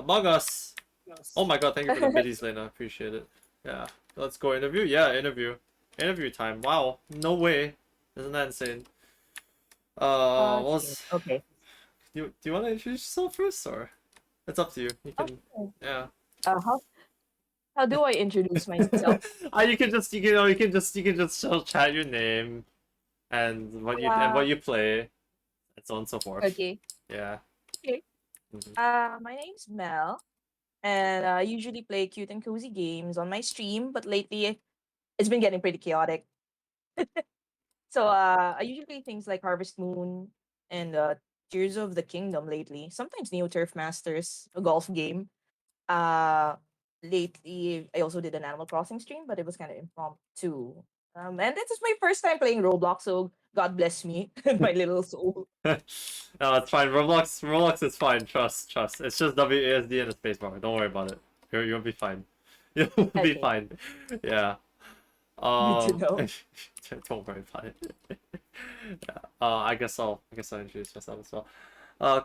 Among Us. Oh my god, thank you for the biddies, Lena. Appreciate it. Yeah. Let's go interview. Yeah, interview. Interview time. Wow. No way. Isn't that insane? What Okay. was... Okay. Do you want to introduce yourself first, or it's up to you? You can, Okay. yeah. How do I introduce myself? You can just you can just chat your name and what Uh, you play and so on and so forth. okay. Yeah. Okay. Mhm. My name's Mel, and I usually play cute and cozy games on my stream, but lately it's been getting pretty chaotic. So Uh, I usually play things like Harvest Moon and Tears of the Kingdom lately. Sometimes Neo Turf Masters, a golf game. Uh, Lately I also did an Animal Crossing stream, but it was kind of impromptu. And this is my first time playing Roblox, so God bless me and my little soul. no, it's fine. Roblox is fine. Trust. It's just WASD and a spacebar. Don't worry about it. You'll be fine. You'll be Okay, fine. Yeah. good to know. Don't worry about it. Yeah. I guess I'll introduce myself as well.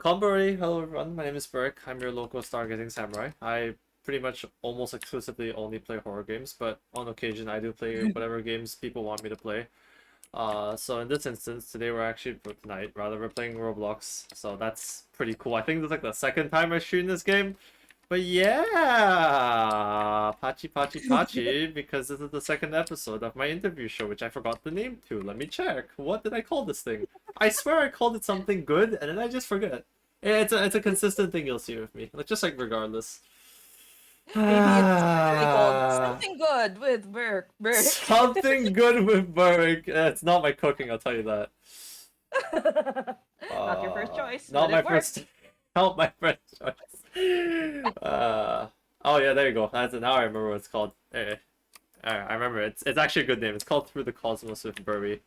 Konbori, hello everyone. My name is Burke. I'm your local stargazing samurai. I pretty much almost exclusively only play horror games, but on occasion I do play whatever games people want me to play. So in this instance, today we're actually, for tonight, rather, we're playing Roblox, so that's pretty cool. I think this is like the second time I stream this game, but yeah, Pachi, because this is the second episode of my interview show, which I forgot the name to. Let me check. What did I call this thing? I swear I called it something good, and then I just forget. Yeah, it's a consistent thing you'll see with me, like just like regardless. Maybe it's literally called something good with Burke. Something good with Burke. It's not my cooking, I'll tell you that. Not your first choice, Not but my it worked. first, not my first choice. Oh yeah, there you go. Now I remember what it's called. I remember it's actually a good name. It's called Through the Cosmos with Burby.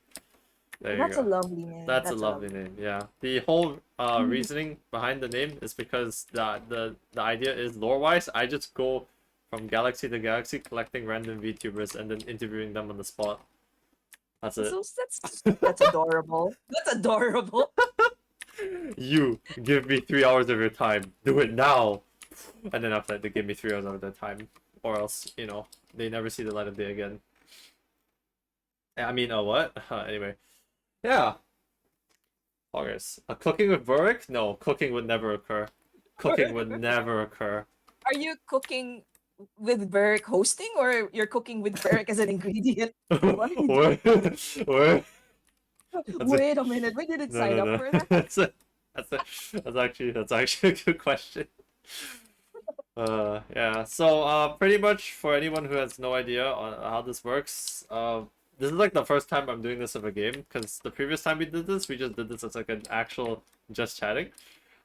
There you That's a go. lovely name. That's a That's a lovely lovely name. Yeah. The whole reasoning behind the name is because the idea is lore wise. I just go from galaxy to galaxy collecting random VTubers and then interviewing them on the spot. That's it. So that's adorable. That's adorable. You give me 3 hours of your time. Do it now. And then after that, they give me 3 hours of their time, or else they never see the light of day again. I mean, what? Anyway, yeah. August. Cooking with Burrick? No, cooking would never occur. Cooking would never occur. Are you cooking with Burke hosting, or you're cooking with Burke as an ingredient? What are you What? doing? What? That's a, Wait a minute. We didn't no, sign no, up no. for that. That's actually a good question. Yeah. So, pretty much for anyone who has no idea on how this works, this is like the first time I'm doing this of a game, because the previous time we did this, we just did this as like an actual just chatting.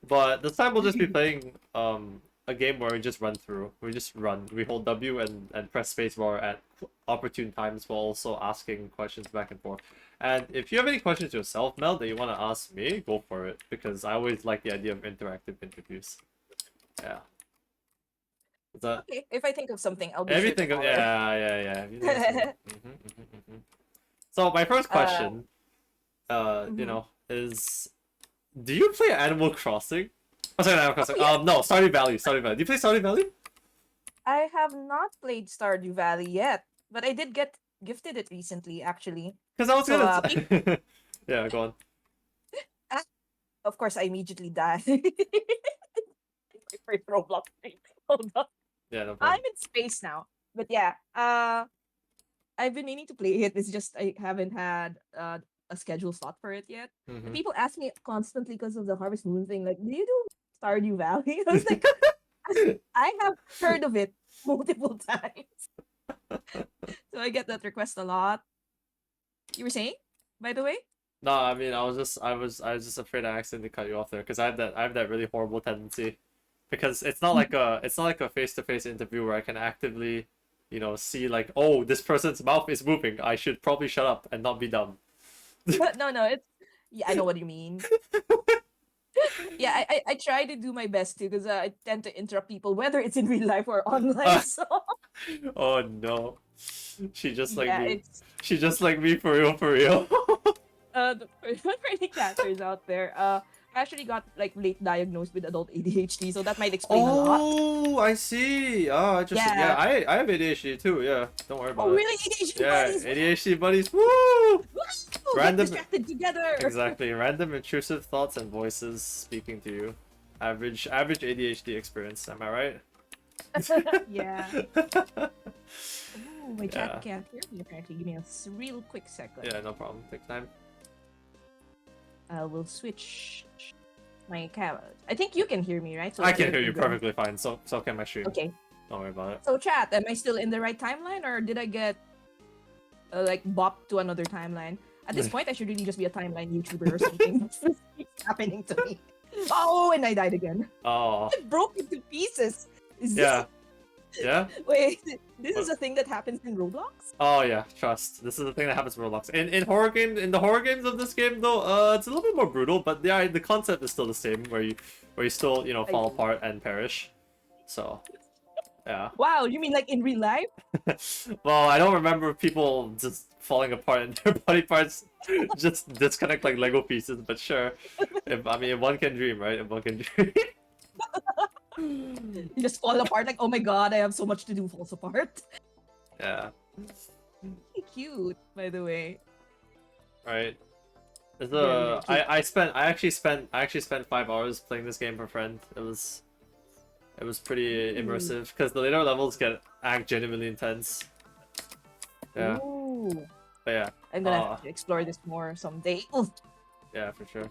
But this time we'll just be playing a game where we just run through. We just run. We hold W and press spacebar at opportune times while also asking questions back and forth. And if you have any questions yourself, Mel, that you want to ask me, go for it, because I always like the idea of interactive interviews. Yeah. Is that Okay, if I think of something, I'll be sure to everything? call it. Yeah. You know, so my first uh, question, mhm. is, do you play Animal Crossing? Oh, sorry, Animal Oh Crossing. yeah, No, Stardew Valley. Stardew Valley. Do you play Stardew Valley? I have not played Stardew Valley yet, but I did get gifted it recently, actually. Because I was So, people, gonna. Yeah, go on. ah, of course, I immediately died. My first Roblox stream. Hold on. Yeah, no I'm problem. in space now. But yeah, I've been meaning to play it. It's just I haven't had a schedule slot for it yet. And Hmm. people ask me constantly because of the Harvest Moon thing, like, do you do Stardew Valley? I was like, I have heard of it multiple times. So I get that request a lot. You were saying, by the way? No, I mean, I was just afraid I accidentally cut you off there because I have that really horrible tendency, because it's not like a face-to-face interview where I can actively, see like, oh, this person's mouth is moving. I should probably shut up and not be dumb. No, it's yeah, I know what you mean. Yeah, I try to do my best too because I tend to interrupt people, whether it's in real life or online. So Oh no, she just like yeah, me. it's She just like me for real, for real. for any cancers out there. actually got like late diagnosed with adult ADHD, so that might explain a lot. Oh, I see. Oh, interesting. Yeah, Yeah. I have ADHD too. Yeah, don't worry Oh, about it. really? ADHD Yeah, buddies? ADHD buddies. Woo! Woo! Get Random. distracted together. Exactly. Random intrusive thoughts and voices speaking to you. Average ADHD experience. Am I right? Yeah. Ooh, my Yeah. chat can't hear me apparently. Give me a real quick second. Yeah, no problem. Take time. I will switch my camera. I think you can hear me, right? So I that can way hear you go. perfectly fine. So can my stream. Okay. Don't worry about it. So chat, am I still in the right timeline, or did I get like bopped to another timeline? At this point, I should really just be a timeline YouTuber or something. It's happening to me. Oh, and I died again. Oh. It broke into pieces. Is Yeah. Yeah. this? Wait, this is What? a thing that happens in Roblox? Oh yeah, trust. This is the thing that happens in Roblox. In the horror games of this game though, it's a little bit more brutal, but yeah, the concept is still the same, where you still, you know, fall apart and perish. So yeah. Wow, you mean like in real life? Well, I don't remember people just falling apart and their body parts just disconnect like Lego pieces, but sure. If one can dream, right? If one can dream. You just fall apart like, oh my god, I have so much to do, falls apart. Yeah. Cute, by the way. Right. There's Very, very I actually spent 5 hours playing this game for friend. It was pretty immersive because the later levels act genuinely intense. Yeah. Ooh. But yeah. I'm gonna have to explore this more someday. Oof. Yeah, for sure.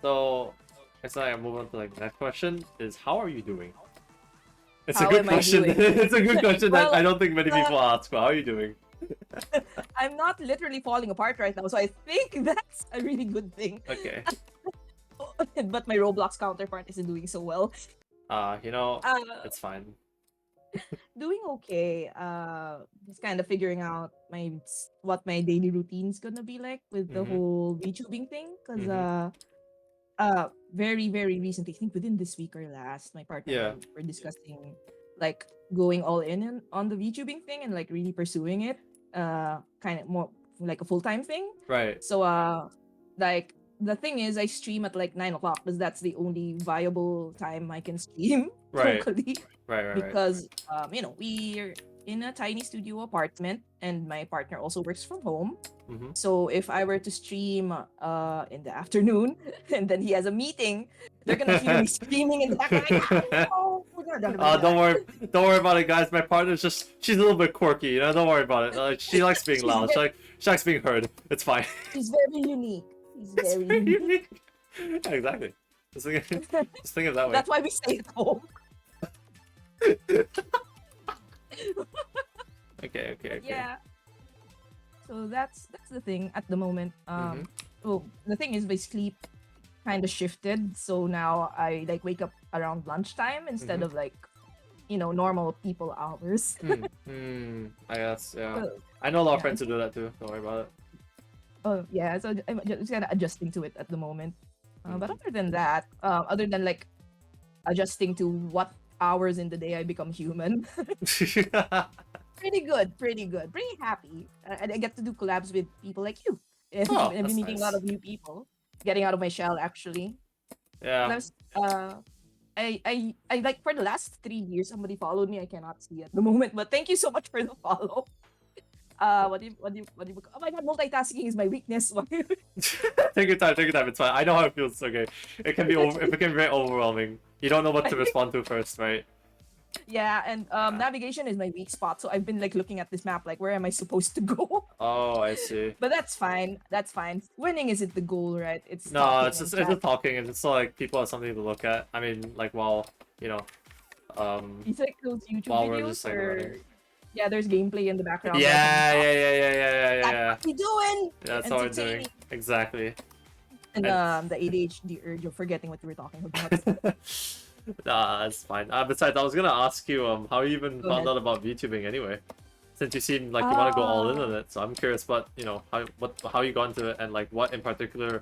So it's like I move on to like the next question is how are you doing? It's How a good am I question. doing? It's a good question Well, that I don't think many people ask. But how are you doing? I'm not literally falling apart right now, so I think that's a really good thing. Okay. But my Roblox counterpart isn't doing so well. You know, Uh, it's fine. doing okay. Just kind of figuring out what my daily routine's gonna be like with the Mhm. whole VTubing thing, because Mhm. very very recently, I think within this week or last, my partner Yeah. and I were discussing like going all in on the VTubing thing and like really pursuing it, kind of more like a full-time thing. Right. So like the thing is, I stream at like 9 o'clock because that's the only viable time I can stream Right. locally. Right. Because you know, we're in a tiny studio apartment and my partner also works from home. Mm-hmm. So if I were to stream in the afternoon and then he has a meeting, they're gonna hear me screaming in the background like, oh, Don't worry about it, guys. My partner's she's a little bit quirky, you know. Don't worry about it. She likes being She's loud. She likes being heard. It's fine. He's very unique. He's It's very very unique. unique. Yeah, exactly. Just think of it that way. That's why we stay at home. Okay. Yeah. So that's the thing at the moment. Mhm. Well, the thing is my sleep kind of shifted, so now I like wake up around lunchtime instead Mhm. of like, you know, normal people hours. I guess, yeah. Well, I know a lot of yeah. friends who do that too. Don't worry about it. Oh yeah, so I'm just kind of adjusting to it at the moment. But Mhm. other than that, other than like adjusting to what hours in the day I become human, pretty good, pretty happy. And I get to do collabs with people like you, and Oh, I've that's been meeting a lot nice. of new people, getting out of my shell actually. 'Cause I Yeah. was, I like for the last 3 years somebody followed me. I cannot see at the moment, but thank you so much for the follow. What do you? Oh my god, multitasking is my weakness. Take your time. It's fine. I know how it feels. Okay. It can be very overwhelming. You don't know what to respond to first, right? Yeah, and navigation is my weak spot. So I've been like looking at this map, like where am I supposed to go? Oh, I see. But that's fine. That's fine. Winning isn't the goal, right? It's No, talking it's and just chat. talking, and it's so, like people have something to look at. I mean, like while you know, It's like those YouTube while we're videos just like where running. yeah, there's gameplay in the background. while Yeah. someone talks. That's Yeah. what we doing. Yeah, that's what we're doing. Entertaining. Exactly. And And- the ADHD urge of forgetting what we were talking about. Nah, it's fine. Besides, I was gonna ask you, how you even Go found ahead. out about VTubing anyway? Since you seem like you want to go all in on it, so I'm curious, how you got into it, and like what in particular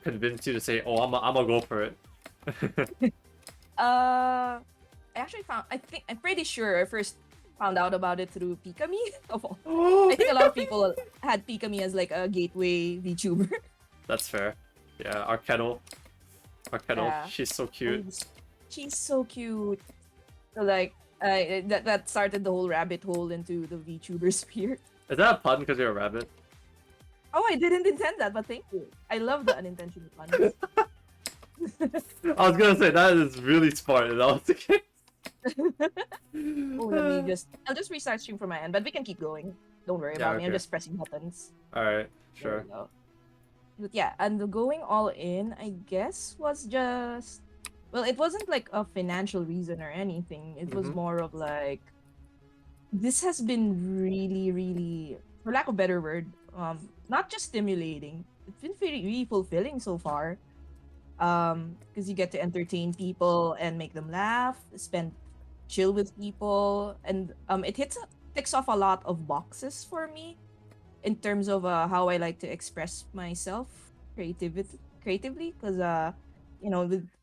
convinced you to say, "Oh, I'm gonna go for it." I actually I'm pretty sure I first found out about it through Pikami. Of all. I think a lot of people had Pikami as like a gateway VTuber. That's fair. Yeah, our kettle. Our kettle. Yeah. She's so Oh, cute. she's so cute. So, like, that started the whole rabbit hole into the VTuber sphere. Is that a pun because you're a rabbit? Oh, I didn't intend that, but thank you. I love the unintentional puns. I was gonna say that is really smart. That was the case. Oh, I'll just restart stream from my end, but we can keep going. Don't worry Yeah, about me. I'm okay. just pressing buttons. All right, There sure. we go. But yeah, and the going all in, I guess, was just, well, it wasn't like a financial reason or anything. It was Mhm. more of like, this has been really, really, for lack of a better word, not just stimulating. It's been really fulfilling so far. Because you get to entertain people and make them laugh, spend chill with people, and ticks off a lot of boxes for me in terms of how I like to express myself creatively. Because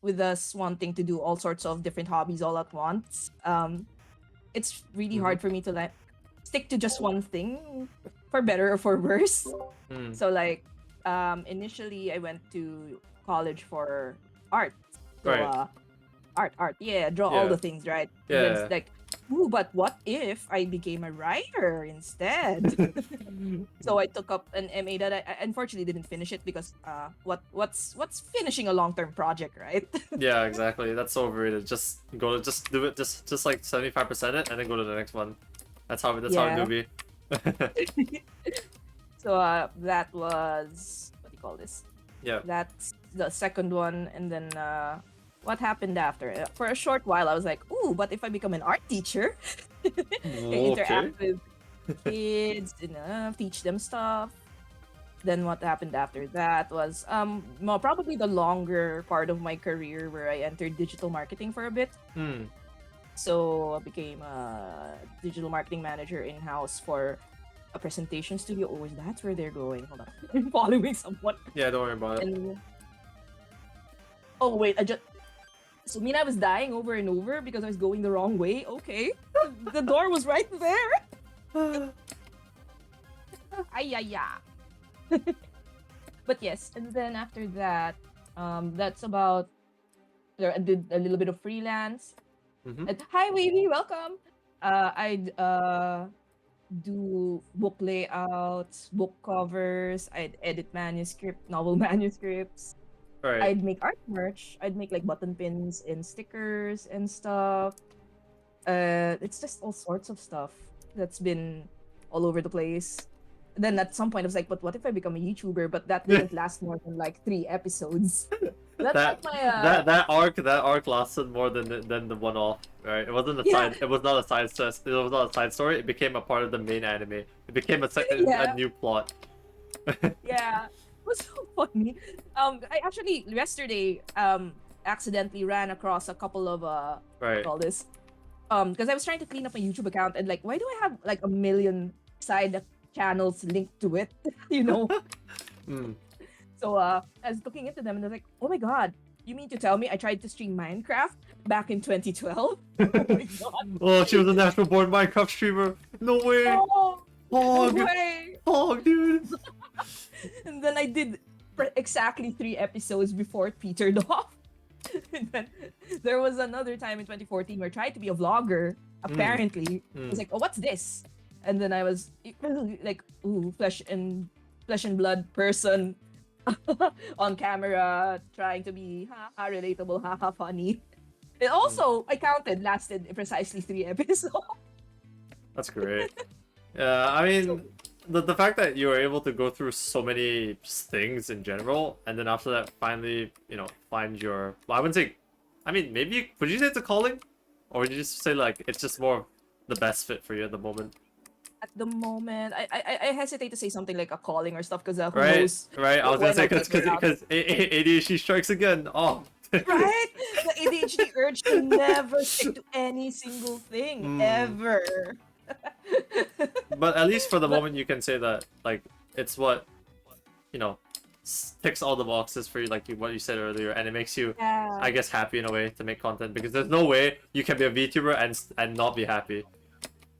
with us wanting to do all sorts of different hobbies all at once, it's really Mhm. hard for me to like stick to just one thing, for better or for worse. Mm. So like, initially I went to college for art. So Right. art, yeah, draw all Yeah. the things, right? And then Yeah. it's like, ooh, but what if I became a writer instead? So I took up an MA that I unfortunately didn't finish it because what's finishing a long-term project, right? Yeah, exactly. That's so overrated. Just just do it. Just like 75% it, and then go to the next one. That's how it Yeah. do be. So that was, what do you call this? Yeah. That's the second one, and then what happened after? For a short while, I was like, "Ooh, but if I become an art teacher, Okay. interact with kids, teach them stuff." Then what happened after that was probably the longer part of my career where I entered digital marketing for a bit. Hmm. So I became a digital marketing manager in house for a presentation studio. Oh, that's where they're going. Hold on, I'm following someone. Yeah, don't worry about it. And oh wait, so Mina was dying over and over because I was going the wrong way. Okay, the door was right there. Ay, ay, ay. But yes, and then after that, that's about. I did a little bit of freelance. Mhm. And, hi, Wavy, welcome. I'd do book layouts, book covers. I'd edit novel manuscripts. Right. I'd make art merch. I'd make like button pins and stickers and stuff. It's just all sorts of stuff that's been all over the place. Then at some point I was like, but what if I become a YouTuber? But that didn't last more than like 3 episodes. That's like that my that arc lasted more than the one off. Right. It wasn't a yeah, side. It was not a side. It was not a side story. It became a part of the main anime. It became a yeah, new plot. yeah. It was so funny. I actually yesterday accidentally ran across a couple of Right. all this because I was trying to clean up my YouTube account and like, why do I have like a million side channels linked to it? you know. Mm. So I was looking into them and I was like, oh my god, you mean to tell me I tried to stream Minecraft back in 2012? Oh my god. Oh, she was a natural born Minecraft streamer. No way. Oh, no Hog. way. Hog, dude. And then I did exactly 3 episodes before it petered off. And then there was another time in 2014 where I tried to be a vlogger. Apparently, I was like, "Oh, what's this?" And then I was like, "Ooh, flesh and blood person on camera, trying to be relatable, funny." It also, I counted, lasted precisely 3 episodes. That's great. Yeah, I mean, the fact that you were able to go through so many things in general, and then after that, finally, find your. Well, I wouldn't say. I mean, maybe would you say it's a calling, or would you just say like it's just more of the best fit for you at the moment? At the moment, I hesitate to say something like a calling or stuff because who Right, knows right. I was gonna when say I'll because figure it out. ADHD strikes again. Oh. Right? The ADHD urge to never stick to any single thing Mm. ever. But at least for the But moment, you can say that like it's what you know ticks all the boxes for you, like what you said earlier, and it makes you, yeah, I guess, happy in a way to make content because there's no way you can be a VTuber and not be happy.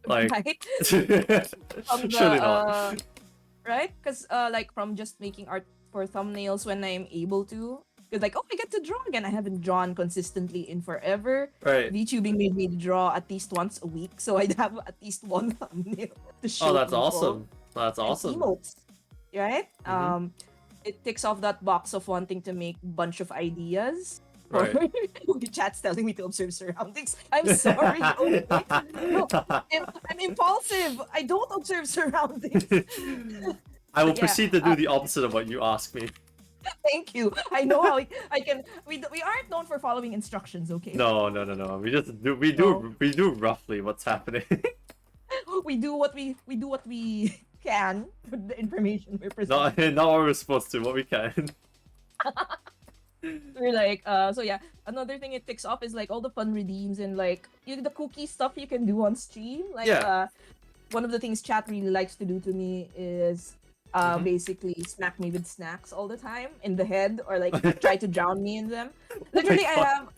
Like, right? From the surely not. right? Because like from just making art for thumbnails when I'm able to, It's like, oh, I get to draw again. I haven't drawn consistently in forever. Right. VTubing made me draw at least once a week, so I'd have at least one thumbnail to show Oh, that's people. awesome. That's And awesome. emotes, right? Mhm. It ticks off that box of wanting to make bunch of ideas. Or Right. the chat's telling me to observe surroundings. I'm sorry. Okay. No, I'm impulsive. I don't observe surroundings. I will Yeah, proceed to do the opposite of what you ask me. Thank you. I know how I can. We aren't known for following instructions. Okay. No, no, no, no. We just do. We No. do. We do roughly what's happening. We do what we can with the information we're presenting. Not what we're supposed to. What we can. We're like, so yeah. Another thing it ticks off is like all the fun redeems and like the cookie stuff you can do on stream. Like, Yeah. one of the things chat really likes to do to me is Mhm. basically smack me with snacks all the time in the head or like try to drown me in them. Literally, I God.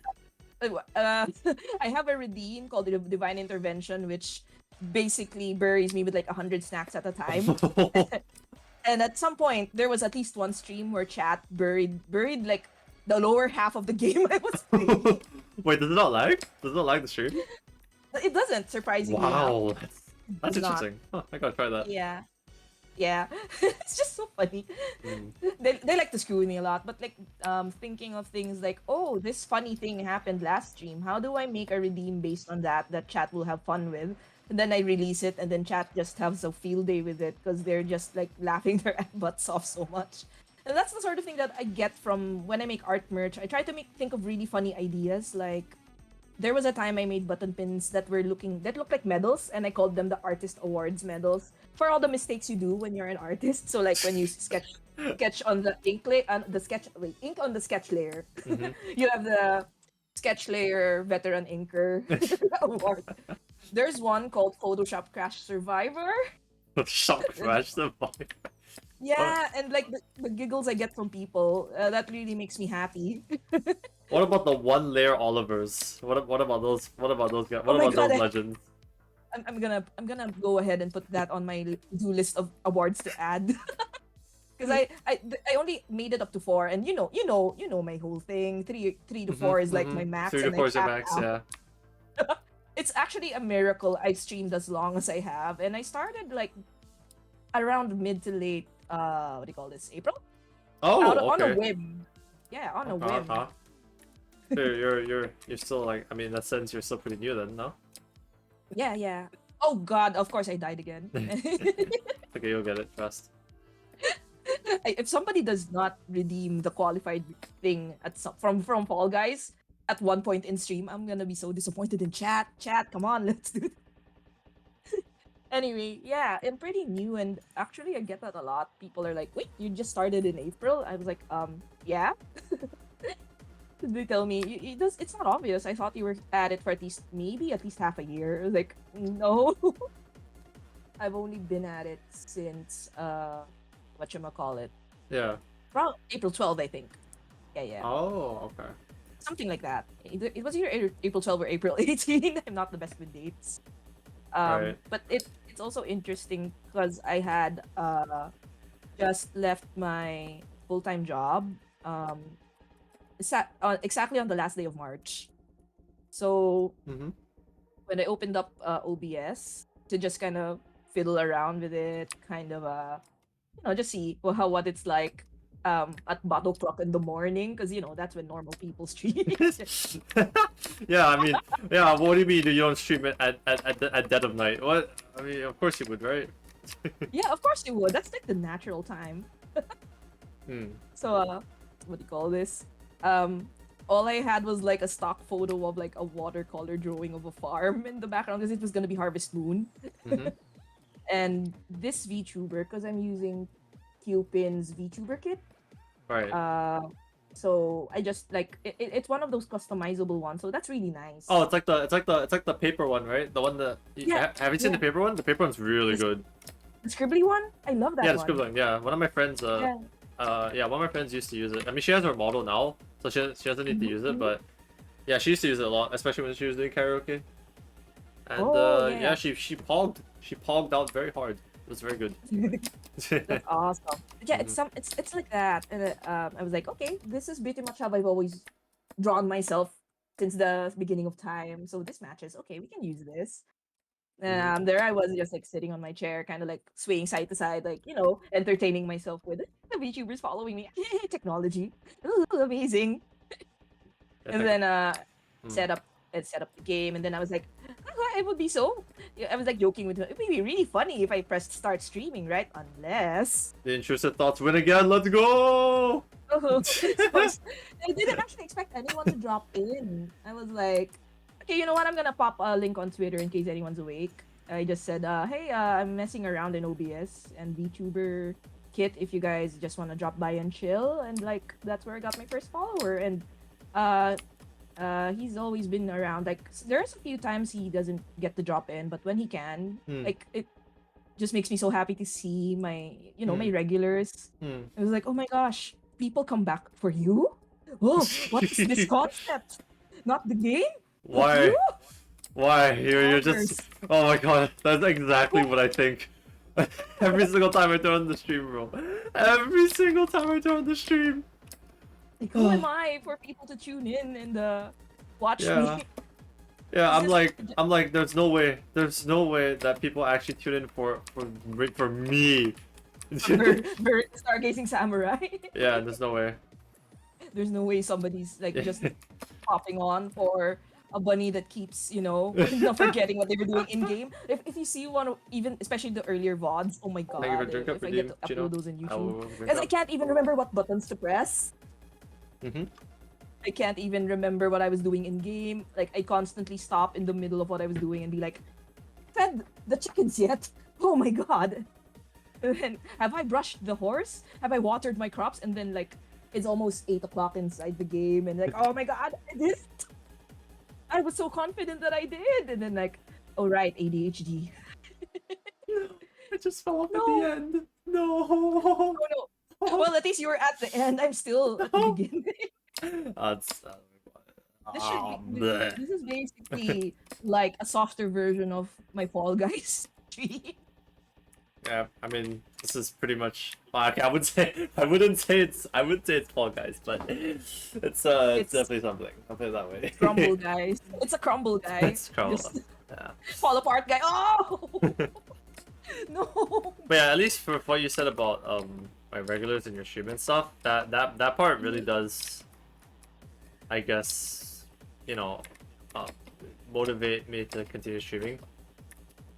have I have a redeem called the Divine Intervention, which basically buries me with like 100 snacks at a time. And at some point, there was at least one stream where chat buried like the lower half of the game I was playing. Wait, does it not lag? Does it not lag the stream? It doesn't, surprisingly enough. Wow, that's It's not. interesting. Huh, I gotta try that. Yeah. Yeah. It's just so funny. Mm. They like to screw with me a lot, but like thinking of things like, oh, this funny thing happened last stream. How do I make a redeem based on that chat will have fun with? And then I release it, and then chat just has a field day with it because they're just like laughing their butts off so much. And that's the sort of thing that I get from when I make art merch. I try to think of really funny ideas. Like there was a time I made button pins that looked like medals, and I called them the artist awards medals for all the mistakes you do when you're an artist. So like when you sketch on the ink on the sketch layer. Mhm. You have the sketch layer veteran inker award. There's one called Photoshop Crash Survivor. Shock crash the vibe. Yeah, and like the giggles I get from people, that really makes me happy. What about the one layer Olivers? What about those? What about those guys? What Oh my about God, those legends? I'm gonna go ahead and put that on my to-do list of awards to add. Because I only made it up to 4, and you know my whole thing. Three to Mhm, 4 is like mhm. my max, 3 to and 4 I is your capped max, out. yeah. It's actually a miracle I streamed as long as I have, and I started like around mid to late what do you call this, April? Oh, On a okay. whim. Yeah, on a whim. Uh-huh. So you're still like, I mean, in that sense, you're still pretty new then, no? Yeah. Oh God, of course I died again. Okay, you'll get it. Trust. If somebody does not redeem the qualified thing from Fall Guys at one point in stream, I'm gonna be so disappointed in chat. Chat, come on, let's do it. Anyway, yeah, I'm pretty new, and actually I get that a lot. People are like, "Wait, you just started in April?" I was like, yeah." They tell me it's not obvious. I thought you were at it for at least half a year. I was like, no. I've only been at it since whatchamacallit, Yeah. around April 12th, I think. Yeah. Oh, okay. Something like that. It was either April 12 or April 18. I'm not the best with dates. Right. But it's also interesting because I had just left my full-time job exactly on the last day of March. So Mm-hmm. when I opened up OBS to just kind of fiddle around with it, kind of just see what it's like at bottle clock in the morning, because that's when normal people stream. Yeah, I mean, yeah. What do you mean you don't stream it at dead of night? What? I mean, of course you would, right? Yeah, of course you would. That's like the natural time. Hmm. So what do you call this? All I had was like a stock photo of like a watercolor drawing of a farm in the background because it was gonna be Harvest Moon. Mm-hmm. And this VTuber, because I'm using Qpin's VTuber kit. Right. So I just like it's one of those customizable ones, so that's really nice. Oh, it's like the paper one, right? The one that Yeah, have you seen the yeah. paper one? The paper one's really This- good. The scribbly one, I love that Yeah, the one. scribbling. Yeah, one of my friends. Yeah. Yeah, one of my friends used to use it. I mean, she has her model now, so she doesn't need to use it. But yeah, she used to use it a lot, especially when she was doing karaoke. And Oh, yeah. she pogged out very hard. It was very good. That's awesome. yeah, it's like that. And I was like, okay, this is pretty much how I've always drawn myself since the beginning of time. So this matches, okay, we can use this. There I was just like sitting on my chair, kind of like swaying side to side, like entertaining myself with the VTubers following me. Technology, ooh, amazing. It's And like, then mm. set up set up the game, and then I was like, it would be so. Yeah, I was like joking with her. It would be really funny if I pressed start streaming, right? Unless The intrusive thoughts win again. Let's go. so I didn't actually expect anyone to drop in. I was like, okay, you know what? I'm gonna pop a link on Twitter in case anyone's awake. I just said, hey, I'm messing around in OBS and VTuber Kit. If you guys just want to drop by and chill, and like that's where I got my first follower. And uh, he's always been around. Like there's a few times he doesn't get to drop in, but when he can, like it just makes me so happy to see my my regulars. I was like, oh my gosh, people come back for you. Oh, what is this concept? Not the game, but Why? you. Why? You're just. Oh my god, that's exactly what I think. Every single time I turn on the stream, bro. Every single time I turn on the stream. Like, who am I for people to tune in and watch Yeah. me? Yeah, It's I'm like, there's no way that people actually tune in for me. Stargazing Samurai. Yeah, there's no way. There's no way somebody's like just popping on for a bunny that keeps, not forgetting what they were doing in game. If you see one of even especially the earlier VODs, oh my god, Thank you for drink up if I redeem, get to Gino. upload those on I will YouTube. drink Because I up. can't even remember what buttons to press. Mm-hmm. I can't even remember what I was doing in game. Like I constantly stop in the middle of what I was doing and be like, fed the chickens yet? Oh my god. And then, have I brushed the horse? Have I watered my crops? And then like it's almost 8 o'clock inside the game and like, oh my god, I was so confident that I did. And then like, oh right, ADHD. I just fell off at No. the end. No. Oh no. Well, at least you were at the end. I'm still at the No. beginning. That's. This is basically like a softer version of my Fall Guys stream. Yeah, I mean, this is pretty much. Okay, I wouldn't say it's Fall Guys, but it's definitely something. I'll put it that way. Crumble guys. It's a crumble guy. It's Crumble. Just Yeah. fall apart guy. Oh no. But yeah, at least for what you said about my regulars and your stream and stuff, that part really does, I guess, uh, motivate me to continue streaming.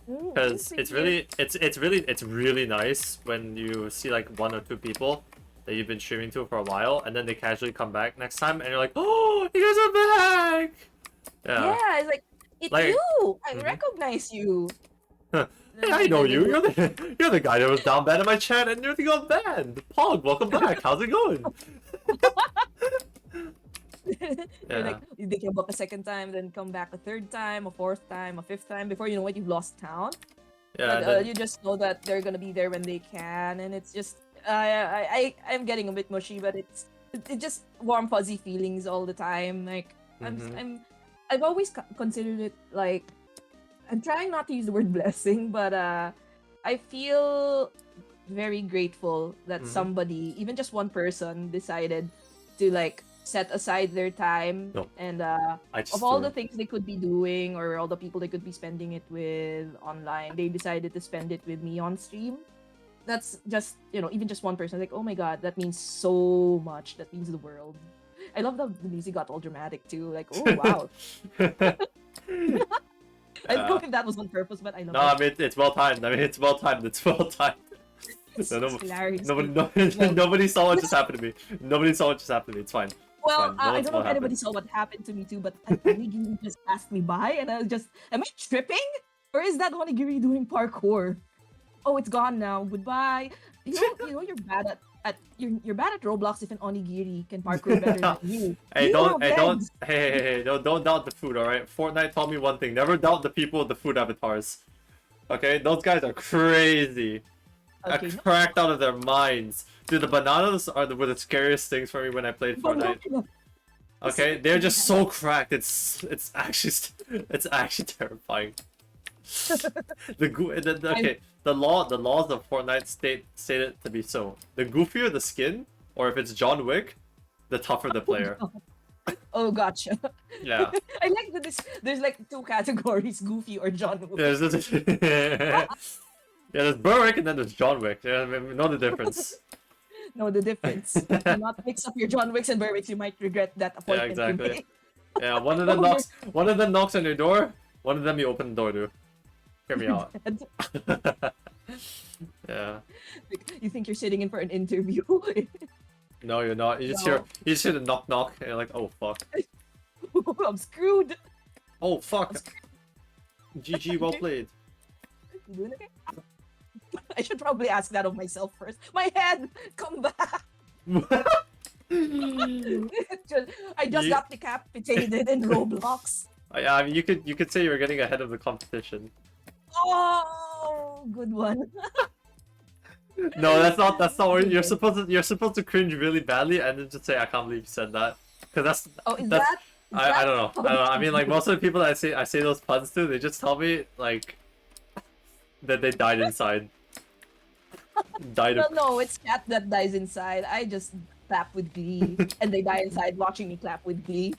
Because it's really nice when you see like 1 or 2 people that you've been streaming to for a while, and then they casually come back next time, and you're like, oh, you guys are back. Yeah, it's like you. I recognize you. Hey, I know you. You're the guy that was down bad in my chat, and you're the got banned. Pog, welcome back. How's it going? You're like they come back a second time, then come back a third time, a fourth time, a fifth time. Before you know it, you've lost count. Yeah, But you just know that they're gonna be there when they can, and it's just I'm getting a bit mushy, but it's just warm fuzzy feelings all the time. Like I've always considered it like I'm trying not to use the word blessing, but I feel very grateful that somebody, even just one person, decided to like set aside their time and of all the things they could be doing or all the people they could be spending it with online, they decided to spend it with me on stream. That's just even just one person, like, oh my god, that means so much. That means the world. I love that the music got all dramatic too, like, oh wow. I don't know if that was on purpose, but I love it. No, I mean it's well timed. It's well timed. Nobody saw what just happened to me. Nobody saw what just happened to me. It's fine. Well, I don't know if anybody saw what happened to me too, but Onigiri just passed me by, and I was just, am I tripping? Or is that Onigiri doing parkour? Oh, it's gone now. Goodbye. You're bad at you're bad at Roblox if an Onigiri can parkour better than you. Hey, don't doubt the food, alright? Fortnite taught me one thing: never doubt the people with the food avatars. Okay, those guys are crazy. Okay, Cracked out of their minds. Dude, the bananas were the scariest things for me when I played Fortnite. Okay, they're just so cracked. It's actually terrifying. Okay, the laws of Fortnite state it to be so. The goofier the skin, or if it's John Wick, the tougher the player. Oh, gotcha. Yeah. I like that there's like two categories, Goofy or John Wick. Yeah, there's Berwick and then there's John Wick. Yeah, I mean, know the difference. Know the difference. Do not mix up your John Wicks and Berwicks. You might regret that Yeah, appointment you exactly. made. Yeah, one of them knocks on your door, one of them you open the door to. Hear me out. Yeah. You think you're sitting in for an interview? No, you're not. You just hear the knock knock and you're like, oh fuck. I'm screwed. Oh fuck. GG, well played. You doing okay? I should probably ask that of myself first. My head, come back. I just You- got decapitated in Roblox. Yeah, I mean you could say you're getting ahead of the competition. Oh, good one. No, that's not what you're supposed to cringe really badly and then just say I can't believe you said that. Cause Oh, is that's that? I don't know. I don't know. I mean like most of the people that I say those puns to, they just tell me like that they died inside. Died Well, of no, it's cat that dies inside. I just clap with glee, and they die inside watching me clap with glee.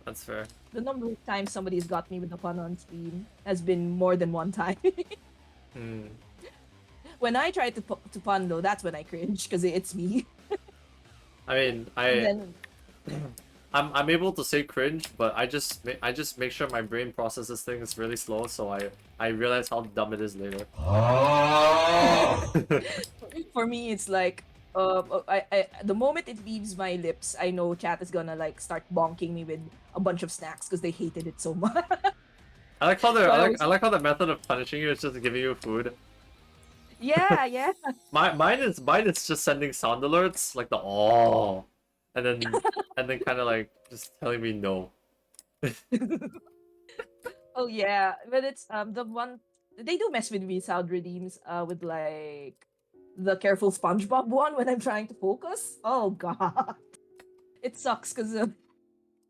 That's fair. The number of times somebody's got me with a pun on stream has been more than one time. Hmm. When I try to pun though, that's when I cringe because it's me. I mean And then I'm able to say cringe, but I just make sure my brain processes things really slow, so I realize how dumb it is later. for me, it's like, the moment it leaves my lips, I know chat is gonna like start bonking me with a bunch of snacks because they hated it so much. I like how So I I like how the method of punishing you is just giving you food. yeah, yeah. Mine is just sending sound alerts like the oh, and then kind of like just telling me no. Oh yeah, but it's the one they do mess with me sound redeems with like the careful SpongeBob one when I'm trying to focus. Oh god, it sucks because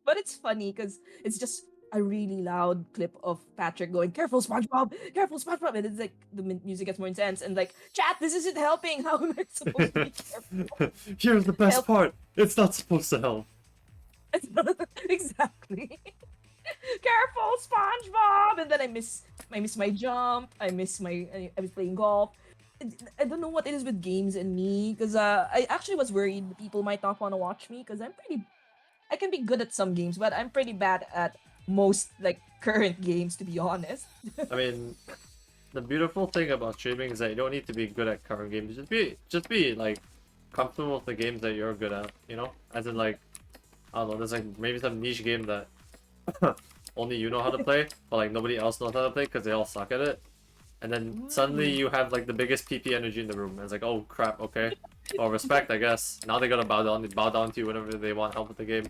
but it's funny because it's just a really loud clip of Patrick going careful SpongeBob, and it's like the music gets more intense and like chat, this isn't helping. How am I supposed to be careful? Here's the best Help. part. It's not supposed to help. Exactly. Careful, SpongeBob! And then I miss my jump. I was playing golf. I don't know what it is with games and me, because I actually was worried people might not want to watch me, because I can be good at some games, but I'm pretty bad at most like current games, to be honest. I mean, the beautiful thing about streaming is that you don't need to be good at current games. Just be like comfortable with the games that you're good at. You know, as in like I don't know. There's like maybe some niche game that only you know how to play, but like nobody else knows how to play because they all suck at it. And then suddenly you have like the biggest PP energy in the room. And it's like, oh crap, okay. Well, respect, I guess. Now they gotta bow down to you whenever they want help with the game.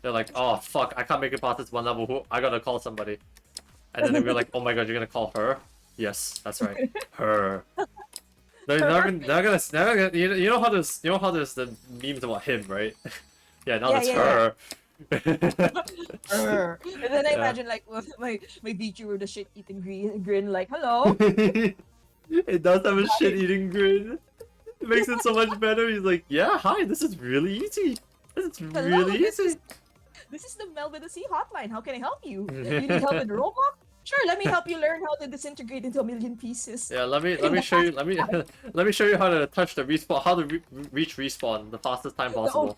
They're like, oh fuck, I can't make it past this one level. I gotta call somebody. And then they're like, oh my god, you're gonna call her? Yes, that's right, her. You know how there's the memes about him, right? Yeah, now Yeah, that's yeah, her. And then I Yeah. imagine like my VTuber with a shit eating grin like, hello. It does have a shit-eating grin. It makes it so much better. He's like, yeah, hi, this is really easy. This is Hello, really this easy. This is the Mel with the Sea hotline. How can I help you? You need help with Roblox? Sure, let me help you learn how to disintegrate into a million pieces. Yeah, let me show you. Let me show you how to touch the respawn. How to reach respawn the fastest time possible.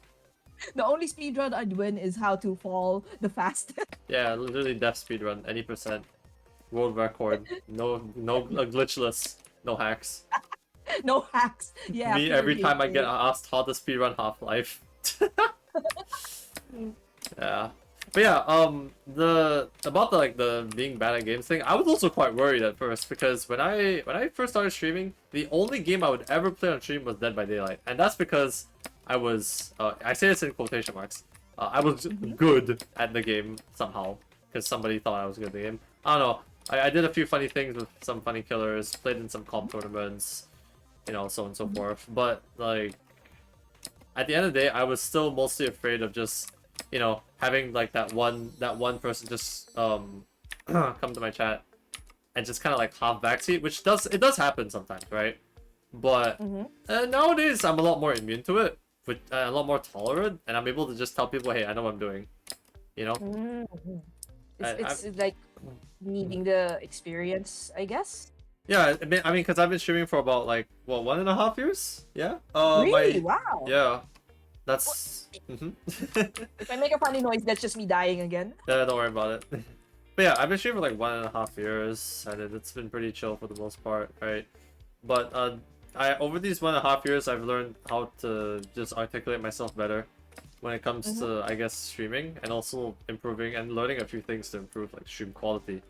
The only speedrun I'd win is how to fall the fastest. Yeah, literally death speedrun, any percent, world record. No glitchless, no hacks. No hacks. Yeah. Me pure every time I gameplay. get asked how to speedrun Half-Life. Yeah. But yeah, about the being bad at games thing, I was also quite worried at first because when I first started streaming, the only game I would ever play on stream was Dead by Daylight, and that's because I was I say this in quotation marks. I was good at the game somehow because somebody thought I was good at the game. I don't know. I did a few funny things with some funny killers, played in some comp tournaments, you know, so on and so forth. But like at the end of the day, I was still mostly afraid of just, you know, having like that one person just come to my chat and just kind of like half backseat, which does happen sometimes, right? But nowadays I'm a lot more immune to it, with a lot more tolerant, and I'm able to just tell people, hey, I know what I'm doing, you know. Mm-hmm. I, It's like needing the experience, I guess. Yeah, I mean, because I've been streaming for about like what 1.5 years. Yeah. Really? My Wow. yeah, What? that's. If I make a funny noise, that's just me dying again. Yeah, don't worry about it. But yeah, I've been streaming for like 1.5 years, and it's been pretty chill for the most part, right? But I over these 1.5 years, I've learned how to just articulate myself better when it comes to, I guess, streaming, and also improving and learning a few things to improve like stream quality.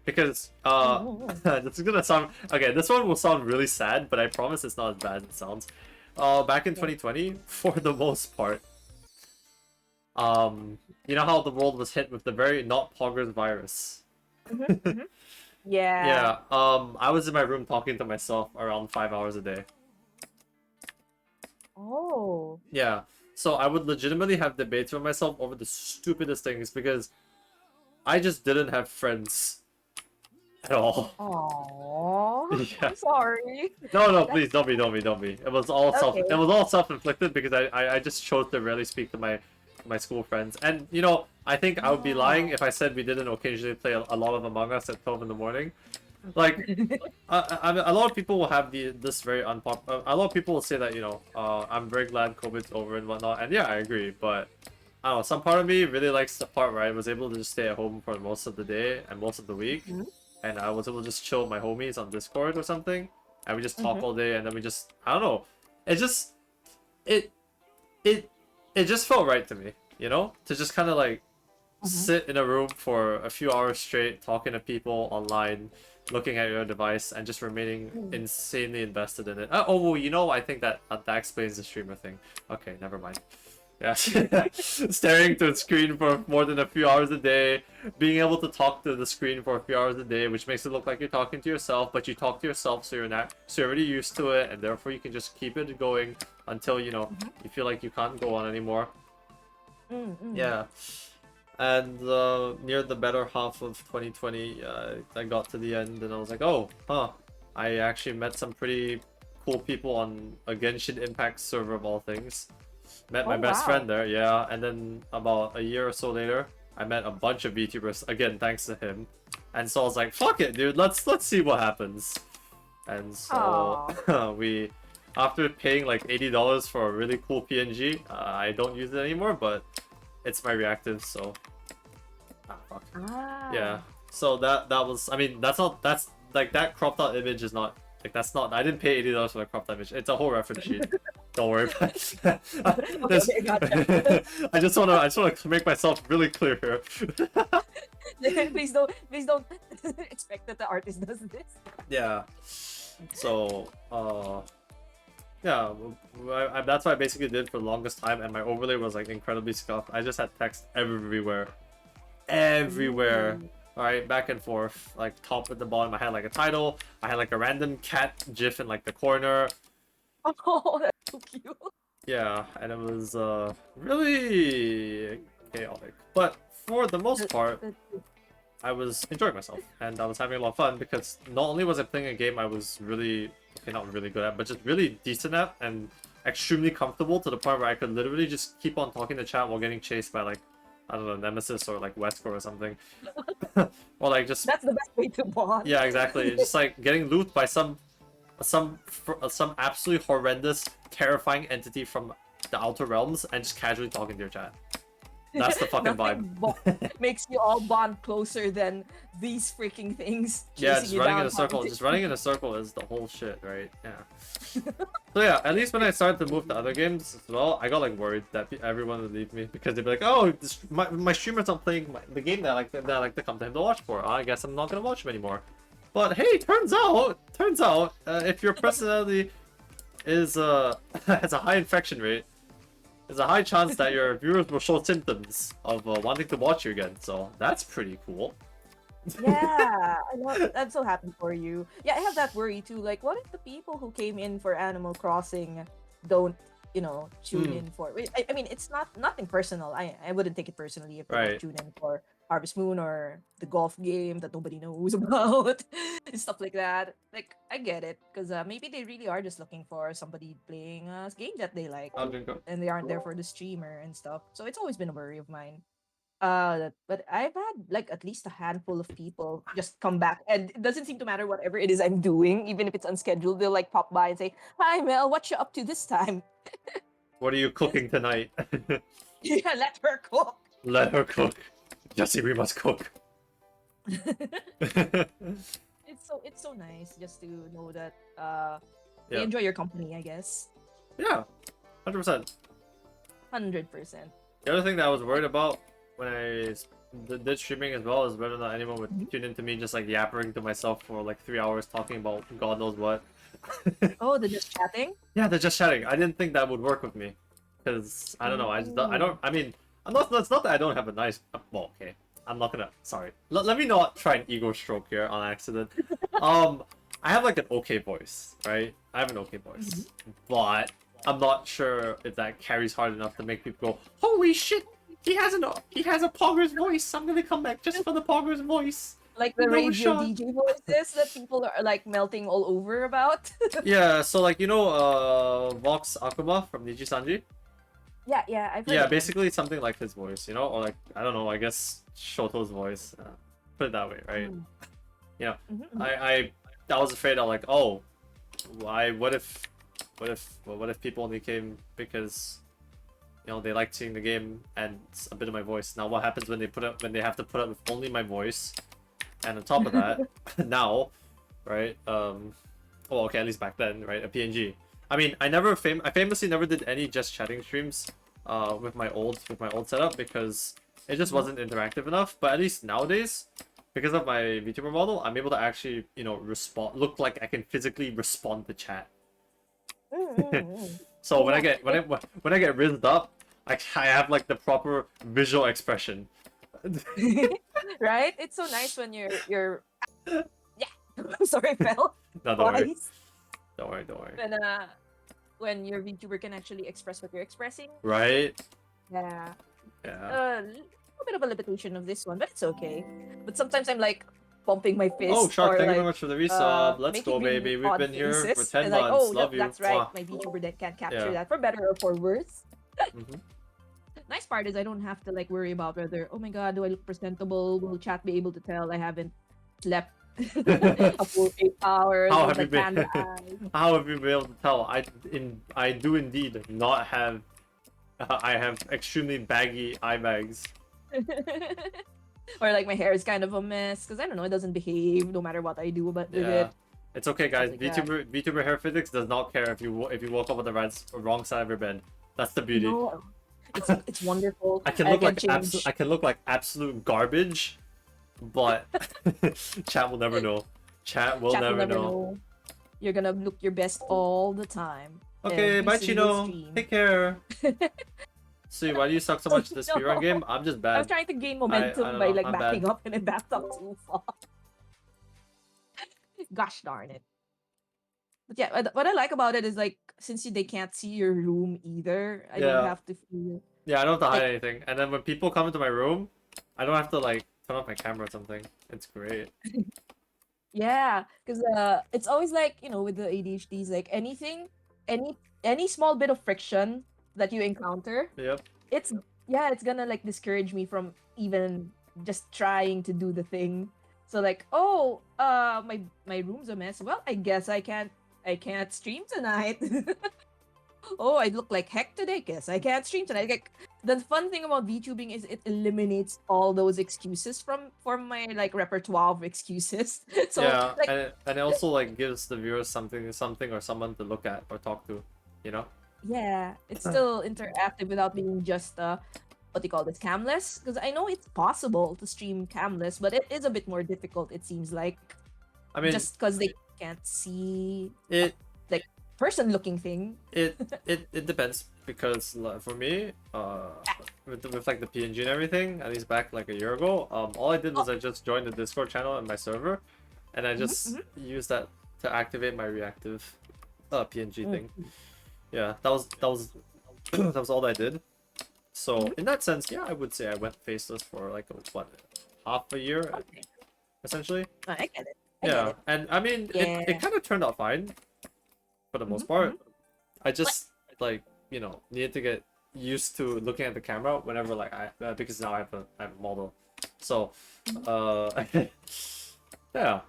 Because this is gonna sound okay. This one will sound really sad, but I promise it's not as bad as it sounds. Back in 2020, for the most part, you know how the world was hit with the very not poggers virus. Yeah. Yeah. I was in my room talking to myself around 5 hours a day. Oh. Yeah. So I would legitimately have debates with myself over the stupidest things because I just didn't have friends at all. Oh. Yeah. I'm sorry. No, please don't be. It was all Okay. self-inflicted because I just chose to rarely speak to my school friends. And you know, I think I would be lying if I said we didn't occasionally play a lot of Among Us at 12 in the morning. Like, a lot of people will have this very a lot of people will say that, you know, I'm very glad COVID's over and whatnot, and yeah, I agree. But I don't know, some part of me really likes the part where I was able to just stay at home for most of the day and most of the week, and I was able to just chill with my homies on Discord or something, and we just talk all day, and then we just, I don't know, it just it it it just felt right to me, you know, to just kind of like sit in a room for a few hours straight, talking to people online, looking at your device, and just remaining insanely invested in it. Oh, well, you know, I think that explains the streamer thing. Okay, never mind. Yeah, staring to the screen for more than a few hours a day, being able to talk to the screen for a few hours a day, which makes it look like you're talking to yourself, but you talk to yourself, so you're already used to it, and therefore you can just keep it going until, you know, you feel like you can't go on anymore. Yeah. And near the better half of 2020, I got to the end and I was like, oh, huh. I actually met some pretty cool people on a Genshin Impact server of all things. Met my best friend there, yeah. And then about a year or so later, I met a bunch of VTubers, again, thanks to him. And so I was like, fuck it, dude, let's see what happens. And so we, after paying like $80 for a really cool PNG, I don't use it anymore, but it's my reactive, so fuck. Yeah. So that was, I mean, that's like that cropped out image is not like, that's not, I didn't pay $80 for the cropped out image. It's a whole reference sheet. Don't worry about it. Okay, gotcha. I just wanna make myself really clear here. please don't expect that the artist does this. Yeah. So yeah, that's what I basically did for the longest time, and my overlay was like incredibly scuffed. I just had text everywhere. All right, back and forth, like top and the bottom. I had like a title. I had like a random cat gif in like the corner. Oh, that's so cute. Yeah, and it was really chaotic. But for the most part, I was enjoying myself, and I was having a lot of fun because not only was I playing a game I was really, okay, not really good at, but just really decent at and extremely comfortable to the point where I could literally just keep on talking to chat while getting chased by like, I don't know, Nemesis or like Wesker or something. Or like just... That's the best way to bond. Yeah, exactly. Just like getting looped by some absolutely horrendous, terrifying entity from the Outer Realms and just casually talking to your chat. That's the fucking vibe. Makes you all bond closer than these freaking things. Yeah, just running in a circle. Just running in a circle is the whole shit, right? Yeah. So yeah, at least when I started to move to other games as well, I got like worried that everyone would leave me because they'd be like, "Oh, my streamer's not playing the game that I like to come to him to watch for. I guess I'm not gonna watch him anymore." But hey, turns out, if your personality is has a high infection rate, there's a high chance that your viewers will show symptoms of wanting to watch you again. So that's pretty cool. Yeah, I'm so happy for you. Yeah, I have that worry too. Like, what if the people who came in for Animal Crossing don't, tune in for? I mean, it's not nothing personal. I wouldn't take it personally if they don't tune in for Harvest Moon or the golf game that nobody knows about, and stuff like that. Like I get it because maybe they really are just looking for somebody playing a game that they like, I'll drink up. and they aren't there for the streamer and stuff. So it's always been a worry of mine. But I've had like at least a handful of people just come back, and it doesn't seem to matter whatever it is I'm doing, even if it's unscheduled. They'll like pop by and say, "Hi, Mel, what you up to this time?" What are you cooking tonight? Yeah, let her cook. Let her cook. Jesse, we must cook. It's so nice just to know that they Yeah. enjoy your company. I guess Yeah, 100%. 100%. The other thing that I was worried about when I did streaming as well is whether or not anyone would tune into me just like yappering to myself for like 3 hours talking about God knows what. Oh, they're just chatting. Yeah, they're just chatting. I didn't think that would work with me, because I don't know. I don't. I mean, I'm not. It's not that I don't have a nice. Well, okay. I'm not gonna. Sorry. Let me not try an ego stroke here on accident. I have like an okay voice, right? I have an okay voice, but I'm not sure if that carries hard enough to make people go, "Holy shit! He has a Pogger's voice. I'm gonna come back just for the Pogger's voice." Like the No radio shot. DJ voices that people are like melting all over about. Yeah. So like Vox Akuma from Niji Sanji. Yeah, I've heard Yeah, of them. basically something like his voice, or like I don't know, I guess Shoto's voice. Put it that way, right? Mm. Yeah, Mhm, I was afraid of like, oh, why? What if people only came because they like seeing the game and a bit of my voice. Now what happens when they have to put up with only my voice, and on top of that, now, right? Well, okay, at least back then, right? A PNG. I mean, I famously never did any just chatting streams with my old setup because it just wasn't interactive enough. But at least nowadays, because of my VTuber model, I'm able to actually, look like I can physically respond to chat. mm. So when I Yeah. get rizzed up, I have like the proper visual expression. Right? It's so nice when you're yeah. I'm sorry, I fell No, don't worry. twice. Don't worry, don't worry. When your VTuber can actually express what you're expressing. Right? Yeah. Yeah. A little bit of a limitation of this one, but it's okay. But sometimes I'm like pumping my fist Oh, Shark, or thank you like very much for the resub. Let's making go, really baby. We've odd been here for faces, 10 and like, months. oh, Love you. that's right. Mwah. My VTuber that can't capture Yeah. that for better or for worse. Mhm. Nice part is I don't have to like worry about whether, oh my god, do I look presentable? Will chat be able to tell I haven't slept a full 8 hours How with have my you been? panda eyes? How have you been able to tell? I do indeed not have. I have extremely baggy eye bags. Or like my hair is kind of a mess because I don't know, it doesn't behave no matter what I do with Yeah. it. It's okay, guys. Like that. VTuber hair physics does not care if you woke up on the wrong side of your bed. That's the beauty. No, it's wonderful. I can look like change. I can look like absolute garbage, but chat will never know. Chat will Chat will never never know. know. You're gonna look your best all the time. Okay, every bye, single Chino. stream. Take care. See, why do you suck so much at this speedrun No. game? I'm just I was bad. trying to gain I momentum don't by know, like I'm backing bad. up, and I backed up too far. Gosh darn it. But yeah, what I like about it is like since they can't see your room either, I don't Yeah. have to feel. Yeah, I don't have to hide Like- anything. And then when people come into my room, I don't have to like turn off my camera or something. It's great. Yeah, because it's always like with the ADHDs, like any small bit of friction that you encounter, Yep. it's gonna like discourage me from even just trying to do the thing. So like, oh, my room's a mess. Well, I guess I can't stream tonight. Oh, I look like heck today. Guess I can't stream tonight. Like the fun thing about VTubing is it eliminates all those excuses from my like repertoire of excuses. So yeah, like and it also like gives the viewers something or someone to look at or talk to, you know? yeah, it's still interactive without being just what do you call this, camless? Because I know it's possible to stream camless, but it is a bit more difficult. It seems like I mean, just because they can't see it person-looking thing. it depends because for me, with like the PNG and everything, at least back like a year ago, all I did was I just joined the Discord channel in my server, and I just used that to activate my reactive PNG thing. Yeah, that was that was all I did. So in that sense, yeah, I would say I went faceless for like half a year, Okay. essentially. I get it. I get Yeah, it. and I mean, Yeah. it kind of turned out fine for the most part. I just like needed to get used to looking at the camera whenever like because now I have a model, so yeah.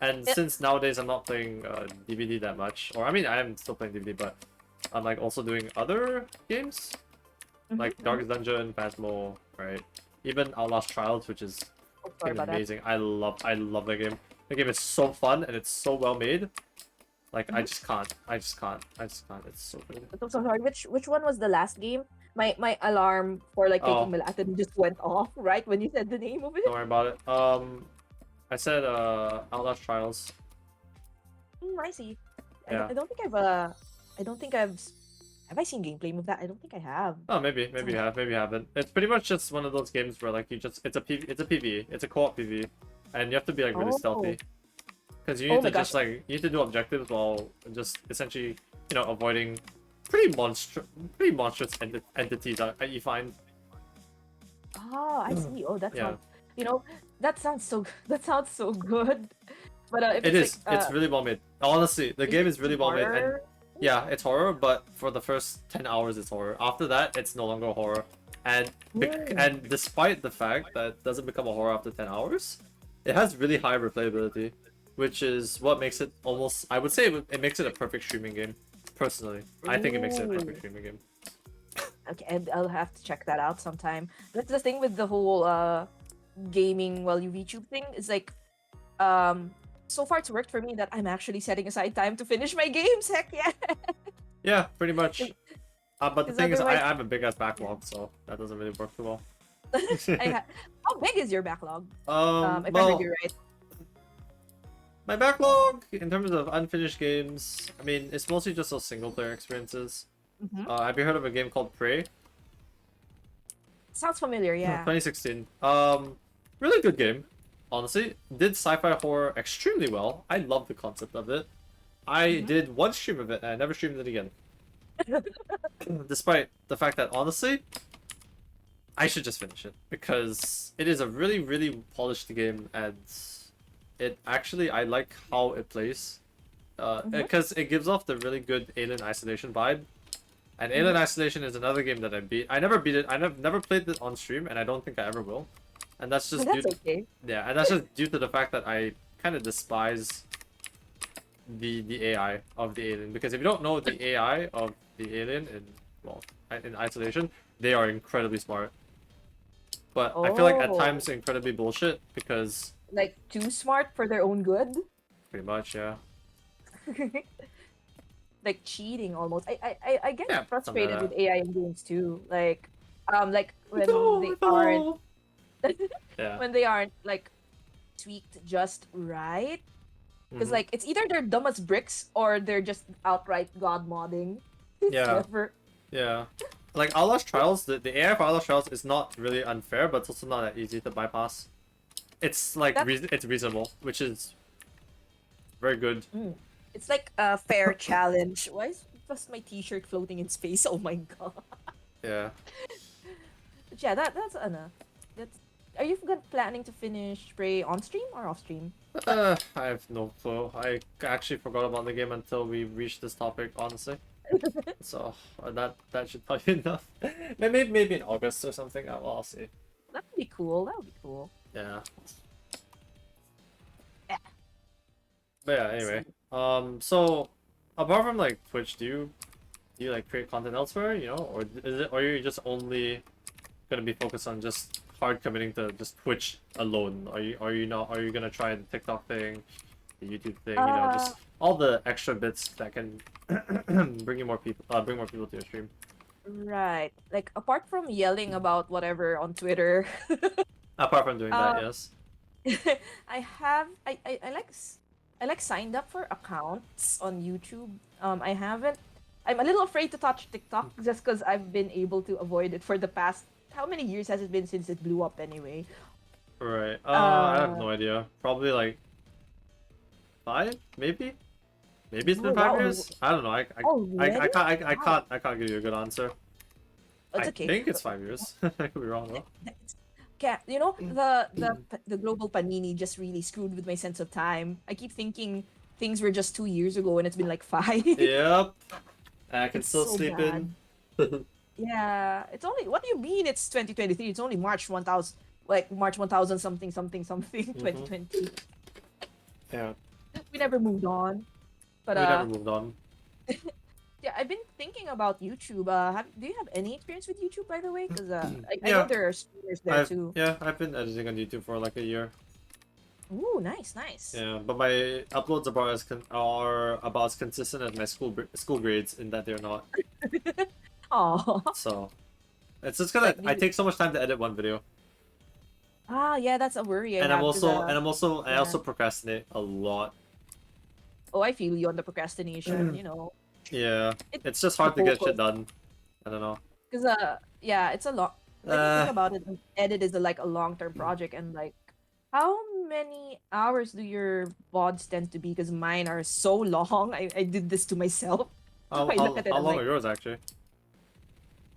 And Yeah. since nowadays I'm not playing DVD that much, or I mean I am still playing DVD, but I'm like also doing other games like Darkest Dungeon, Phasmo, right? Even Outlast Trials, which is Oh, sorry about that. amazing. I love that game. The game is so fun and it's so well made. Like I just can't. I just can't. It's so good. I'm so sorry. Which one was the last game? My alarm for like taking Oh, melatonin just went off right when you said the name of it. don't worry about it. I said Outlast Trials. I see. Yeah. I don't think I don't think have I seen gameplay of that? I don't think I have. Oh, maybe you have, maybe you haven't. It's pretty much just one of those games where like you just it's a PvE, it's a co-op PvE, and you have to be like really stealthy because you Oh need my to just gosh. like you need to do objectives while just essentially avoiding pretty monstrous entities that you find. Oh, I see. Oh, that Yeah, sounds. You know, that sounds so. That sounds so good. But if it it's is. like It's really well made. Honestly, the game it is really well made, and horror? yeah, it's horror. But for the first 10 hours, it's horror. After that, it's no longer horror. And Mm. and despite the fact that it doesn't become a horror after 10 hours, it has really high replayability, which is what makes it almost. I would say it makes it a perfect streaming game. Personally, I think it makes it a perfect Ooh. streaming game. Okay, and I'll have to check that out sometime. That's the thing with the whole gaming while you YouTube thing. Is like so far it's worked for me that I'm actually setting aside time to finish my games. Heck yeah. Yeah, pretty much. But the Because thing is, otherwise, I have a big ass backlog, so that doesn't really work too well. how big is your backlog? If I heard Well, you right. my backlog in terms of unfinished games, I mean, it's mostly just those single player experiences. Have you heard of a game called Prey? Sounds familiar, yeah. 2016. Really good game. Honestly, did sci-fi horror extremely well. I love the concept of it. I did one stream of it, and I never streamed it again. Despite the fact that honestly, I should just finish it because it is a really, really polished game, and it actually I like how it plays. Because it gives off the really good Alien Isolation vibe. And Alien Isolation is another game that I beat. I never beat it. I never played it on stream, and I don't think I ever will. And that's just That's okay. yeah, and that's just due to the fact that I kind of despise the AI of the alien. Because if you don't know the AI of the alien in Isolation, they are incredibly smart. But I feel like at Oh, times incredibly bullshit because like too smart for their own good? pretty much yeah. Like cheating almost. I get Yeah, something frustrated like with AI in games too. Like when they that. aren't Yeah. when they aren't like tweaked just right. Because Mhm. like it's either they're dumb as bricks or they're just outright god modding. It's Yeah. never. Yeah. Like Outlast Trials, the AI for Outlast Trials is not really unfair, but it's also not that easy to bypass. It's like That's it's reasonable, which is very good. it's like a fair challenge. Why is just my t-shirt floating in space? Oh my god. Yeah. But yeah, that's enough. That's are you planning to finish Prey on stream or off stream? I have no clue. I actually forgot about the game until we reached this topic, honestly. So that should tell you enough. Maybe in August or something. I'll see. That would be cool. That would be cool. Yeah. Yeah. But yeah. Anyway. So apart from like Twitch, do you like create content elsewhere? You know, or is it or are you just only gonna be focused on just hard committing to just Twitch alone? Are you not? Are you gonna try the TikTok thing, the YouTube thing? You know, just all the extra bits that can bring more people to your stream. Right. Like apart from yelling about whatever on Twitter, Apart from doing that, uh, yes. I like signed up for accounts on YouTube. I haven't. I'm a little afraid to touch TikTok just because I've been able to avoid it for the past. How many years has it been since it blew up anyway? Right. I have Uh, no idea. Probably like 5, maybe. Maybe it's been oh five wow, years. I don't know. already? I can't give you a good answer. It's I okay. think it's 5 years. I could be wrong though. You know, the global panini just really screwed with my sense of time. I keep thinking things were just 2 years ago, and it's been like five. Yep. I can It's still so sleep in. bad. Yeah, it's only. What do you mean? It's 2023. It's only March 1000, like March 1000 something something something Hmm. 2020. Yeah. We never moved on. But We never moved on. yeah, I've been thinking about YouTube. Do you have any experience with YouTube, by the way? Because I know Yeah. there are streamers there too. I've been editing on YouTube for like a year. Ooh, nice, nice. Yeah, but my uploads are about as consistent as my school grades in that they're not. Oh, So it's just like gonna. I the take so much time to edit one video, yeah, that's a worry I and have. Because I yeah. also procrastinate a lot. Oh, I feel you on the procrastination. You know, Yeah, it's it's just the hard to get shit focus. done. I don't know. Because yeah, it's a lot. When you think Uh, about it, an edit is like a long-term project, and like, how many hours do your VODs tend to be? Because mine are so long. I did this to myself. So I look at it, how I'm long like, are yours actually?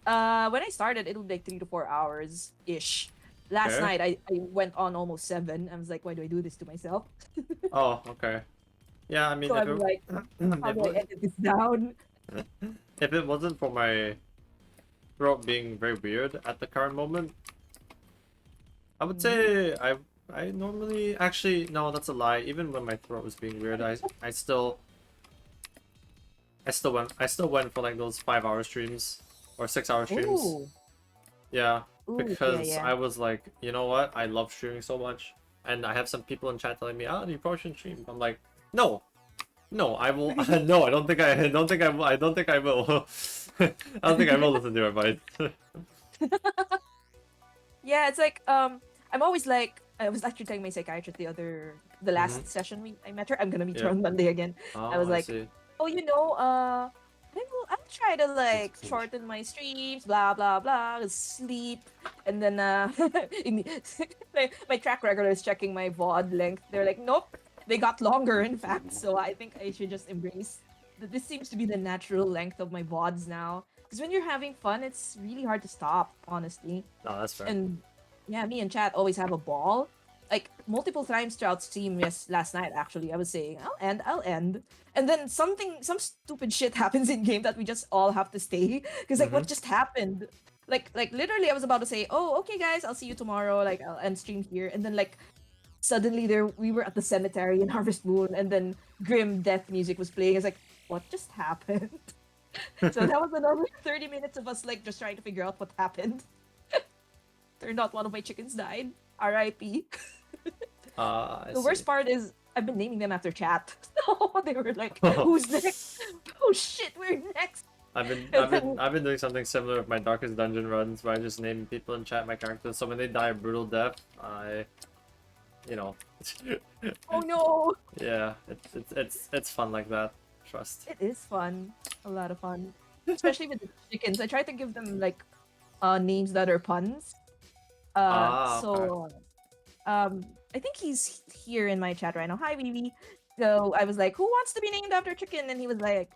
when I started, it'll be like 3 to 4 hours ish. Last Okay. night, I went on almost 7. I was like, why do I do this to myself? Oh, okay. Yeah, I mean, So I'm like, how do I edit this down? if it wasn't for my throat being very weird at the current moment, I would Mhm. say I normally actually no, that's a lie. Even when my throat was being weird, I still went for like those 5 hour streams or 6 hour streams. Ooh, Yeah, ooh, yeah, because yeah. I was like, you know what? I love streaming so much, and I have some people in chat telling me, "Ah, you probably shouldn't stream." I'm like, no, no, I will. No, I don't think I will. I don't think I will. I don't think I will listen to your advice. Yeah, it's like I'm always like I was actually telling my psychiatrist the Hmm. last session I met her. I'm gonna meet her Yeah. on Monday again. I Oh, was I like, see. oh, I'll try to like shorten my streams, blah blah blah, sleep, and then my track record is checking my VOD length. They're like, nope, they got longer in fact. So I think I should just embrace that. This seems to be the natural length of my VODs now. Because when you're having fun, it's really hard to stop, honestly. No, that's fair. And yeah, me and Chat always have a ball. Like multiple times throughout Steam, yes, last night actually, I was saying, I'll end. And then some stupid shit happens in game that we just all have to stay. Because like Hmm. what just happened? Like literally I was about to say, oh, okay guys, I'll see you tomorrow, like I'll end stream here. And then like suddenly there we were at the cemetery in Harvest Moon and then grim death music was playing. It's like, what just happened? So that was another 30 minutes of us like just trying to figure out what happened. Turned out one of my chickens died. R.I.P. I The see. worst part is I've been naming them after chat. So they were like, "Who's next? Oh shit, we're next." And then, I've been doing something similar with my Darkest Dungeon runs, where I just name people in chat my characters. So when they die a brutal death, you know, oh no, yeah, it's fun like that. Trust. it is fun, a lot of fun, especially with the chickens. I try to give them like names that are puns. Okay. So I think he's here in my chat right now. Hi, Vivi. So I was like, "Who wants to be named after chicken?" And he was like,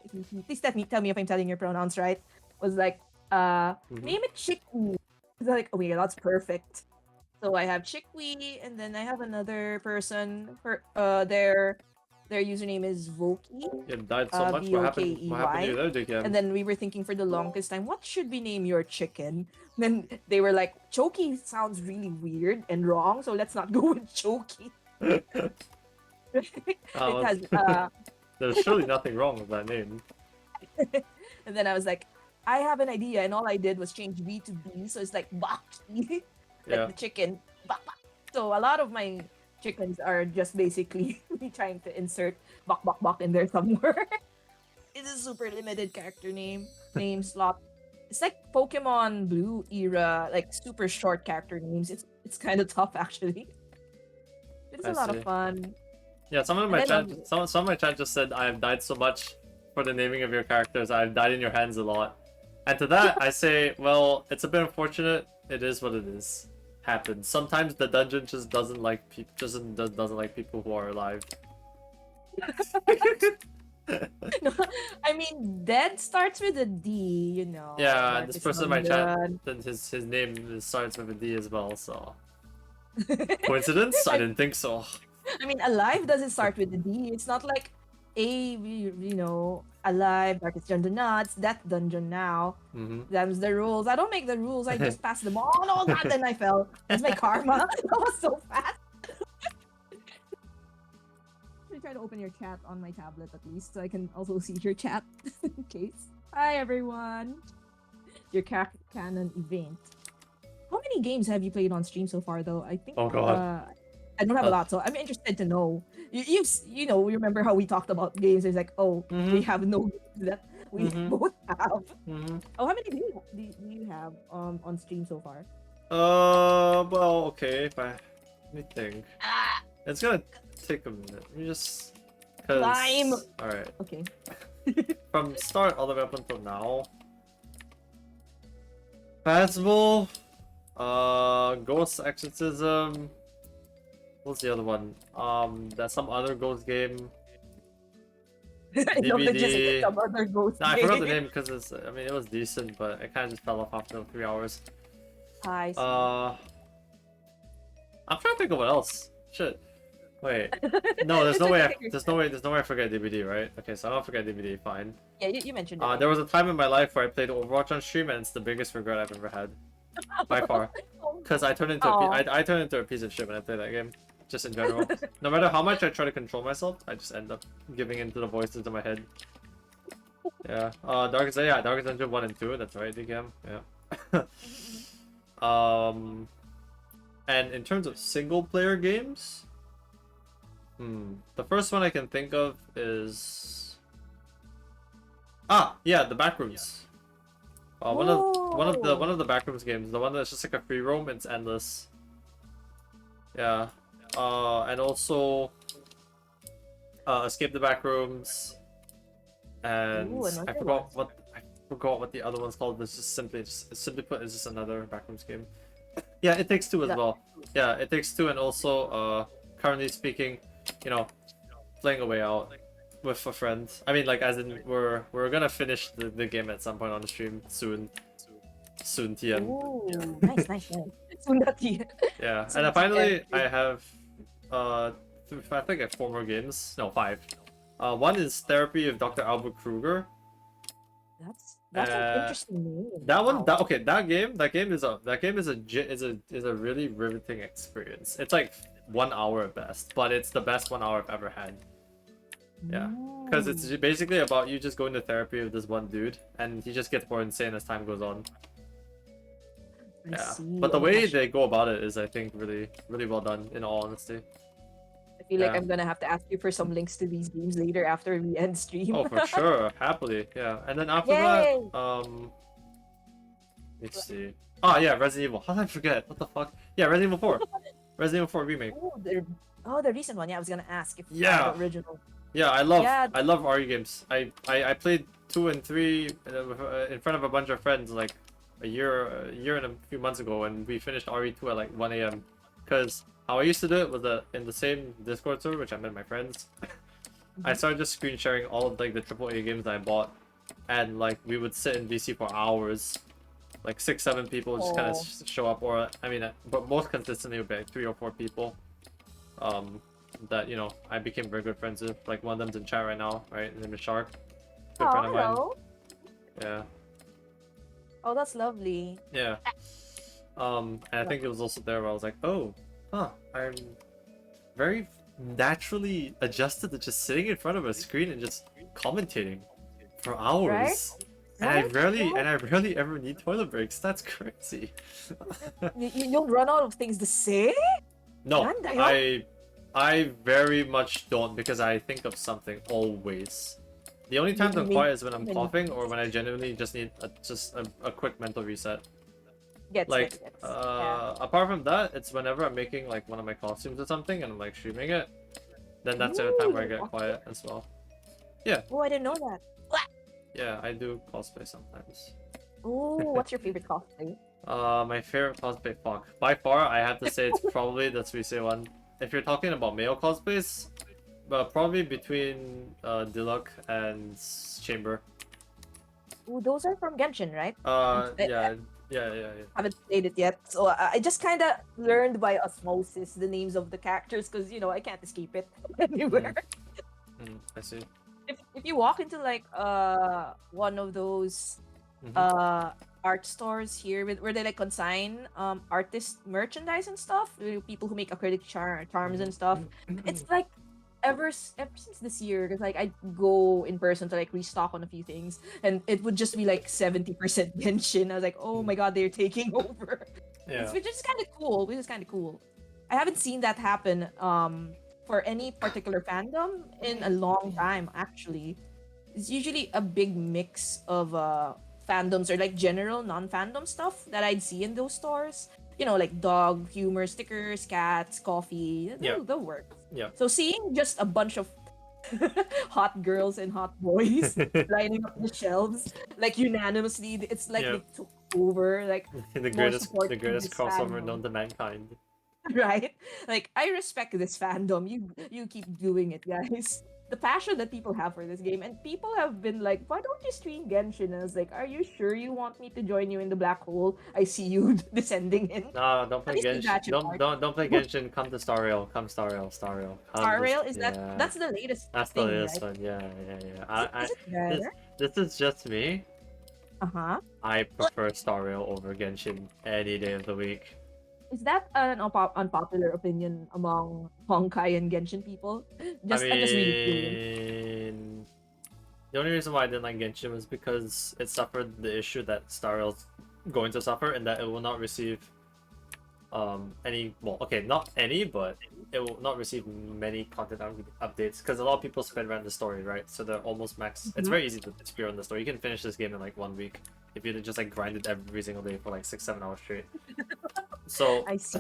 "Please tell me if I'm telling your pronouns right." Was like, Hmm. name it Chickweed. I was like, "Oh my god, that's perfect." So I have Chickweed, and then I have another person. Their username is Vokey, You died so much. What happened to you Vokey. there, Dickhead? And then we were thinking for the longest time, what should we name your chicken? Then they were like, Choky sounds really weird and wrong, so let's not go with Choky. It Oh, has there's surely nothing wrong with that name. and then I was like, I have an idea, and all I did was change B to B, so it's like Baki, like Yeah. the chicken. Bak bak. So a lot of my chickens are just basically me trying to insert bak bak bak in there somewhere. It's a super limited character name slot. It's like Pokemon Blue era, like super short character names. It's kind of tough actually. It's I a lot of see. fun. Yeah, And then some of my chat just said I have died so much for the naming of your characters. I've died in your hands a lot. And to that, I say, well, it's a bit unfortunate. It is what it is. Happens. Sometimes the dungeon just doesn't like people. Doesn't like people who are alive. no, I mean dead starts with a D, Yeah, this Darkest person in my chat, Dungeon. then his name starts with a D as well. So Coincidence? I didn't think so. I mean, Alive doesn't start with the D. It's not like Alive, Darkest Dungeon Nuts, Death Dungeon now. Mm-hmm. Them's the rules. I don't make the rules. I just pass them on. Oh God, then I fell. That's my karma. That was so fast. I try to open your chat on my tablet at least, so I can also see your chat in case. Hi everyone. Your canon event. How many games have you played on stream so far, though? I think. Oh God. I don't have a lot, so I'm interested to know. You remember how we talked about games? It's like, oh, we have no games that we both have. Oh, how many do you have on stream so far? Well, okay. Let me think. It's gonna take a minute. Let me just. Climb. All right. Okay. From start all the way up until now. Phasmo, Ghost Exorcism. What's the other one? That's some other ghost game. I know that just DVD. some other ghost Nah, I forgot the game. name because it was decent, but it kind of just fell off after 3 hours. I see. I'm trying to think of what else. Shit. Wait. No, there's no way. There's no way I forget DVD, right? Okay, so I don't forget DVD. Fine. Yeah, you mentioned it. There was a time in my life where I played Overwatch on stream, and it's the biggest regret I've ever had, by far. Because I turned into I turned into a piece of shit when I played that game. Just in general. No matter how much I try to control myself, I just end up giving in to the voices in my head. Yeah. Darkest Dungeon 1 and 2, that's right, DKM. Yeah. And in terms of single player games, the first one I can think of is the Backrooms. One of the Backrooms games, the one that's just like a free roam, it's endless. Yeah. And also Escape the Backrooms, and I forgot what the other one's called. It's just simply put, it's just another Backrooms game. Yeah, It Takes Two as well. Yeah, It Takes Two, and also currently speaking, playing A Way Out with a friend. I mean, like, as in we're gonna finish the game at some point on the stream soon. Soon, TM. Ooh, nice. Soon that TM. Yeah, and finally I have I think I have 4 more games. No, 5. One is Therapy of Dr. Albert Kruger. That's an interesting name. That one, Wow. that game is a really riveting experience. It's like 1 hour at best, but it's the best 1 hour I've ever had. Yeah, because it's basically about you just going to therapy with this one dude, and he just gets more insane as time goes on. Yeah, but the way they go about it is, I think, really, really well done. In all honesty. I feel like I'm gonna have to ask you for some links to these games later after we end stream. Oh, for sure, happily, yeah. And then after that, let's see. Oh yeah, Resident Evil. How did I forget? What the fuck? Yeah, Resident Evil 4. Resident Evil 4 remake. The recent one. Yeah, I was gonna ask if the original. Yeah, I love RE games. I played 2 and 3 in front of a bunch of friends like a year and a few months ago, and we finished RE2 at like 1 a.m. Because how I used to do it was that in the same Discord server, which I met my friends, I started just screen sharing all of like the AAA games I bought, and like we would sit in VC for hours, like 6-7 people just kind of show up, or I mean, but most consistently would be like 3 or 4 people. That I became very good friends with. Like one of them's in chat right now, right? His name is Shark. Good friend of mine. Yeah. Oh, that's lovely. Yeah. And I think it was also there where I was like, oh, I'm very naturally adjusted to just sitting in front of a screen and just commentating for hours. Right? And I rarely ever need toilet breaks. That's crazy. You don't run out of things to say? No, I very much don't, because I think of something always. The only times I'm quiet is when I'm coughing or when I genuinely just need a quick mental reset. Apart from that, it's whenever I'm making like one of my costumes or something and I'm like streaming it, then that's the time where I get quiet as well. Yeah. Oh, I didn't know that. Yeah, I do cosplay sometimes. Oh, what's your favorite cosplay? My favorite cosplay, fuck. By far, I have to say it's probably the Suisei one. If you're talking about male cosplays, probably between Diluc and Chamber. Oh, those are from Genshin, right? Yeah. Yeah. Haven't played it yet, so I just kind of learned by osmosis the names of the characters because I can't escape it anywhere. I see. If you walk into like one of those Mm-hmm. art stores here where they like consign artist merchandise and stuff, people who make acrylic charms and stuff, it's like ever since this year, because like I go in person to like restock on a few things, and it would just be like 70% Genshin. I was like, oh my god, they're taking over. Yeah. Which is kind of cool. Which is kind of cool. I haven't seen that happen for any particular fandom in a long time. Actually, it's usually a big mix of fandoms or like general non-fandom stuff that I'd see in those stores. Like dog humor stickers, cats, coffee. Yeah. They'll work. Yeah. So seeing just a bunch of hot girls and hot boys lining up the shelves like unanimously, it's like Yeah. they took over, like the more greatest support the for greatest this crossover fandom. known to mankind. Right? Like I respect this fandom. You keep doing it, guys. The passion that people have for this game, and people have been like, "Why don't you stream Genshin?" And I was like, "Are you sure you want me to join you in the black hole? I see you descending in." No, don't At play least the Genshin. Ratchet part. Don't play Genshin. Come to Star Rail. Come Star Rail. Star Rail. Star Rail, Yeah. that's the latest That's the thing, latest right? one. Yeah. Is it This better? this is just me. Uh huh. I prefer Star Rail over Genshin any day of the week. Is that an unpopular opinion among Honkai and Genshin people? I'm just really curious. mean, the only reason why I didn't like Genshin was because it suffered the issue that Star Rail's going to suffer, and that it will not receive any, well, okay, not any, but it will not receive many content updates because a lot of people spend around the story, right? So they're almost max. It's Mhm. very easy to spear on the story. You can finish this game in like 1 week if you just like grind it every single day for like 6-7 hours straight. So I see.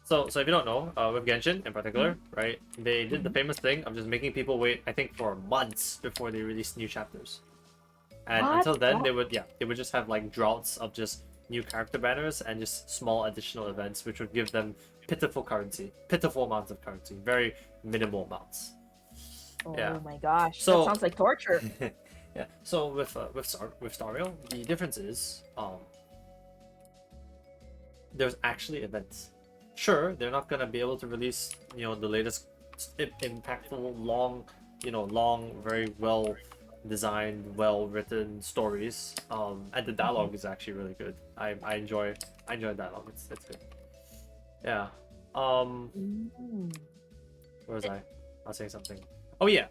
so if you don't know, with Genshin in particular, right, they did the famous thing of just making people wait, I think, for months before they release new chapters. And What? until then, they would just have like droughts of just new character banners and just small additional events, which would give them pitiful amounts of currency, very minimal amounts. Oh Yeah. my gosh, that So sounds like torture. yeah. So with Star Rail, the difference is there's actually events. Sure, they're not gonna be able to release the latest impactful, long, very well designed, well written stories. And the dialogue is actually really good. I enjoy dialogue. It's good. Yeah. Mm. Where was I? I was saying something. Oh yeah.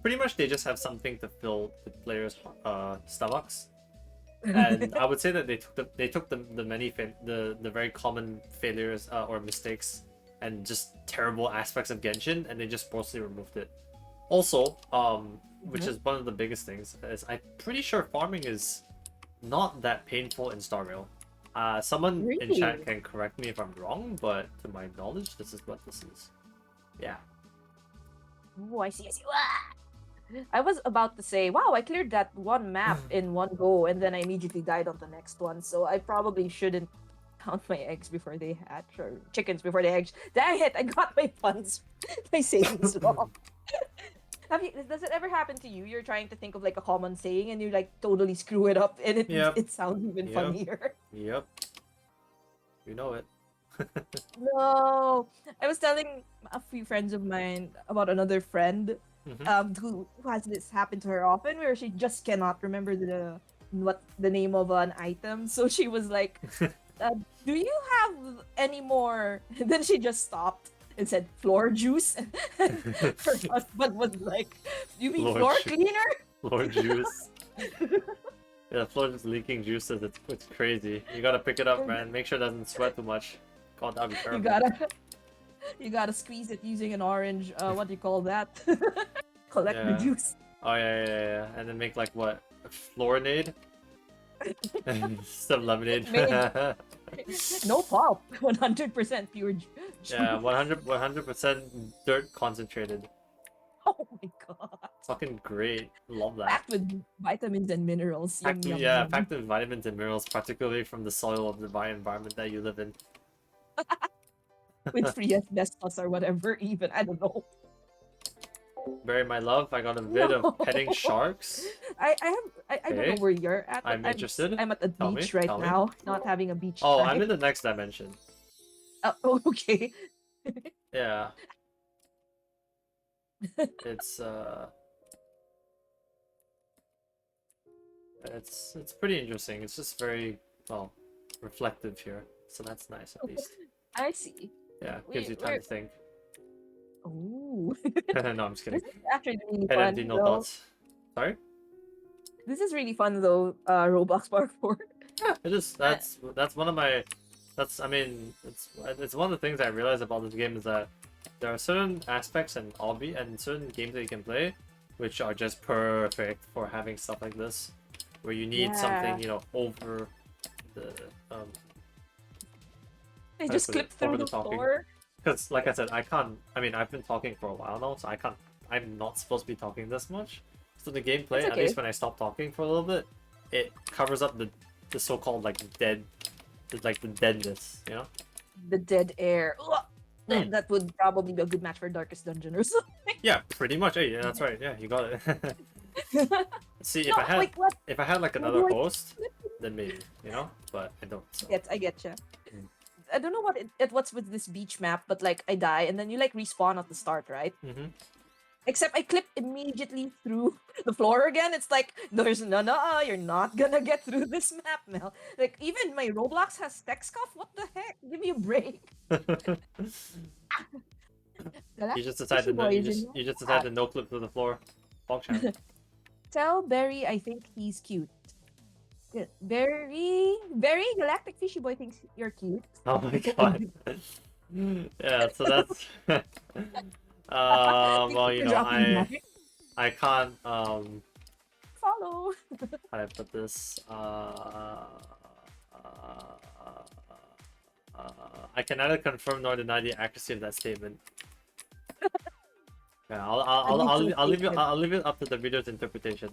Pretty much they just have something to fill the players' stomachs. And I would say that they took the the very common failures or mistakes and just terrible aspects of Genshin, and they just mostly removed it. Also, which Mhm. is one of the biggest things, is I'm pretty sure farming is not that painful in Star Rail. Someone in Really? chat can correct me if I'm wrong, but to my knowledge, this is what this is. Yeah. Oh, I see. I was about to say, wow, I cleared that one map in one go, and then I immediately died on the next one. So I probably shouldn't count my eggs before they hatch, or chickens before they hatch. Dang it! I got my funds, my savings wrong. Does it ever happen to you? You're trying to think of like a common saying, and you like totally screw it up, and Yep. it sounds even Yep. funnier. Yep. You know it. No, I was telling a few friends of mine about another friend Mhm. who has this happen to her often, where she just cannot remember what the name of an item. So she was like, "Do you have any more?" And then she just stopped and said, "Floor juice." And her husband was like, "You mean Floor floor ju- cleaner?" Floor juice. Yeah, the floor is leaking juices. It's crazy. You gotta pick it up, man. Make sure it doesn't sweat too much. God, that'd be You terrible. gotta you gotta squeeze it using an orange. What do you call that? Collect the Yeah. juice. Oh yeah. And then make like what? A florinade? Some lemonade. Made. No pulp. 100% pure juice. Yeah, 100% dirt concentrated. Oh my god. Fucking great. Love that. Packed with vitamins and minerals. Yum, yum, Yeah, yum. packed with vitamins and minerals, particularly from the soil of the environment that you live in. With free asbestos or whatever, even. I don't know. Bury my love. I got a vid of petting No. sharks. I don't know Okay. where you're at, but I'm interested. I'm at the Tell me. beach right Tell me. now, not having a beach Oh, I'm time. in the next dimension. Oh, okay. Yeah. It's it's pretty interesting. It's just very well reflective here, so that's nice at least. I see. Yeah, gives you time We're to think. oh, No, I'm just kidding. this is actually really Head empty, fun no though. thoughts. Sorry. This is really fun though. Roblox Parkour. Yeah, it is. Uh, That's one of my. That's I mean, it's one of the things I realize about this game is that there are certain aspects and certain games that you can play, which are just perfect for having stuff like this, where you need something yeah, over the I how to just put it, clipped over through the the talking. floor. Because like I said, I can't. I mean, I've been talking for a while now, so I can't. I'm not supposed to be talking this much. So the It's gameplay, at okay. least when I stop talking for a little bit, it covers up the so-called like the deadness, you know? The dead air. Ugh! Hmm. That would probably be a good match for Darkest Dungeon or something. Yeah, pretty much. Hey, yeah, that's right. Yeah, you got it. See, No, wait, what? if I had like How another do I host, then maybe, you know? But I don't. So. get? I get you. Mm. I don't know what's with this beach map, but like I die and then you like respawn at the start, right? Mm-hmm. Except I clip immediately through the floor again. It's like there's no, you're not gonna get through this map, Mel. Like even my Roblox has tech scuff. What the heck? Give me a break. You just Fishy decided no. boy is in You just that. decided no clip to the floor. Pogchamp. Tell Barry I think he's cute. Good. Very Galactic Fishy Boy thinks you're cute. Oh my god. Yeah, so that's Thank well, you for dropping by. I can't Follow. how do I put this? I can neither confirm nor deny the accuracy of that statement. Yeah, I'll leave it up to the reader's interpretation.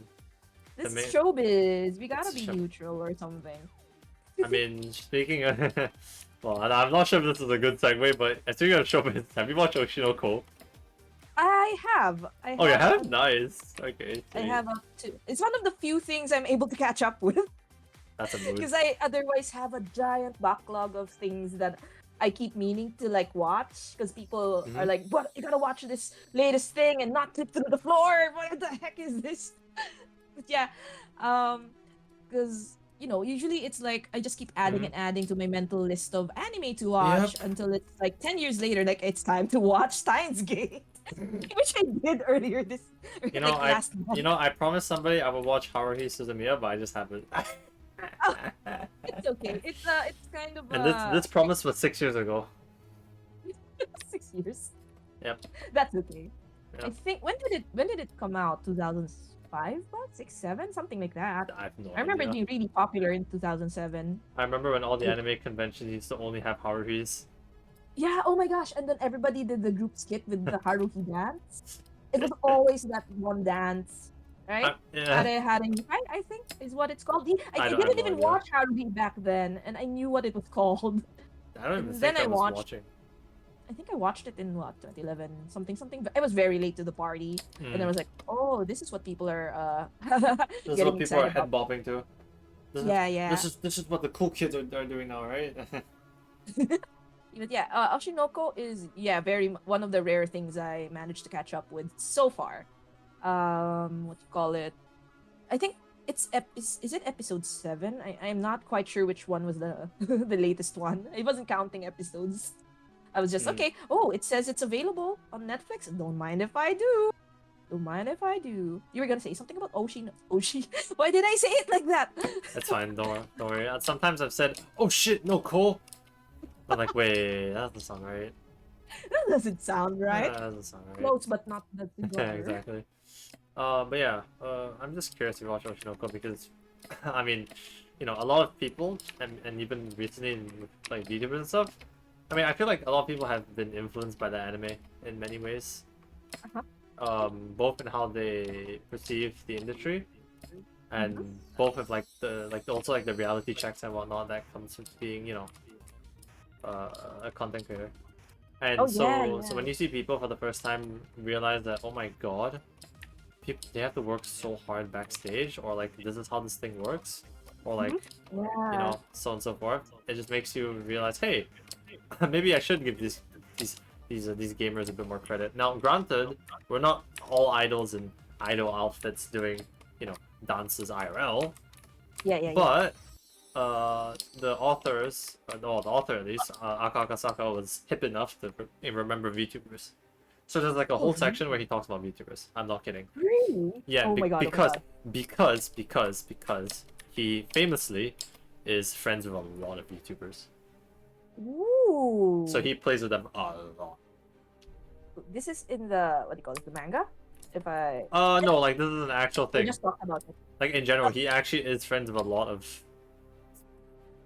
This main- is showbiz. We gotta It's be show- neutral or something. I mean, speaking of, well, I'm not sure if this is a good segue, but speaking of showbiz, have you watched Oshinoko? I have. Oh, you have? Nice. Okay. I sweet. have up to. It's one of the few things I'm able to catch up with That's a mood. because I otherwise have a giant backlog of things that I keep meaning to like watch because people are Mhm. like, "What? You gotta watch this latest thing and not clip through the floor. What the heck is this?" But yeah, because usually it's like I just keep adding Mhm. and adding to my mental list of anime to watch until it's like 10 years later, like it's time to watch Steins Gate, which I did earlier this, You know, like last month. I promised somebody I would watch Haruhi Suzumiya, but I just haven't. It's okay. It's kind of And this promise was 6 years ago. 6 years. Yep. That's okay. I Yep. think when did it come out? 2005, what? 6, 7, something like that. I have no I remember it idea. being really popular in 2007. I remember when all the Oh. anime conventions used to only have Haruhis. Yeah, oh my gosh. And then everybody did the group skit with the Haruhi dance. It was always that one dance, right? Yeah. I think is what it's called. I I don't have didn't no even idea. watch Haruhi back then, and I knew what it was called. I don't even And think then I I was watched. watching. I think I watched it in what 2011, something. But I was very late to the party, and I Mm. was like, "Oh, this is what people are This is getting what people are excited head about." bobbing to. Yeah. This is what the cool kids are doing now, right? But yeah, Oshinoko is one of the rare things I managed to catch up with so far. What you call it? I think is it episode 7? I'm not quite sure which one was the the latest one. I wasn't counting episodes. I was just Mm. okay. Oh, it says it's available on Netflix. Don't mind if I do. Don't mind if I do. You were gonna say something about Oshi. Why did I say it like that? That's fine. Don't worry. Sometimes I've said, "Oh shit, no Cole." I'm like, wait, that doesn't sound right. That doesn't sound right. That doesn't sound right. Close, but not the Yeah, together. exactly. But yeah, I'm just curious to watch Oshinoko because, I mean, a lot of people, and even recently in like VTubers and stuff, I mean, I feel like a lot of people have been influenced by the anime in many ways. Both in how they perceive the industry, and both of like also like the reality checks and whatnot that comes with being, a content creator. And Oh so yeah, so when yeah. you see people for the first time realize that, oh my god, people they have to work so hard backstage, or like this is how this thing works, or Mhm. like Yeah. so on and so forth. It just makes you realize, hey, maybe I should give these these gamers a bit more credit. Now, granted, we're not all idols in idol outfits doing dances IRL, Yeah, yeah, yeah. but the authors, no, the author at least, Aka Akasaka was hip enough to remember VTubers. So there's like a Oh, whole section where he talks about VTubers. I'm not kidding. really? Yeah, Oh my god, oh my because god. because he famously is friends with a lot of YouTubers. So Ooh. he plays with them a lot. This is in the, what do you call it, the manga? If I No, like this is an actual we thing. just talked about it. Like in general, he actually is friends with a lot of.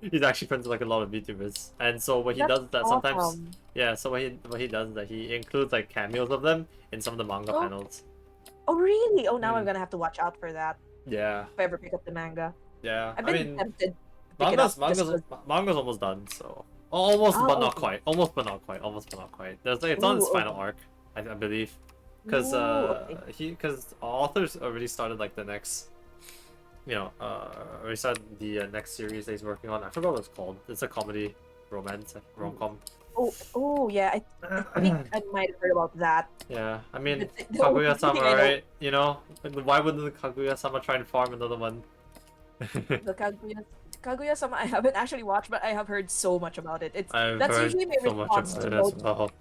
He's actually friends with like a lot of YouTubers, and so what he That's does is that sometimes, awesome. yeah. So what he does is that he includes like cameos of them in some of the manga Oh, panels. oh really? Oh, now I'm Mm, gonna have to watch out for that yeah, if I ever pick up the manga. yeah. I've I been mean, tempted to pick it up just because. manga's almost done. So almost, but Oh, not okay. quite. Almost, but not quite. Almost, but not quite. There's like it's on Ooh, its final okay. arc, I believe, because Ooh, okay. authors already started like the next already started the next series that he's working on. I forgot what it's called. It's a comedy, romance, rom-com. Oh, oh yeah. I think I might have heard about that. Yeah, I mean, The only Kaguya-sama, thing I know, right? Why wouldn't the Kaguya-sama try and farm another one? the Kaguya-sama, I haven't actually watched, but I have heard so much about it. It's I've that's heard usually my so much response about to it as most well.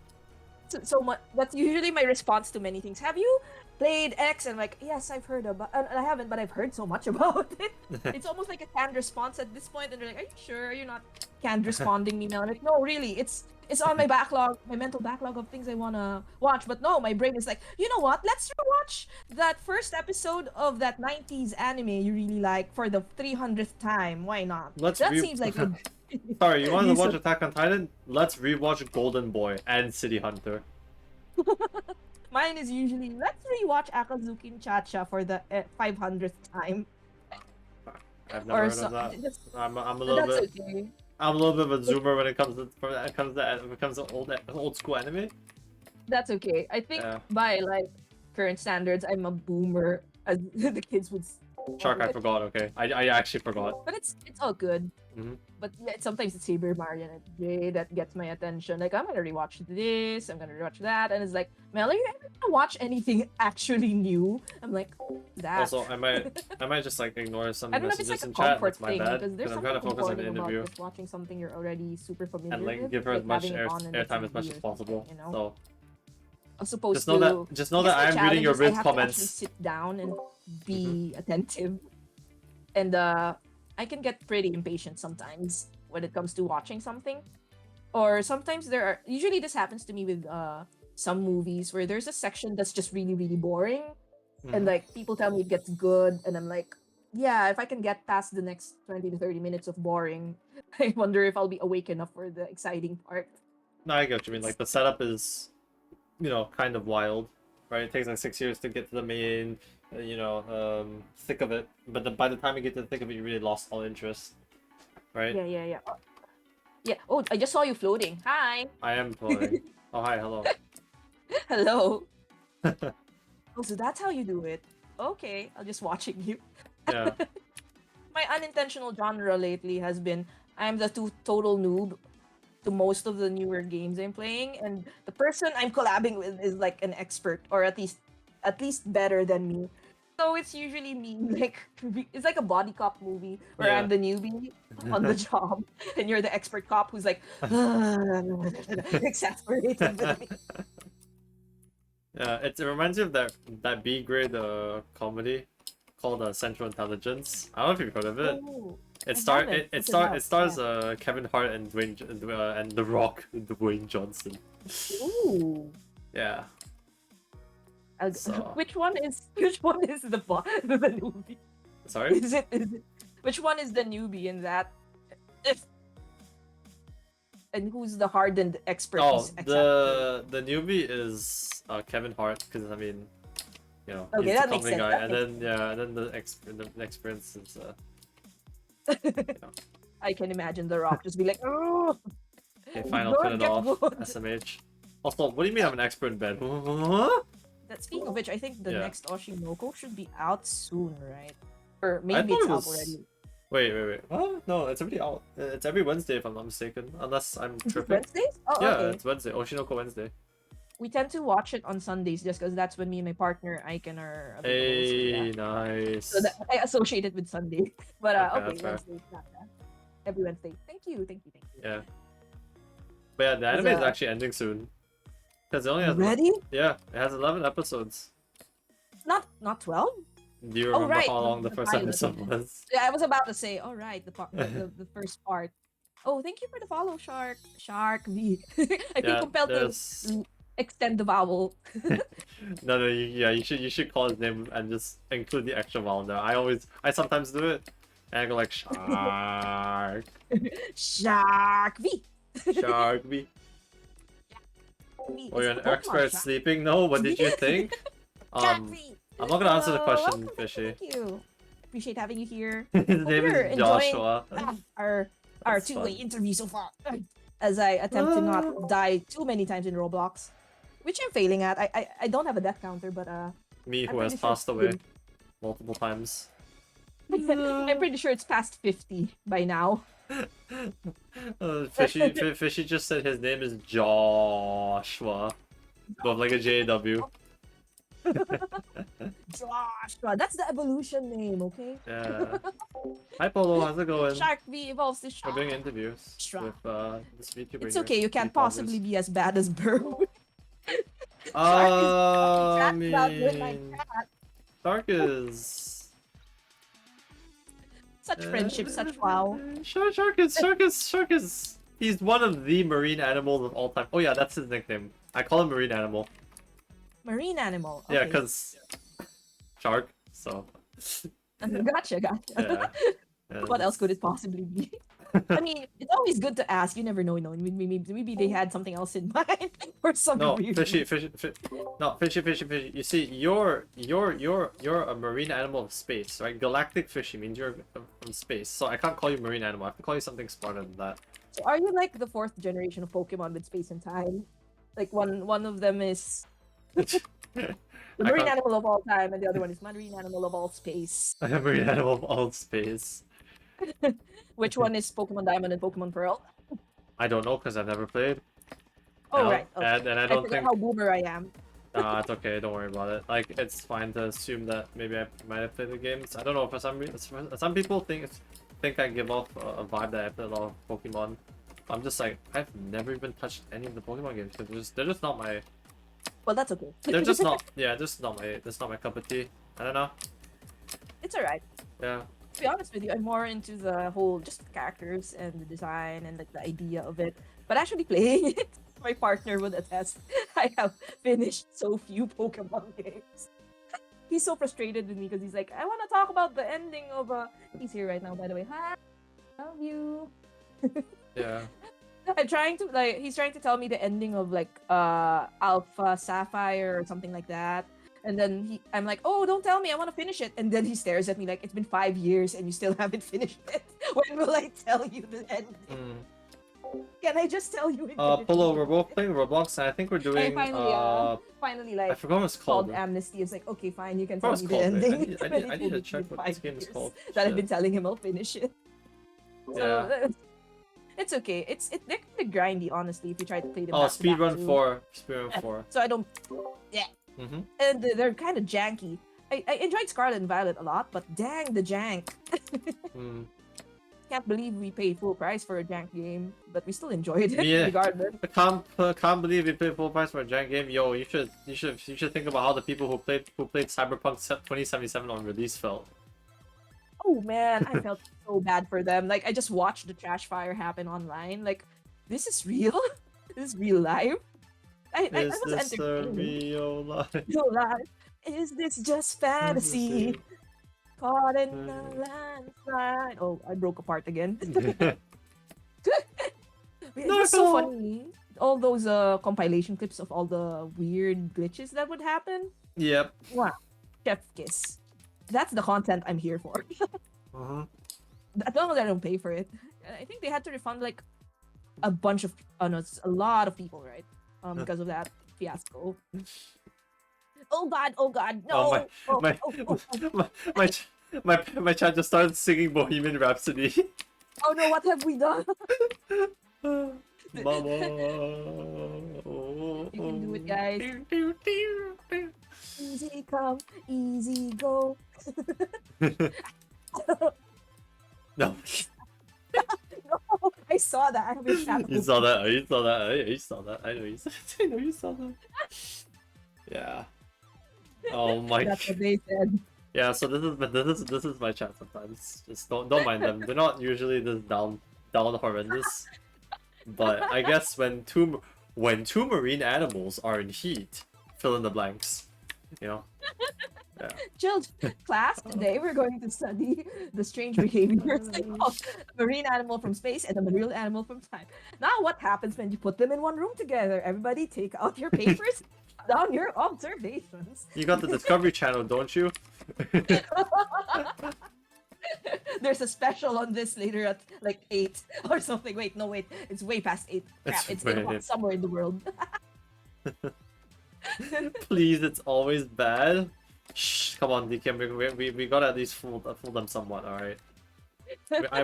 so much. That's usually my response to many things. Have you played X? And like, yes, I've heard about. And I haven't, but I've heard so much about it. It's almost like a canned response at this point, and they're like, "Are you sure you're not canned responding me, Mel?" I'm like, "No, really. It's on my backlog, my mental backlog of things I wanna watch." But no, my brain is like, you know what? Let's rewatch that first episode of that '90s anime you really like for the 300th time. Why not? Let's That re. seems like a Sorry, you wanted to watch decent. Attack on Titan? Let's rewatch Golden Boy and City Hunter. Mine is usually let's rewatch Akazuki and Chacha for the 500th time, I've never or heard of so. that. I'm a But little that's bit okay. I'm a little bit of a zoomer when it comes to old school anime. That's okay. I think Yeah. by like current standards, I'm a boomer, as the kids would Shark, call I it. forgot. Okay, I actually forgot. But it's all good. Mhm. But yeah, sometimes it's Saber Marionette J that gets my attention. Like I'm gonna rewatch this, I'm gonna rewatch that, and it's like, Mel, are you ever gonna watch anything actually new? I'm like, that. Also, I might just like ignore some I don't know if it's messages like a in chat. comfort That's my thing bad because there's because I'm trying something to focus on the comforting about interview just watching something you're already super and familiar like with, give her as like much having it on in the airtime as much TV as or something, possible. you know. So As opposed just know that to, just I know guess that my I am reading challenge your is I riz have to actually comments. sit down and Mhm. be attentive, and I can get pretty impatient sometimes when it comes to watching something. Or sometimes there are usually this happens to me with some movies where there's a section that's just really really boring, and Mhm. like people tell me it gets good, and I'm like, yeah, if I can get past the next 20 to 30 minutes of boring, I wonder if I'll be awake enough for the exciting part. No, I get what you mean. It's Like the setup is kind of wild, right? It takes like 6 years to get to the main, thick of it. But by the time you get to the thick of it, you really lost all interest, right? yeah, yeah, yeah. Yeah. Oh, I just saw you floating. Hi. I am floating. Oh, hi, hello. Hello. Oh, so that's how you do it. Okay, I'll just watching you. Yeah. My unintentional genre lately has been I'm the total noob to most of the newer games I'm playing, and the person I'm collabing with is like an expert, or at least better than me. So it's usually me, like it's like a body cop movie where I'm Yeah. the newbie on the job, and you're the expert cop who's like exasperated with me. Yeah, it reminds me of that B grade comedy called Central Intelligence. I don't know if you've heard of it. Oh, It I star haven't. it, it What's it star about? it stars Yeah. Kevin Hart and and The Rock Dwayne Johnson. Ooh. Yeah. So Which one is the newbie? sorry. Is it which one is the newbie in that? If and who's the hardened expert? Oh, Who's exactly. the newbie is Kevin Hart because I mean, Okay, he's the that makes company sense. guy, That and makes then yeah, and then the experience is sense. you know, I can imagine The Rock just be like, "Oh, okay, fine, I'll don't put it get off. good." SMH. Also, what do you mean I'm an expert in bed? Huh? That speaking of which, I think the Yeah. next Oshinoko should be out soon, right? Or I maybe thought it's it out was. already. Wait. Oh no, it's already out. It's every Wednesday if I'm not mistaken, unless I'm Is it tripping. Wednesdays? Oh, Yeah, okay. it's Wednesday. Oshinoko Wednesday. We tend to watch it on Sundays just because that's when me and my partner Icon are available. So yeah. Hey, nice. So that I associate it with Sunday. But Okay, okay, that's fair. Wednesday. Every Wednesday. Thank you. Yeah. But yeah, the Is, anime is actually ending soon. Because it only has Ready? yeah, it has 11 episodes. Not 12? Do you Oh, remember right, how long the the first pilot. episode was? Yeah, I was about to say, all right, the first part. Oh, thank you for the follow, Shark V. I feel Yeah, compelled to there's extend the vowel. no, you should call his name and just include the extra vowel there. I sometimes do it, and I go like shark, Shark V. shark me. V. Oh, It's you're the an Pokemon expert Shark. sleeping? No, what did you think? Shark V. I'm not gonna answer the question, Welcome, Fishy. Thank you. Appreciate having you here. His Hope name you're is enjoying Joshua. our That's two-way fun. interview so far. As I attempt to not die too many times in Roblox, which I'm failing at. I don't have a death counter, but Me I'm who has pretty sure passed it's away good. multiple times. I'm pretty sure it's past 50 by now. Fishy just said his name is Joshua. But like a J-W. Joshua, that's the evolution name, okay? Yeah. Hi Polo, how's it going? Shark V evolves to We're Shark. doing interviews Shark. with this VTuber It's here, okay, you can't Steve Ballers. possibly be as bad as Burrow. I about Midnight mean, Shark is Such friendship, such wow. Shark is. He's one of the marine animals of all time. Oh yeah, that's his nickname. I call him marine animal. Marine animal. Yeah, Okay. cause shark. So. Gotcha. Yeah. What else could it possibly be? I mean, it's always good to ask. You never know. Maybe they had something else in mind or some No, weird. fishy. No, fishy. You see, you're a marine animal of space, right? Galactic fishy means you're from space. So I can't call you marine animal. I have to call you something smarter than that. So are you like the fourth generation of Pokemon with space and time? Like one of them is the I marine can't- animal of all time, and the other one is marine animal of all space. I'm a marine animal of all space. Which one is Pokemon Diamond and Pokemon Pearl? I don't know because I've never played. Oh And right. Okay. and I I don't forgot think. how boomer I am. Nah, it's okay. Don't worry about it. Like, it's fine to assume that maybe I might have played the games. I don't know. For some reason, some people think I give off a vibe that I play a lot of Pokemon. I'm just like, I've never even touched any of the Pokemon games because they're just not my. Well, that's okay. They're just not. Yeah, just not my. That's not my cup of tea. I don't know. It's alright. Yeah. To be honest with you, I'm more into the whole just the characters and the design and like the idea of it. But actually playing it, my partner would attest. I have finished so few Pokemon games. He's so frustrated with me because he's like, I want to talk about the ending of He's here right now, by the way. Hi, love you. Yeah. He's trying to tell me the ending of like Alpha Sapphire or something like that. And then I'm like, oh, don't tell me, I want to finish it. And then he stares at me like, it's been 5 years and you still haven't finished it. When will I tell you the ending? Can I just tell you? Polo, we're both playing Roblox, and I think we're doing. Finally, I like, forgot what it's called. called Amnesty. It's like, okay, fine, you can What tell was me the called, man? ending. I need to check what this game is called. That I've Shit. been telling him I'll finish it. So, Yeah. it's okay. They're kind of grindy, honestly, if you try to play them. Oh, back to back Speedrun too. 4. Speedrun 4. So I don't. Mm-hmm. And they're kind of janky. I enjoyed Scarlet and Violet a lot, but dang the jank. Mm. Can't believe we paid full price for a jank game, but we still enjoyed it Yeah. regardless. I can't believe you played full price for a giant game. Yo, you should think about how the people who played Cyberpunk 2077 on release felt. Oh man, I felt so bad for them. Like I just watched the trash fire happen online. Like, this is real? This is real life? I Is was this a entertained. real life? Real life. Is this just fantasy? Caught in a landslide. Oh, I broke apart again. It was so funny. All those compilation clips of all the weird glitches that would happen. Yep. Wow. Chef kiss. That's the content I'm here for. Uh-huh. As long as I don't pay for it. I think they had to refund like a bunch of, oh no, it's a lot of people, right? because of that fiasco. Oh god, oh god, Oh no! Oh, my oh, oh, oh, my chat just started singing Bohemian Rhapsody. oh no, what have we done? Mama. You can do it, guys. Easy come, easy go. No, No, I saw that. I have your chat you saw that. You saw that. You saw that. I know you saw. I know you saw that. Yeah. Oh my. That's what they said. Yeah. So this is my chat sometimes. Just don't mind them. They're not usually this down horrendous. But I guess when two marine animals are in heat, fill in the blanks. You know. Yeah. Children, class, today we're going to study the strange behaviors of a marine animal from space and a marine animal from time. Now, what happens when you put them in one room together? Everybody take out your papers, down your observations. You got the Discovery Channel, don't you? There's a special on this later at like 8 or something. Wait, no, wait. It's way past 8. Crap, It's it's way- somewhere in the world. Please, it's always bad. Shh, come on, DKM, we gotta at least fool them somewhat, alright?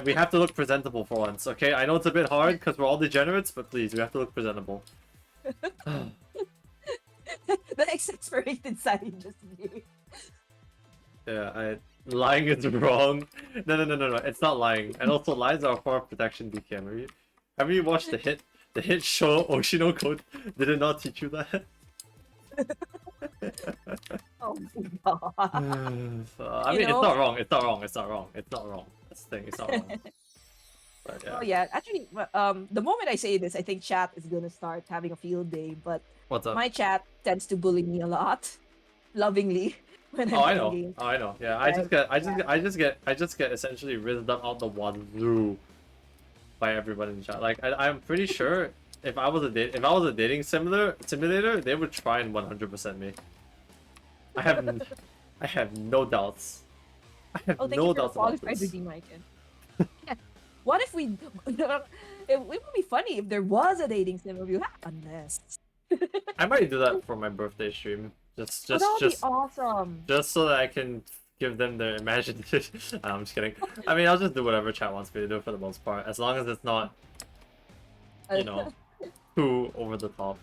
We have to look presentable for once, okay? I know it's a bit hard because we're all degenerates, but please, we have to look presentable. The exasperated side just gave. Yeah, lying is wrong. No, it's not lying. And also, lies are a form of protection, DKM. Have you watched the hit show Oshino Code? Did it not teach you that? Oh my god. I mean, You know? it's not wrong. It's not wrong. It's not wrong. It's not wrong. That's the thing. It's not wrong. But yeah. Oh yeah, actually, the moment I say this, I think chat is gonna start having a field day. But What's up? my chat tends to bully me a lot, lovingly, when I'm Oh, I playing know. games. Oh, I know. Yeah, Yeah, I just get essentially rizzed up out the wazoo by everybody in chat. Like, I'm pretty sure if I was a dating simulator, they would try and 100% me. I have no doubts. I have Oh, thank no you for the doubts about qualified this. redeem icon. Yeah. What if we? It would be funny if there was a dating sim review, unless. I might do that for my birthday stream. Just Oh, that would be awesome. just so that I can give them their imagination. I'm just kidding. I mean, I'll just do whatever chat wants me to do for the most part, as long as it's not, you know, too over the top.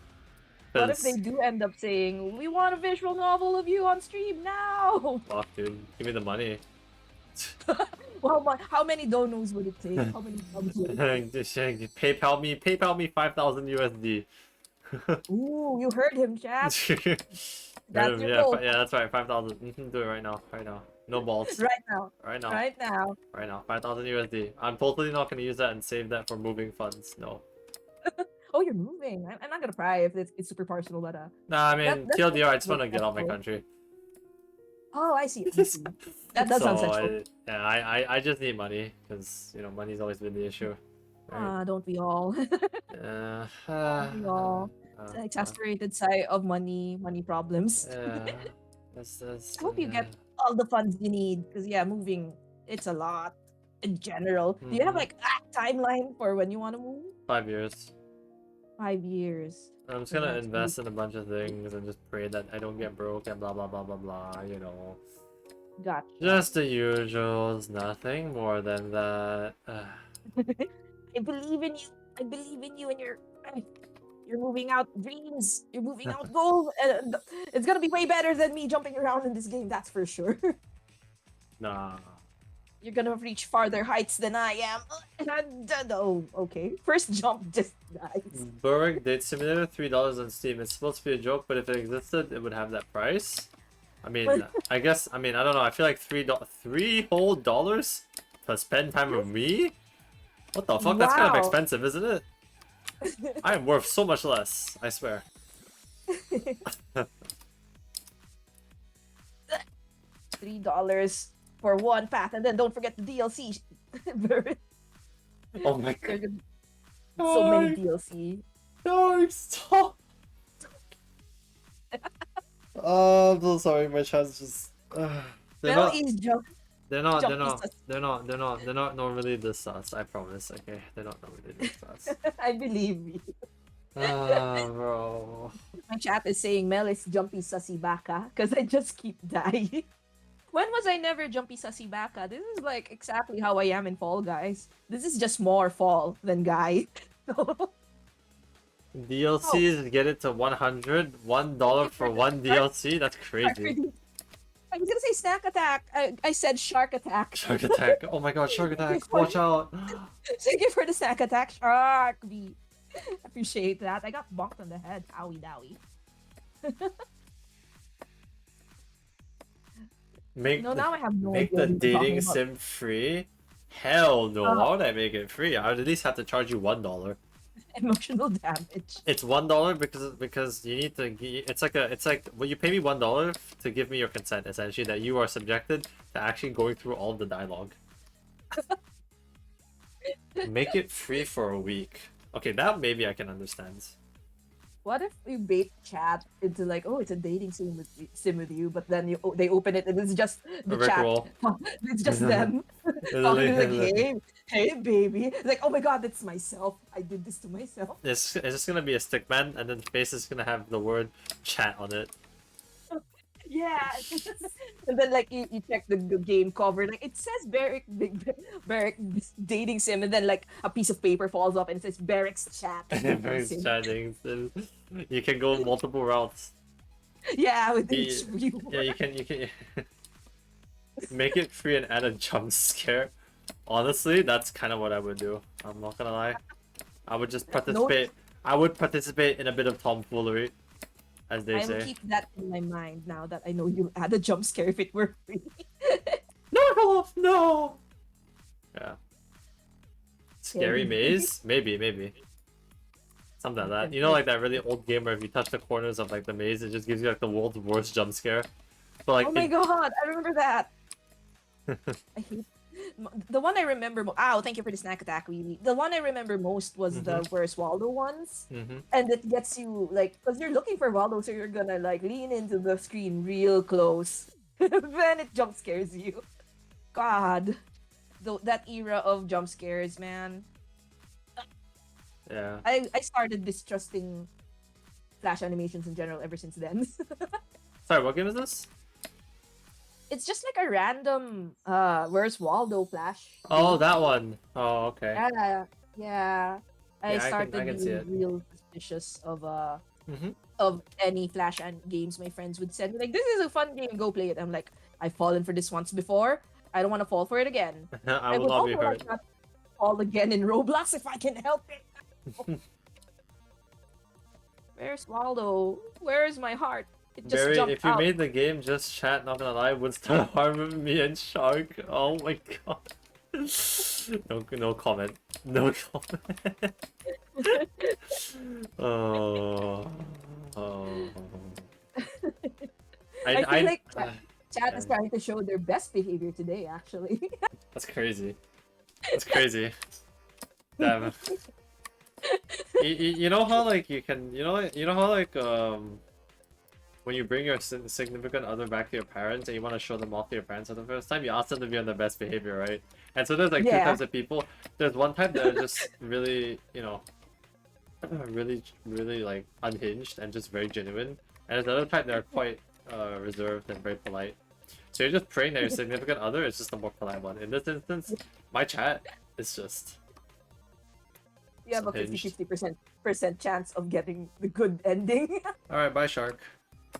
What if they 'Cause- do end up saying, "We want a visual novel of you on stream now"? Fuck, dude, give me the money. Well, how many donos would it take? How many subs would it take? PayPal me 5,000 USD. Ooh, you heard him, chat. That's your yeah, goal. yeah, that's right. 5,000. Do it right now. Right now. No balls. Right now. Right now. Right now. Right now. 5,000 USD. I'm totally not gonna use that and save that for moving funds. No. Oh, you're moving. I'm not gonna pry if it's super personal, but Nah, I mean, that's TLDR, I just what- want to get out of my that's country. oh, I see. I see. That does sound sensible. I just need money because you know money's always been the issue. Right? Don't we all? We all. It's an exasperated side of money problems. Yeah. That's, I hope you get all the funds you need, because yeah, moving, it's a lot in general. Do you have Mhm. like a timeline for when you want to move? 5 years. 5 years. I'm just So gonna that's invest in a bunch of things and just pray that I don't get broke and blah blah blah blah blah. You know, Gotcha. just the usuals. Nothing more than that. I believe in you. I believe in you and you're moving out dreams. You're moving out goals. And it's gonna be way better than me jumping around in this game. That's for sure. Nah. You're gonna reach farther heights than I am. Oh, okay. First jump just dies. Burg Date Simulator, $3 on Steam. It's supposed to be a joke, but if it existed, it would have that price. I mean, I guess. I mean, I don't know. I feel like three whole dollars to spend time with me. What the fuck? That's kind of Wow. expensive, isn't it? I am worth so much less. I swear. $3 for one path, and then don't forget the DLC. There's Oh my god. gonna be so many DLC. No, stop. Oh, I'm so sorry. My chat's just. They're Middle not. East jump. They're not. They're jump not. is They're not normally this sus. I promise. Okay, they're not normally this sus. I believe you. Bro. My chat is saying Mel is jumpy sussy baka because I just keep dying. When was I never jumpy sussy baka? This is like exactly how I am in Fall Guys. This is just more Fall than Guy. Oh, DLCs get it to 100, $1 for one DLC. That's crazy. I was gonna say snack attack. I said shark attack. Shark attack! Oh my god, shark attack! Watch out! Thank you for the snack attack, shark. B. Appreciate that. I got bonked on the head. Owie dowie. Make No, now I have no make idea the what you're talking dating about. sim free? Hell no! Uh, Why would I make it free? I would at least have to charge you $1. Emotional damage. It's $1 because you need to. It's like well, you pay me $1 to give me your consent. Essentially, that you are subjected to actually going through all the dialogue. Make it free for a week. Okay, that maybe I can understand. What if we bait chat into like, oh, it's a dating sim with you, but then they open it and it's just the A chat. Rickroll. It's just them talking like, hey, baby. It's like, oh my god, that's myself. I did this to myself. It's just gonna be a stick man, and then the face is gonna have the word chat on it. Yeah. And then like you check the game cover, like it says Barrick dating sim, and then like a piece of paper falls off and it says Barrick's chat. Very Sim. chatting. You can go multiple routes. Yeah, with You- each reward. Yeah, you can make it free and add a jump scare. Honestly, that's kind of what I would do. I'm not gonna lie. I would just participate. I would participate in a bit of tomfoolery, as they I will say. keep that in my mind now that I know you add a jump scare if it were free. No, no. Yeah. Scary Scary maze? Maybe. Something like that. You know, like that really old game where if you touch the corners of like the maze, it just gives you like the world's worst jump scare. But like, Oh my god, I remember that. I hate the one I remember. Ow! Thank you for the snack attack, Weeby. The one I remember most was the Where's Waldo ones, and it gets you like because you're looking for Waldo, so you're gonna like lean into the screen real close. Then it jump scares you. God, that era of jump scares, man. yeah. I started distrusting flash animations in general ever since then. Sorry, what game is this? It's just like a random Where's Waldo flash. Oh, that one. Oh, okay. Yeah. Yeah, I started can see it. being real suspicious Mhm. of any flash and games my friends would send me. Like, this is a fun game, go play it. I'm like, I've fallen for this once before. I don't want to fall for it again. I will would not be also hurt. like not fall again in Roblox if I can help it. Where's Waldo? Where's my heart? It just Barry, jumped if you out. made the game just chat, not gonna lie, would start harming me and Shark. Oh my god. No comment. No comment. Oh. Oh. I feel like uh, chat is trying to show their best behavior today, actually. That's crazy. That's crazy. Damn. You know how like you can you know how like when you bring your significant other back to your parents and you want to show them off to your parents for the first time, you ask them to be on their best behavior, right? And so there's like two Yeah. types of people. There's one type that are just really, really like unhinged and just very genuine. And there's another type that are quite reserved and very polite. So you're just praying that your significant other is just a more polite one. In this instance, my chat is just You have a Hinged. 50% chance of getting the good ending. Alright, bye Shark.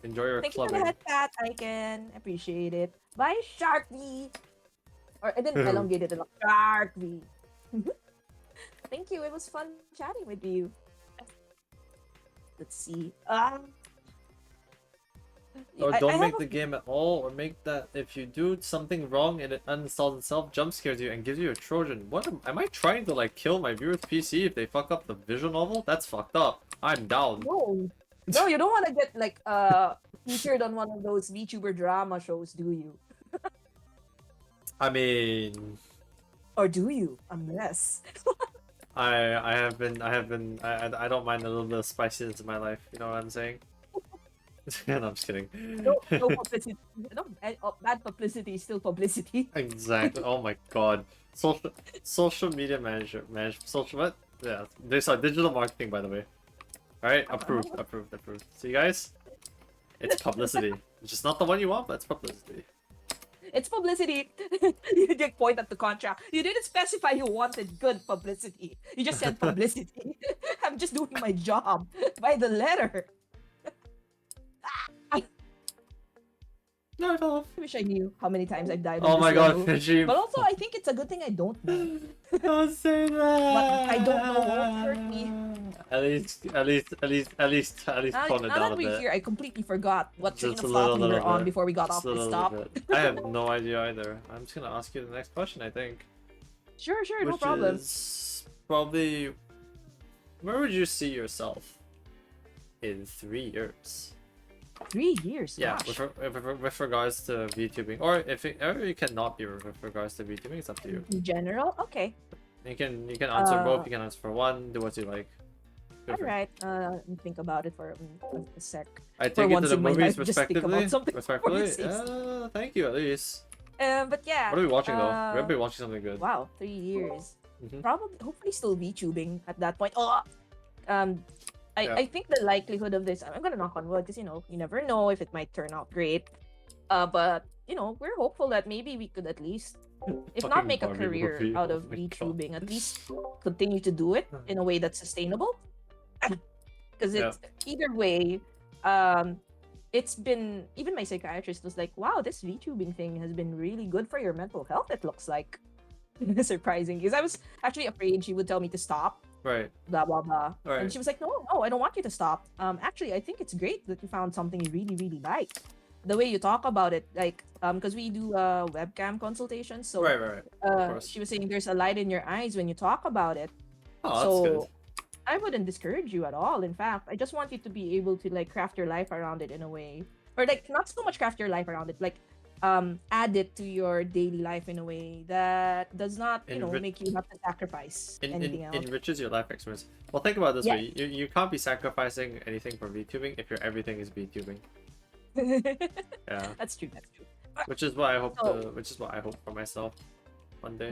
Enjoy your Thank you for clubbing. the head pat, Icon. Appreciate it. Bye, Sharky. Or I didn't elongate it a lot. Sharky. Thank you. It was fun chatting with you. Let's see. Or I don't have make a- the game at all, or make that if you do something wrong and it uninstalls itself, jump scares you and gives you a Trojan. What am I trying to like kill my viewer's PC if they fuck up the visual novel? That's fucked up. I'm down. No, you don't want to get like featured on one of those VTuber drama shows, do you? I mean, Or do you? Unless. I don't mind a little bit of spiciness in my life. You know what I'm saying? No, I'm just kidding. No publicity. No, bad publicity is still publicity. Exactly. Oh my god. Social media social what? Yeah. They saw digital marketing, by the way. Alright, I'm approved, not- approved, approved. See, guys? It's publicity. It's just not the one you want, but it's publicity. It's publicity. You did point at the contract. You didn't specify you wanted good publicity. You just said publicity. I'm just doing my job by the letter. No, no. I wish I knew how many times I've died. On Oh this my god, level. Fidgy. But also, I think it's a good thing I don't know. Don't say that. I don't know won't hurt me. At least Now, tone it now down that a we're bit. here, I completely forgot what train Just of a thought little we were on bit. before we got Just off a the little stop. bit. I have no idea either. I'm just gonna ask you the next question, I think. Sure, no Which problem. is probably, where would you see yourself in 3 years? 3 years. Yeah, Gosh. with regards to VTubing, or if it, or you cannot be with regards to VTubing, it's up to you. In general, okay. You can answer both. Uh, You can answer for one. Do what you like. Go All for it. right. Let me think about it for a sec. I take it once to the in my movies life, just think about respectively. something Respectfully. before you say Thank you at least. But yeah. What are we watching though? We uh, better be watching something good. Wow, 3 years. Mhm. Probably, hopefully, still VTubing at that point. Oh, um, Yeah. I think the likelihood of this, I'm gonna knock on wood because you never know if it might turn out great. But we're hopeful that maybe we could at least, if not Fucking make a Barbie career movie, out oh of my God. VTubing, at least continue to do it in a way that's sustainable. Because Yeah. it's either way, it's been, even my psychiatrist was like, wow, this VTubing thing has been really good for your mental health, it looks like. Surprising, because I was actually afraid she would tell me to stop, Right. blah blah blah. Right. And she was like, no, I don't want you to stop. Actually, I think it's great that you found something you really, really like. The way you talk about it, like, because we do webcam consultations, so Right. Right. Of course. she was saying there's a light in your eyes when you talk about it. Oh, that's So good. I wouldn't discourage you at all. In fact, I just want you to be able to like craft your life around it in a way, or like not so much craft your life around it, like add it to your daily life in a way that does not, Enrich- make you have to sacrifice anything else. Enriches your life experience. Well, think about it this Yeah. way. You can't be sacrificing anything for VTubing if your everything is VTubing. Yeah. That's true. That's true. Which is what I hope So- which is what I hope for myself one day.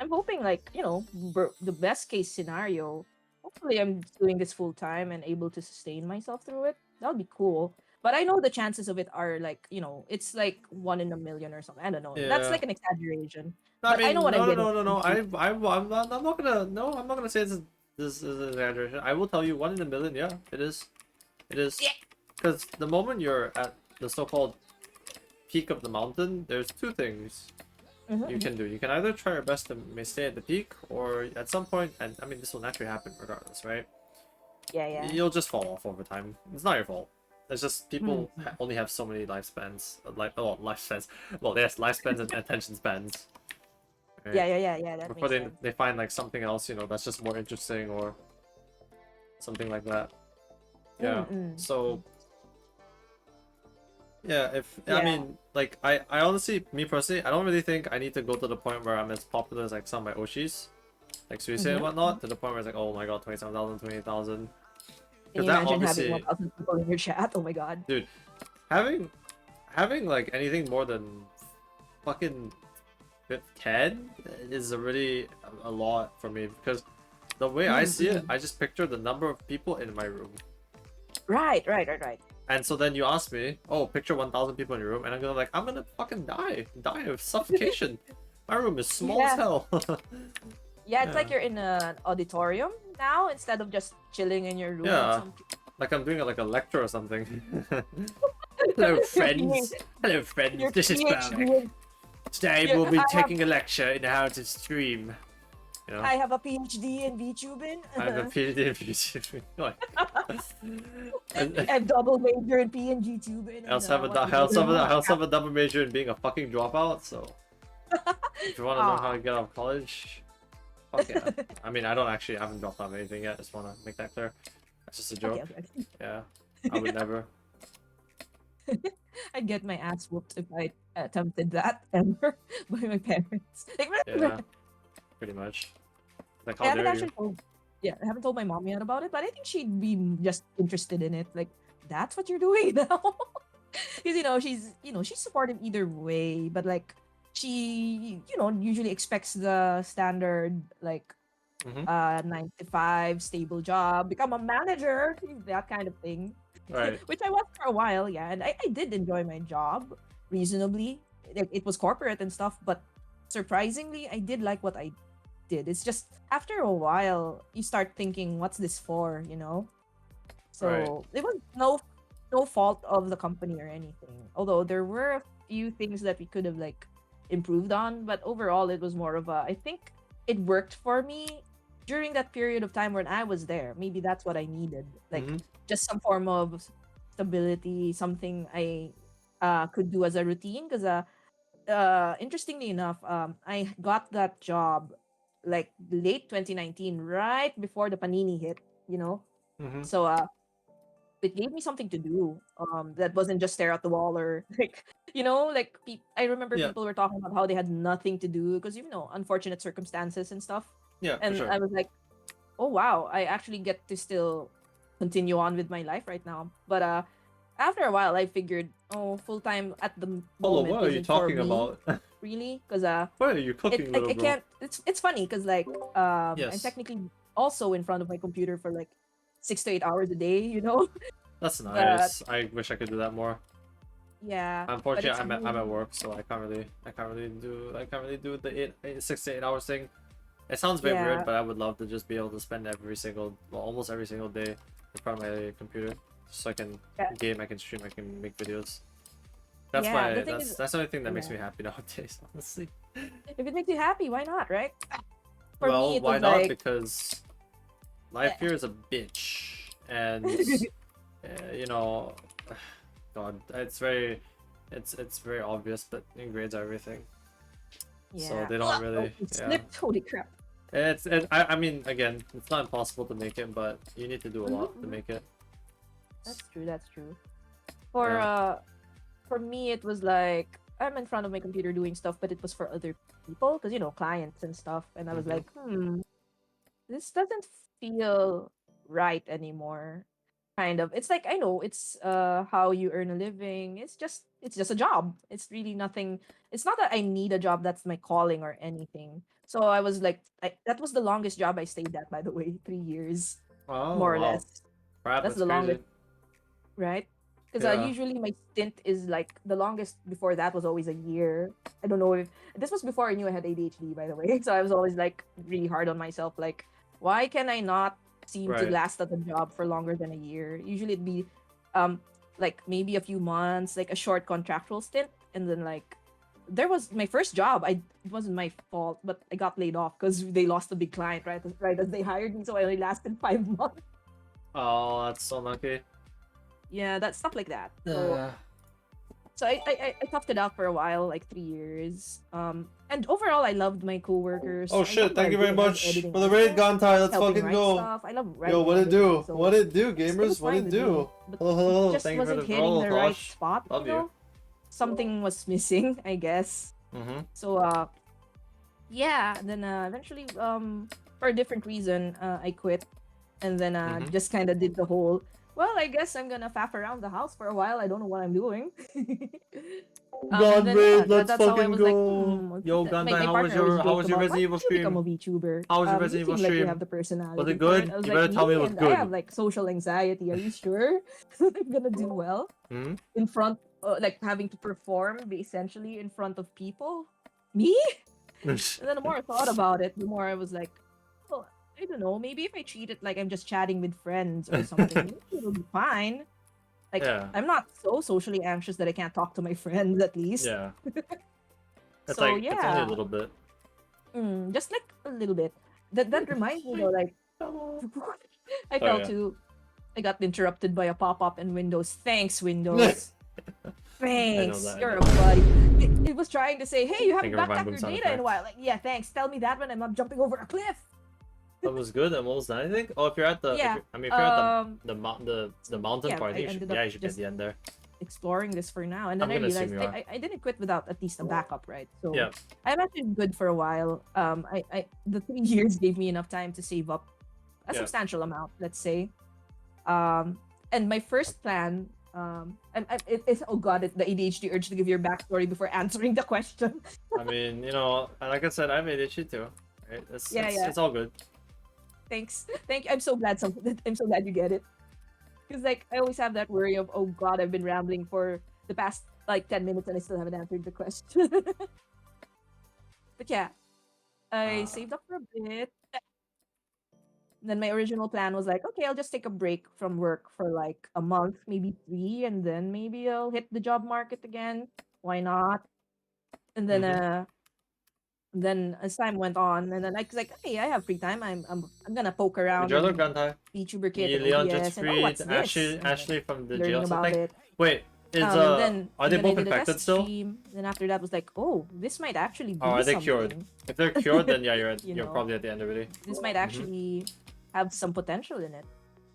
I'm hoping, like, the best case scenario. Hopefully, I'm doing this full time and able to sustain myself through it. That would be cool. But I know the chances of it are like, it's like 1 in a million or something. I don't know. That's Yeah. like an exaggeration. No, But I know what I'm getting no. into. I'm not gonna. No, I'm not gonna say this is an exaggeration. I will tell you, 1 in a million. Yeah, it is. It is. Yeah. Because the moment you're at the so-called peak of the mountain, there's two things you can do. You can either try your best to stay at the peak, or at some point, and I mean this will naturally happen regardless, right? Yeah. You'll just fall off over time. It's not your fault. It's just people Mm. only have so many lifespans. Lifespans. Well, yes, lifespans and attention spans. right? Yeah. That Before makes sense. they find like something else, that's just more interesting or something like that. Yeah. Mm. So yeah, I Yeah. mean, like I honestly, me personally, I don't really think I need to go to the point where I'm as popular as like some of my Oshis, like Suicide and Mhm. whatnot, to the point where it's like, oh my god, 27,000, 28,000. Can you that imagine obviously- having 1,000 people in your chat? Oh my god. Having like anything more than fucking 10 is already a lot for me, because the way I see it, I just picture the number of people in my room. Right. And so then you ask me, oh, picture 1,000 people in your room, and I'm gonna fucking die of suffocation. My room is small as Yeah. hell. Yeah, it's like Yeah. you're in an auditorium now instead of just chilling in your room. Yeah. Like I'm doing like a lecture or something. Hello, friends. Hello, friends. Your This is PhD Berwick. in- Today Yeah, we'll be I have- taking a lecture in how to stream. You know, I have a PhD in VTubing. I have a PhD in VTubing. I and double major in PNG tubing. also have I also have a double major in being a fucking dropout. So if you want to know how to get out of college, fuck yeah. I mean, I haven't dropped out of anything yet. Just want to make that clear. That's just a joke. Okay. Yeah, I would never. I'd get my ass whooped if I attempted that ever by my parents. Like, Yeah, pretty much. Like, I how haven't dare actually you? told, I haven't told my mom yet about it, but I think she'd be just interested in it. Like, that's what you're doing now, because she's supportive either way, but like she usually expects the standard like Mhm. 9 to 5 stable job, become a manager, that kind of thing. Right. Which I was for a while, yeah. And I did enjoy my job reasonably. It was corporate and stuff, but surprisingly, I did like what I did. It's just after a while, you start thinking, what's this for, you know? Right. So it was no fault of the company or anything. Although there were a few things that we could have like improved on, but overall it was more of a I think it worked for me during that period of time when I was there. Maybe that's what I needed. Like Mhm. just some form of stability, something I could do as a routine because interestingly enough, I got that job like late 2019, right before the Panini hit, you know. Mhm. So it gave me something to do that wasn't just stare at the wall or like like I remember Yeah. people were talking about how they had nothing to do because unfortunate circumstances and stuff, Yeah, for and sure. I was like, oh wow, I actually get to still continue on with my life right now. But after a while I figured, oh, full-time at the Hold on, moment what are you isn't for talking me about? really because What are you it cooking, I, little I bro? can't it's funny because like I'm Yes. technically also in front of my computer for like 6 to 8 hours a day, you know. That's But nice. I wish I could do that more. yeah, but Unfortunately, it's I'm at really work, so I can't really do the 6 to 8 hours thing. It sounds very weird, yeah, but I would love to just be able to spend almost every single day in front of my computer, so I can yeah, game, I can stream, I can make videos. yeah. The thing is, That's the only thing that makes yeah, me happy nowadays, honestly. if it makes you happy, why not, right? For me, Well, it why was not? like, Because life eh. here is a bitch, and you know, God, it's very obvious, but grades are everything. So Yeah. they don't Oh, really, it yeah. slipped. Holy crap. I mean, again, it's not impossible to make it, but you need to do a Hmm. lot to make it. That's true. That's true. For Yeah. uh, for me, it was like I'm in front of my computer doing stuff, but it was for other people because clients and stuff, and I was Mm-hmm. like, this doesn't feel right anymore. Kind of. It's like I know it's how you earn a living. It's just a job. It's really nothing. It's not that I need a job that's my calling or anything. So I was like, that was the longest job I stayed at, by the way, 3 years, Oh more or wow, less. crap, That's that's the crazy. longest, right? Because Yeah. usually my stint is like the longest before that was always a year. I don't know if this was before I knew I had ADHD, by the way. So I was always like really hard on myself. Like, why can I not seem to Right. last at the job for longer than a year? Usually it'd be um like maybe a few months, like a short contractual stint, and then like there was my first job. It wasn't my fault, but I got laid off because they lost a big client right as they hired me. So I only lasted 5 months. Oh, that's so lucky. Yeah, that stuff like that. So Uh, I toughed it out for a while, like 3 years. And overall, I loved my coworkers. oh I loved shit! what Thank I you very did. I love much editing for the raid, articles, Gontai. Let's helping fucking write go. stuff. I love Yo, writing what and it editing. do? So What it do, it was gamers? What fine it with me. do? But Hello, it hello, hello. just Thank you for wasn't the hitting follow, the right Tosh. spot. Love you. Something was missing, I guess. Mm-hmm. So yeah. Then eventually, for a different reason, I quit, and then Mm-hmm. just kind of did the whole. Well, I guess I'm gonna faff around the house for a while. I don't know what I'm doing. And God then yeah, raid, let's that's how I fucking was like, go. Yo, my Guntai, partner always how joked was your about why Resident Evil don't you become stream? a VTuber? How was your You Resident Evil seem like you have stream? the Was it personality for it. good? I was You like, better tell me, me it was and I have good. like social anxiety. Are you sure that I'm gonna do well Hmm? in front, like having to perform essentially in front of people? Me? And then the more I thought about it, the more I was like, well, I don't know. Maybe if I treat it like I'm just chatting with friends or something, maybe it'll be fine. Like Yeah, I'm not so socially anxious that I can't talk to my friends at least. yeah. So It's only a yeah, little bit. just like a little bit. That reminds me though, like I Oh fell yeah. to I got interrupted by a pop-up in Windows. Thanks, Windows. I know Thanks. that. I You're know a that. buddy. It was trying to say, hey, you Thank haven't you for backed random your sound data in a effects. while. Like, yeah, thanks. Tell me that when I'm not jumping over a cliff. That was good. I'm almost done. I think. Oh, if you're at the, Yeah. if you're at Um. the mountain Yeah. part, I I think ended yeah, up you should get just the end there. exploring this for now, and then I'm I gonna assume realized you are. I didn't quit without at least a backup, right? So Yeah. I'm actually good for a while. I the 3 years gave me enough time to save up a Yeah. substantial amount, let's say. And my first plan, it's oh god, it's the ADHD urge to give your backstory before answering the question. I mean, like I said, I made it too. Right? Yeah, yeah. It's all good. Thanks. Thank you. I'm so glad. I'm so glad you get it. Because like I always have that worry of, oh God, I've been rambling for the past like 10 minutes and I still haven't answered the question. But yeah, I Uh, saved up for a bit. Then my original plan was like, okay, I'll just take a break from work for like a month, maybe three, and then maybe I'll hit the job market again. Why not? And mhm. then as time went on, and then I was like, hey, I have free time. I'm gonna poke around Majorlo in Grantai. VTuber Kit and Leon just OBS, and oh, freed what's this? Ashley And then from the learning jail or about something. it. Wait, is are And they then I both did a infected test still? stream. Then after that was like, oh, this might actually Or be are they cured? something. If they're cured, then yeah, You you're know, probably at the end already. this might Mhm. actually have some potential in it.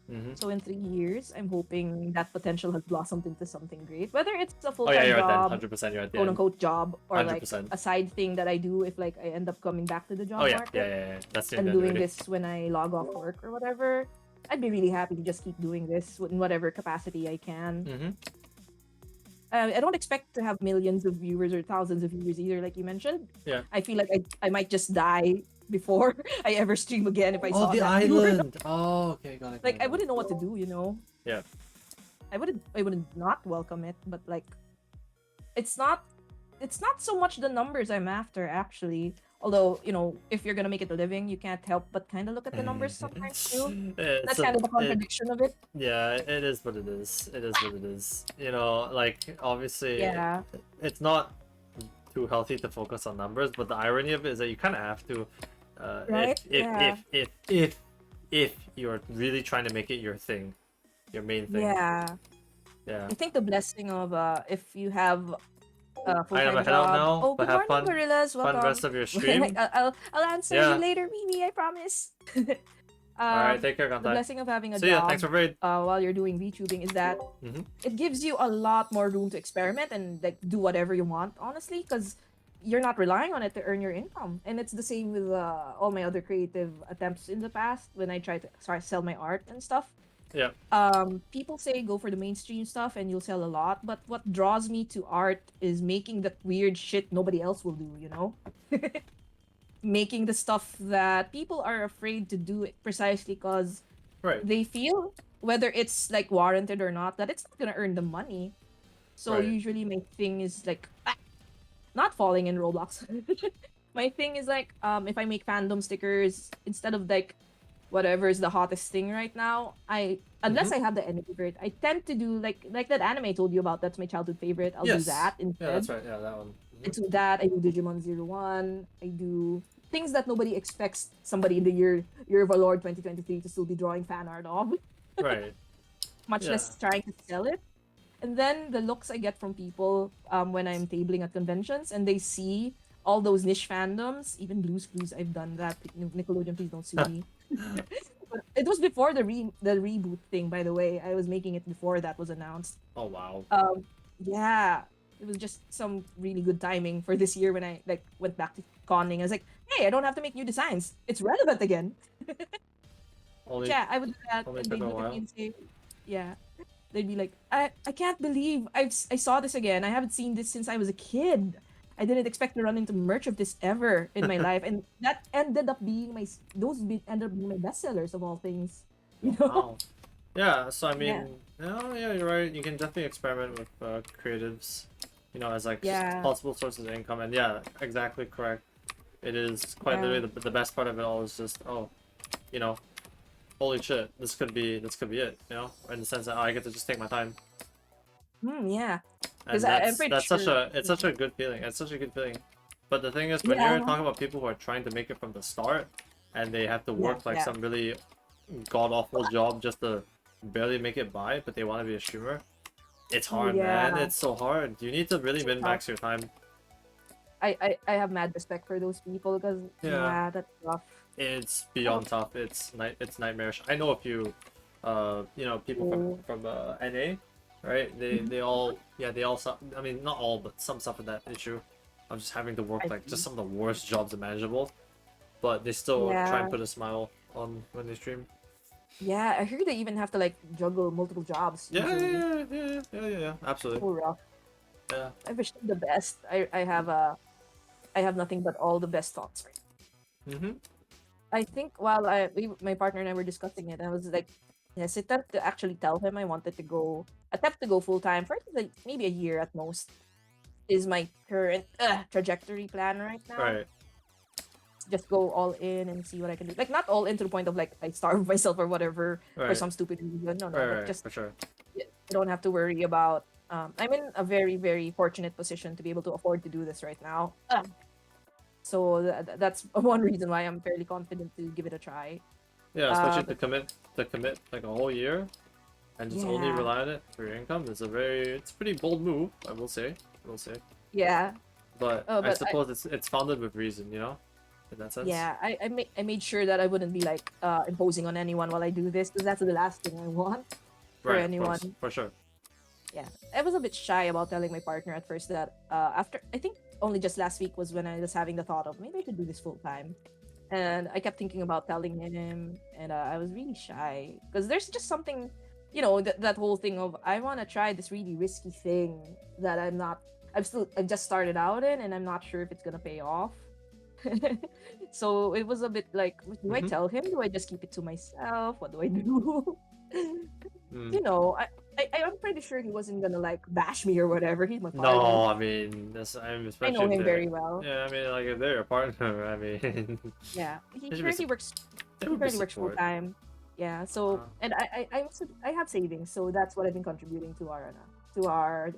Mhm. So in 3 years, I'm hoping that potential has blossomed into something great. Whether it's a Oh yeah, full-time you're at the end. job, 100%. You're at the quote end. unquote job, or Hundred like percent. a side thing that I do if like I end up coming back to the Oh job yeah, market That's the and end doing already. this when I log off work or whatever. I'd be really happy to just keep doing this in whatever capacity I can. Mhm. I don't expect to have millions of viewers or thousands of viewers either, like you mentioned. Yeah. I feel like I might just die before I ever stream again if I Oh, saw the that viewer. island. Oh, okay, got it, got Like it, I got it. wouldn't know what to do, you know. Yeah. I wouldn't not welcome it, but like it's not it's not so much the numbers I'm after actually. Although, you know, if you're gonna make it a living, you can't help but kind of look at the numbers sometimes too. It's That's a kind of the it. contradiction of it. Yeah, it is what it is. It is what it is. You know, like obviously, Yeah, it's not too healthy to focus on numbers, but the irony of it is that you kind of have to, right? Yeah, if you're really trying to make it your thing, your main thing. yeah. Yeah. I think the blessing of if you have a I full-time gotta head out job. now, Oh, but good have morning, fun. gorillas. Fun rest Welcome. of your stream. I'll answer you Yeah. later, Mimi. I promise. All right. Take care, The Kantai. blessing of having a See ya. Thanks job for raid. while you're doing VTubing is that Mhm. it gives you a lot more room to experiment and like do whatever you want, honestly, because you're not relying on it to earn your income. And it's the same with all my other creative attempts in the past when I try to sell my art and stuff. Yeah. People say go for the mainstream stuff and you'll sell a lot, but what draws me to art is making that weird shit nobody else will do, you know? Making the stuff that people are afraid to do it precisely because Right. they feel whether it's like warranted or not that it's not gonna earn them money. So Right. usually my thing is like not falling in Roblox. My thing is like if I make fandom stickers instead of like whatever is the hottest thing right now, I unless Mhm. I have the energy for it, I tend to do like that anime I told you about. That's my childhood favorite. I'll do Yes. that Yeah, instead. that's right. Yeah, that one. I Mhm. do that. I do Digimon Zero One. I do things that nobody expects somebody in the year of our Lord 2023 to still be drawing fan art of, Right. much Yeah. less trying to sell it. And then the looks I get from people when I'm tabling at conventions and they see all those niche fandoms, even Blue's Clues, I've done that. Nickelodeon, please don't sue me. But it was before the reboot thing, by the way. I was making it before that was announced. Oh wow. Yeah, it was just some really good timing for this year when I like went back to conning. I was like, hey, I don't have to make new designs. It's relevant again. But Only yeah, I would do that, only and took they'd a look at me while. and say, yeah. They'd be like, I can't believe I saw this again. I haven't seen this since I was a kid. I didn't expect to run into merch of this ever in my life, and that ended up being ended up being my bestsellers of all things. You know? Wow. Yeah, so I Yeah. mean, yeah, you're right. You can definitely experiment with creatives, you know, as like Yeah. possible sources of income. And yeah, exactly correct. It is quite Yeah. literally the best part of it all is just, oh, you know, holy shit, this could be it, you know, in the sense that, oh, I get to just take my time. Yeah. Because And I'm pretty that's such sure. a it's such a good feeling. It's such a good feeling. But the thing is, when you're Yeah. talking about people who are trying to make it from the start, and they have to Yeah. work like Yeah. some really god awful job just to barely make it by, but they want to be a streamer, it's Oh hard, man. yeah. It's so hard. You need to really min Tough. max your time. I have mad respect for those people because Yeah, yeah, that's rough. it's Oh, beyond tough. It's nightmarish. I know a few, you know, people oh. from NA, right? Mhm. They all they all I mean, not all, but some suffer that issue of just having to work I like just see. some of the worst jobs imaginable, but they still try and Yeah. put a smile on when they stream. Yeah, I heard they even have to like juggle multiple jobs usually. Absolutely. So rough. Yeah. I wish them the best. I have nothing but all the best thoughts for you. Mhm. I think while my partner and I were discussing it, I was like hesitant to actually tell him I wanted to go attempt to go full time for like maybe a year at most is my current trajectory plan right now. Right, Just go all in and see what I can do. Like not all in to the point of like I starve myself or whatever for right, some stupid reason. No, no, right, but right, just for sure. I don't have to worry about. I'm in a very very fortunate position to be able to afford to do this right now. So that's one reason why I'm fairly confident to give it a try. Yeah, especially But to commit like a whole year and just only yeah, rely on it for your income is it's a pretty bold move, I will say. I will say. yeah. But I But suppose it's founded with reason, in that sense. yeah, I made sure that I wouldn't be like imposing on anyone while I do this because that's the last thing I want for Right, of course, anyone. for sure. Yeah, I was a bit shy about telling my partner at first that after I think only just last week was when I was having the thought of maybe I should do this full time, and I kept thinking about telling him, and I was really shy because there's just something, that whole thing of I want to try this really risky thing that I've just started out in, and I'm not sure if it's gonna pay off. So it was a bit like, do I Mm-hmm. tell him? Do I just keep it to myself? What do I do? Mm. you know, I, I'm pretty sure he wasn't gonna like bash me or whatever. He's my partner. No, I mean, I especially know if him they're, very well. yeah, I mean, like if they're your partner, I mean, Yeah, they should be, they He would be currently works full support. time. Yeah, so Uh, and I have savings, so that's what I've been contributing to our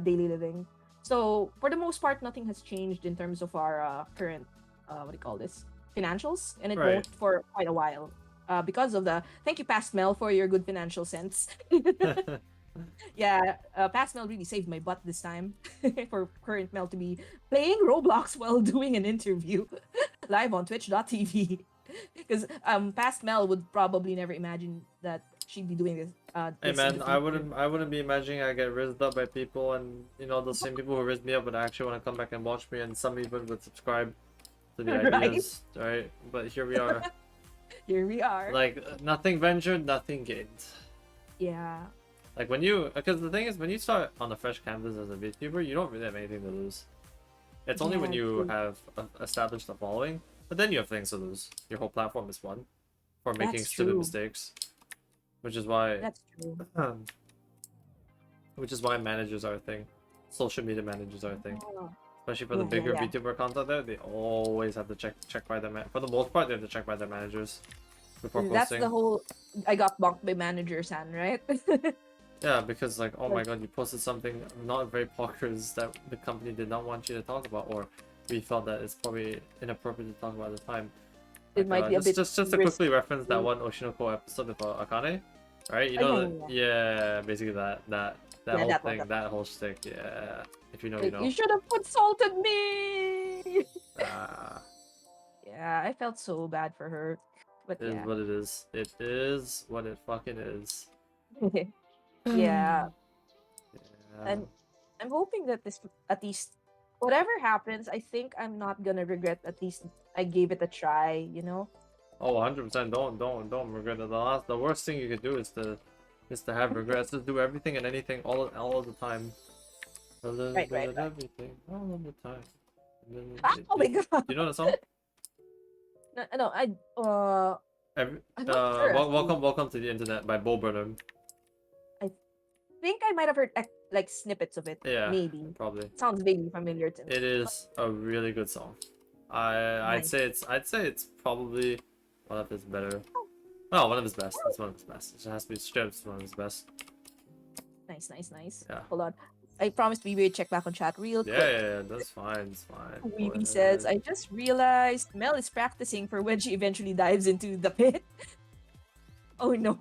daily living. So for the most part, nothing has changed in terms of our current what do you call this financials, and it won't right. for quite a while. Because of the thank you, Past Mel, for your good financial sense. Yeah, Past Mel really saved my butt this time for current Mel to be playing Roblox while doing an interview live on twitch.tv. Because Past Mel would probably never imagine that she'd be doing Hey this in the man, future. I wouldn't be imagining I get rizzed up by people, and those same people who rizzed me up would actually want to come back and watch me, and some even would subscribe to the Right? ideas, right? But here we are. Here we are. Like nothing ventured, nothing gained. Yeah. Like because the thing is, when you start on a fresh canvas as a VTuber, you don't really have anything to lose. It's only when Yeah, you true. have established a following, but then you have things to lose. Your whole platform is one for making That's stupid true. mistakes, which is why, That's true. which is why managers are a thing. Social media managers are a thing, Oh, especially for the yeah, yeah, bigger yeah. VTuber accounts out there. They always have to check by their for the most part. They have to check by their managers before That's the posting. whole I got bunked by manager San, right? Yeah, because like, oh my Like, god, you posted something not very popular that the company did not want you to talk about, or we felt that it's probably inappropriate to talk about at the time. it Like, might be a bit just to quickly risky. reference that one Oshinoko episode with Akane, right? You Yeah, know yeah, that, yeah. yeah, basically that Yeah, whole that one, thing, that one. that whole shtick, yeah. If you know, you Like, you know. should have consulted me. Ah, Yeah, I felt so bad for her. But it is yeah. what it is. It is what it fucking is. Yeah. Yeah. I'm I'm hoping that this at least whatever happens, I think I'm not gonna regret at least I gave it a try. Oh, 100%. Don't regret it. The worst thing you could do is to have regrets. Just do everything and anything all of the time. A little Right, bit right, of right. everything all of the time. And then Oh my god. do you know the song? No, no, Every, I'm not sure actually. welcome to the internet by Bo Burnham. I think I might have heard like snippets of it. Yeah, Maybe. probably. Sounds vaguely familiar to me. It But is a really good song. nice. I'd say it's probably one of his better. Oh, one of his best. It's one of his best. It has to be straight up one of his best. Nice, nice, nice. Yeah. Hold on. I promised we would check back on chat real quick. Yeah, that's fine. It's fine. Go Weeby says, ahead. I just realized Mel is practicing for when she eventually dives into the pit. Oh no.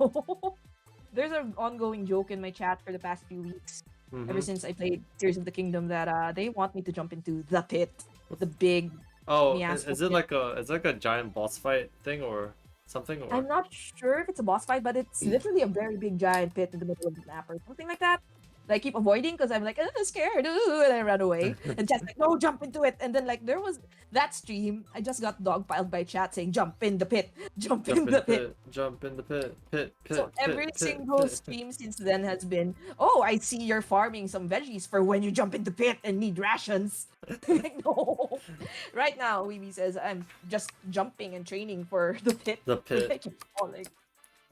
There's an ongoing joke in my chat for the past few weeks, ever Mm-hmm. since I played Tears of the Kingdom, that they want me to jump into the pit, the big Oh, Miasma is it pit. like a giant boss fight thing or something or? I'm not sure if it's a boss fight, but it's literally a very big giant pit in the middle of the map or something like that. I keep avoiding because I'm like, scared, and I run away. And chat's like, no, jump into it. And then like there was that stream, I just got dogpiled by chat saying, jump in the pit, jump in Jump in the the pit. pit, jump in the pit, pit, So pit, pit, every pit, single pit. stream since then has been, oh, I see you're farming some veggies for when you jump in the pit and need rations. Like, no, Right now, Weeby says I'm just jumping and training for the pit. The I pit. keep falling.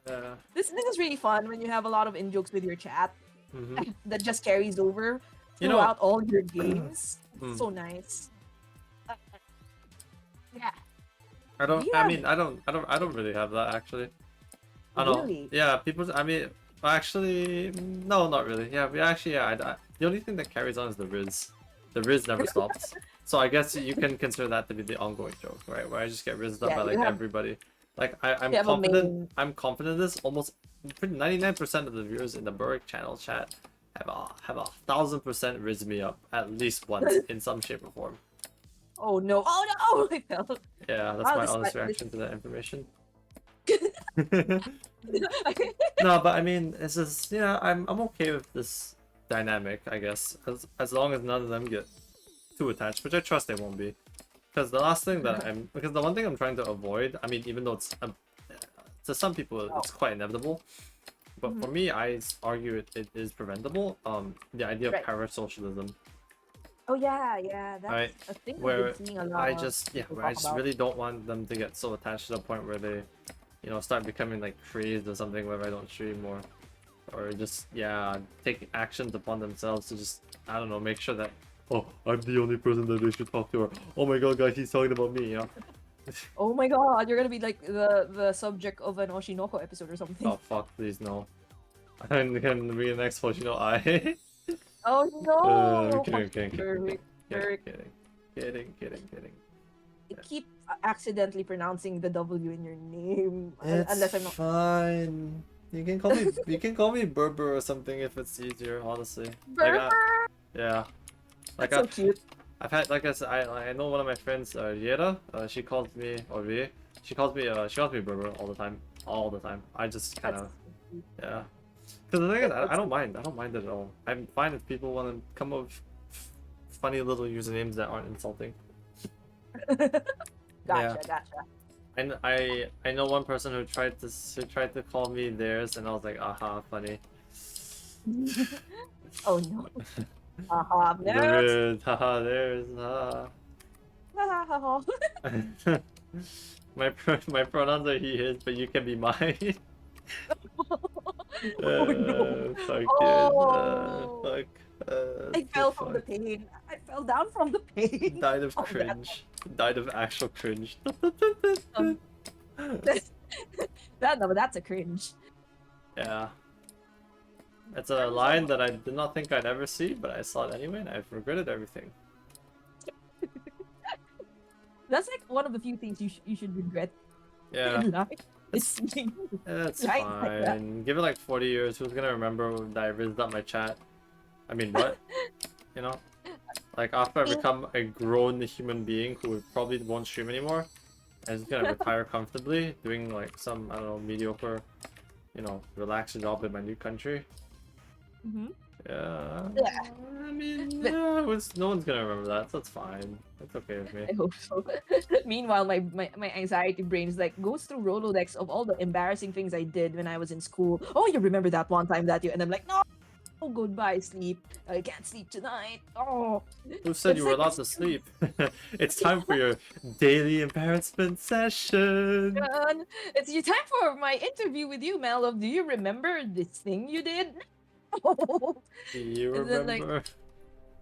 Yeah. This is really fun when you have a lot of in jokes with your chat Hmm. that just carries over You know. throughout all your games. Hmm. So nice. Uh, yeah. I Do don't. you I have mean, I don't really have that actually. I don't know. really? Yeah, people. I mean, actually, no, not really. Yeah, we actually. Yeah, the only thing that carries on is the Riz. The Riz never stops. So I guess you can consider that to be the ongoing joke, right? Where I just get rizzed up Yeah, by like you have everybody. Like I'm you have a confident. main. I'm confident this. Almost 99% of the viewers in the Burrick channel chat have 1,000% riz me up at least once in some shape or form. Oh no! Oh no! I fell. Yeah, that's Wow, my this honest this. reaction to that information. No, but I mean, it's just I'm okay with this dynamic, I guess, as long as none of them get too attached, which I trust they won't be. Because the one thing I'm trying to avoid, I mean, even though it's to some people Oh. it's quite inevitable, but for me, I argue it is preventable. The idea of Right. parasocialism, Oh yeah, that's right? a thing I've Where been seeing a lot I of just people where I talk just about. really don't want them to get so attached to the point where they, start becoming like crazed or something whenever I don't stream or just take actions upon themselves to just I don't know make sure that I'm the only person that they should talk to or oh my god guys he's talking about me Oh my god, you're gonna be like the subject of an Oshinoko episode or something. oh fuck please no I'm gonna be the next one I Oh no! kidding Burrick. kidding I keep accidentally pronouncing the W in your name, it's unless I'm not. fine you can call me Berber or something if it's easier honestly Burger. yeah like That's so cute. I've had like I said, I know one of my friends, Yera. She calls me or Rie. She calls me Berber all the time. I just kind That's of so cute. yeah. Because the thing is, I That's don't mind. I don't mind it at all. I'm fine if people want to come up with funny little usernames that aren't insulting. Gotcha, Yeah. gotcha. And I know one person who tried to call me theirs, and I was like, aha, funny. Oh no. Haha, next. There is, haha, there's, my pronouns are he, his, but you can be mine. Oh no. Fuck Oh. fuck. I the fell from the fuck. pain. I fell down from the pain. Died of Oh, that- cringe. Died of actual cringe. No, that's a cringe. Yeah. It's a line that I did not think I'd ever see, but I saw it anyway, and I've regretted everything. That's like one of the few things you should regret Yeah, in life. Is seeing it's Right, like that. fine. Give it like 40 years. Who's gonna remember that I rizzed up my chat? I mean, what? You know? Like, after I become a grown human being who probably won't stream anymore, I'm just gonna retire comfortably, doing like some, I don't know, mediocre, relaxed job in my new country. Mhm. Yeah. Yeah. I mean, But- no one's gonna remember that, so it's fine. It's okay with me. I hope so. Meanwhile, my anxiety brain is like goes through Rolodex of all the embarrassing things I did when I was in school. Oh, you remember that one time that you and I'm like, no, goodbye, sleep. I can't sleep tonight. Oh, Who said It's you were like allowed to sleep? It's time for your daily embarrassment session. God. It's your time for my interview with you, Melo. Do you remember this thing you did? Do you And then, like, remember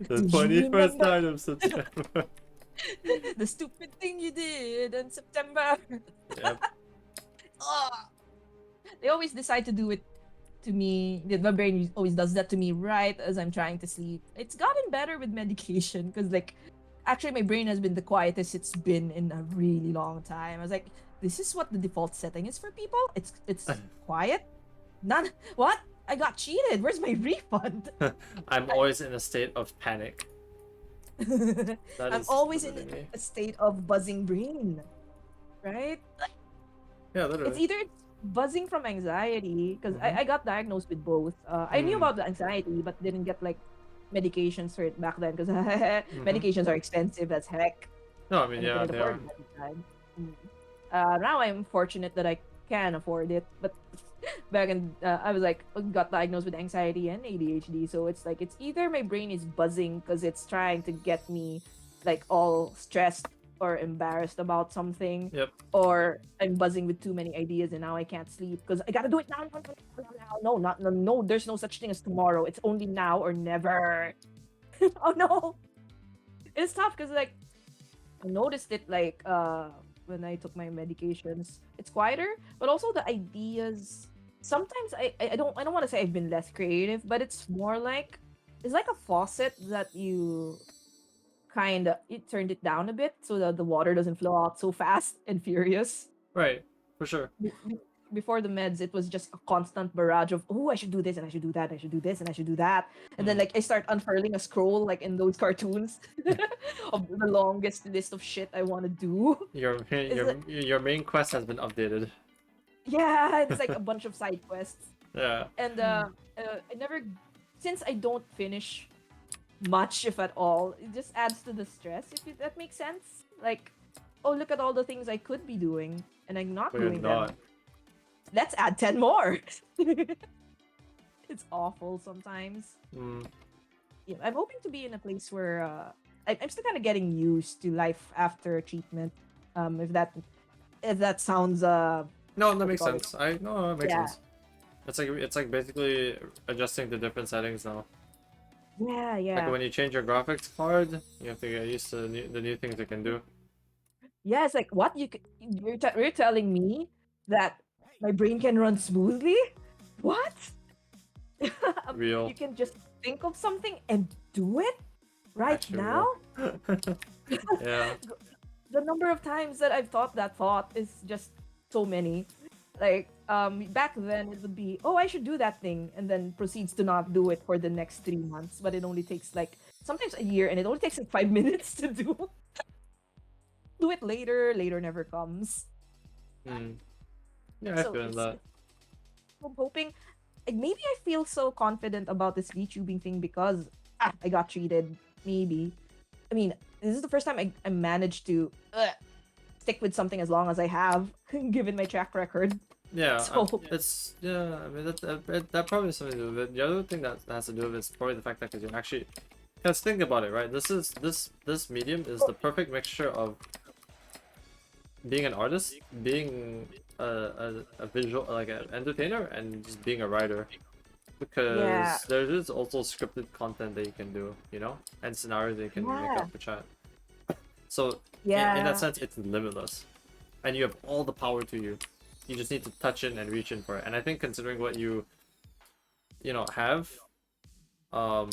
do the you 21st remember- night of September? The stupid thing you did in September. Yep. Ah. They always decide to do it to me. My brain always does that to me right as I'm trying to sleep. It's gotten better with medication because, like, actually, my brain has been the quietest it's been in a really long time. I was like, this is what the default setting is for people. It's quiet. None. What? I got cheated. Where's my refund? I'm always in a state of panic. That I'm is always in literally me. a state of buzzing brain. Right? Yeah, It's literally. either buzzing from anxiety because Mhm. I got diagnosed with both. I knew Mm. about the anxiety but didn't get like medications for it back then because medications are expensive as heck. No, I mean, And I yeah, couldn't they afford are. it at the time. Now I'm fortunate that I can afford it, but back in I was like got diagnosed with anxiety and ADHD, so it's like it's either my brain is buzzing because it's trying to get me like all stressed or embarrassed about something, Yep. or I'm buzzing with too many ideas and now I can't sleep because I gotta do it now, now, now, now, now. No, not no, no. There's no such thing as tomorrow. It's only now or never. Oh no, it's tough because like I noticed it like when I took my medications. It's quieter, but also the ideas. Sometimes I don't want to say I've been less creative, but it's more like it's like a faucet that you turned it down a bit so that the water doesn't flow out so fast and furious. Right. For sure. Before the meds, it was just a constant barrage of, oh, I should do this and I should do that, I should do this and I should do that. And then Mm. like I start unfurling a scroll like in those cartoons of the longest list of shit I want to do. Your main quest has been updated. Yeah, it's like a bunch of side quests. Yeah. And I never, since I don't finish much, if at all, it just adds to the stress, that makes sense. Like, oh, look at all the things I could be doing, and I'm not But you're doing not. them. Let's add 10 more. It's awful sometimes. Mm. Yeah, I'm hoping to be in a place where I'm still kind of getting used to life after treatment. If that sounds No, what that do you makes call it? sense. No, it makes Yeah. sense. It's like basically adjusting to different settings now. Yeah, Like yeah. when you change your graphics card, you have to get used to the new things it can do. Yeah, it's like what you're telling me that my brain can run smoothly? What? Real. You can just think of something and do it right Actually now? real. Yeah. The number of times that I've thought that thought is just so many. Like back then it would be, oh, I should do that thing, and then proceeds to not do it for the next 3 months, but it only takes like sometimes a year, and it only takes like 5 minutes to do. Do it later. Later never comes. Mm. Yeah, I So feel that. I'm hoping, like, maybe I feel so confident about this VTubing thing because I got treated. Maybe. I mean, this is the first time I managed to stick with something as long as I have, given my track record. Yeah, So it's yeah. I mean that probably has something to do with it. The other thing that has to do with it is probably the fact that because you're actually, because think about it, right? This medium is the perfect mixture of being an artist, being a visual like an entertainer, and just being a writer. Because yeah, there is also scripted content that you can do, you know, and scenarios that you can make yeah, up for chat. So in that yeah, sense, it's limitless, and you have all the power to you. You just need to touch in and reach in for it. And I think considering what you know have, um,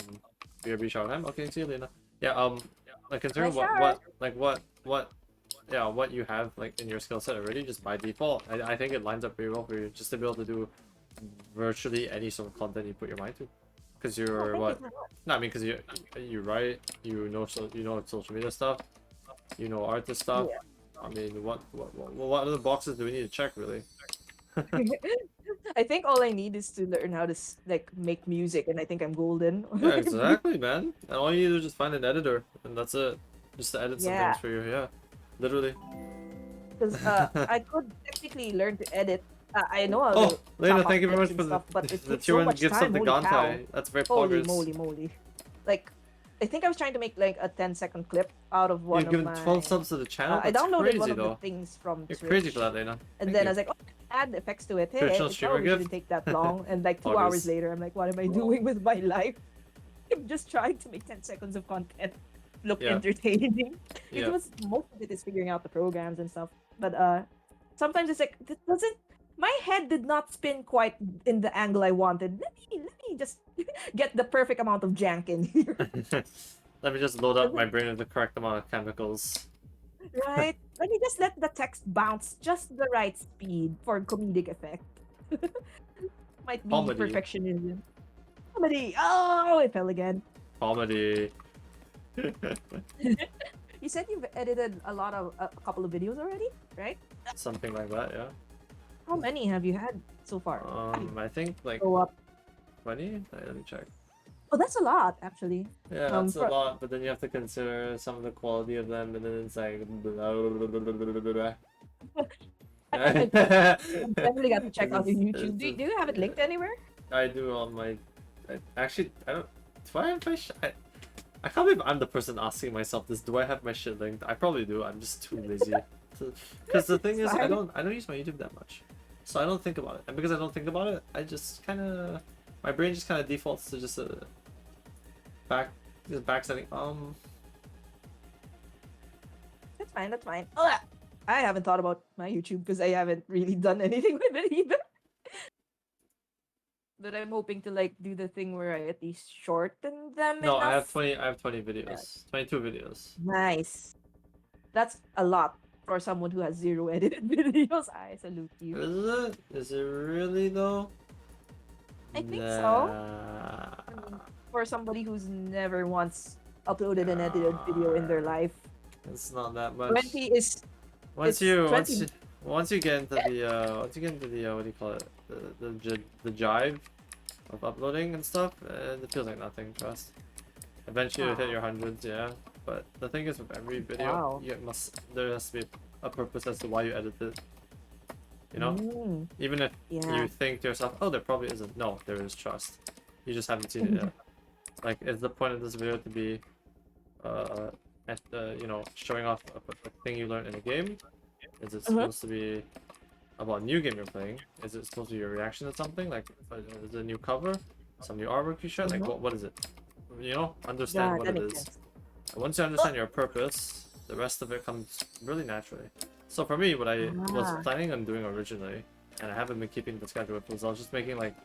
BRB shower time. Okay, see you, Lena. Yeah, like considering nice shower. what you have like in your skill set already, just by default, I think it lines up pretty well for you just to be able to do virtually any sort of content you put your mind to. Because Oh, you're thank you what? so much. No, I mean, because you write, you know social media stuff, you know artist stuff. Yeah. I mean, what other boxes do we need to check really? I think all I need is to learn how to like make music, and I think I'm golden. Yeah, exactly, man. And all you need to do is just find an editor, and that's it. Just to edit some Yeah, things for you. Yeah, literally. because I could technically learn to edit. I know how to Oh, Lena, chop up thank you very clips much and for the stuff, but it the takes tier so one much gifts of time. the Holy cow! Gantai. That's very Holy progress. moly, moly! Like, I think I was trying to make like a 10-second clip out of one You've of given 12 my. subs to the channel. I That's downloaded one crazy, of the though. things from You're Switch, crazy for that, Lena. and Thank then I you. was like, oh, add effects to it. Hey, Traditional it streamer probably gift. shouldn't take that long. And like 2 hours August. later, I'm like, what am I doing with my life? I'm just trying to make 10 seconds of content look Yeah. entertaining. It Yeah. was most of it is figuring out the programs and stuff. But sometimes it's like this doesn't my head did not spin quite in the angle I wanted. Let me just get the perfect amount of jank in here. Let me just load up my brain with the correct amount of chemicals. Right? Let me just let the text bounce just the right speed for comedic effect. Might be Comedy. perfectionism. Comedy. Oh, it fell again. Comedy. You said you've edited a couple of videos already, right? Something like that, yeah. How many have you had so far? I think like Go up. 20? Let me check. Oh, that's a lot, actually. Yeah, Um, that's a for- lot, but then you have to consider some of the quality of them, and then it's like. I definitely got to check out your YouTube. Do you have it linked anywhere? I do on my. Actually, I don't. Do I have my? I can't believe I'm the person asking myself this. Do I have my shit linked? I probably do. I'm just too lazy. Because the thing is, I Fine. don't use my YouTube that much, so I don't think about it. And because I don't think about it, I just kind of my brain just kind of defaults to just a back setting. That's fine. That's fine. Ugh. I haven't thought about my YouTube because I haven't really done anything with it either. But I'm hoping to like do the thing where I at least shorten them No, enough. I have 20 videos, 22 videos. Nice. That's a lot for someone who has zero edited videos. I salute you. Is it? Is it really though? I think so. Nah. I mean, for somebody who's never once uploaded an edited video in their life, It's not that much. 20 is Once it's you 20. once you get into the what do you call it, the jive of uploading and stuff, it feels like nothing. Trust. Eventually you'll hit your hundreds, yeah. But the thing is, with every video, Wow. there has to be a purpose as to why you edit it. You know, Mm, even if yeah. you think to yourself, oh, there probably isn't. No, there is trust. You just haven't seen it yet. Like, is the point of this video to be, you know, showing off a thing you learned in a game? Is it supposed to be about a new game you're playing? Is it supposed to be your reaction to something? Like, is it a new cover? Some new artwork you showed? Like, what is it? You know, understand Yeah, what that it makes is. sense. And once you understand your purpose, the rest of it comes really naturally. So for me, what I was Ah. planning on doing originally, and I haven't been keeping the schedule with, was I was just making like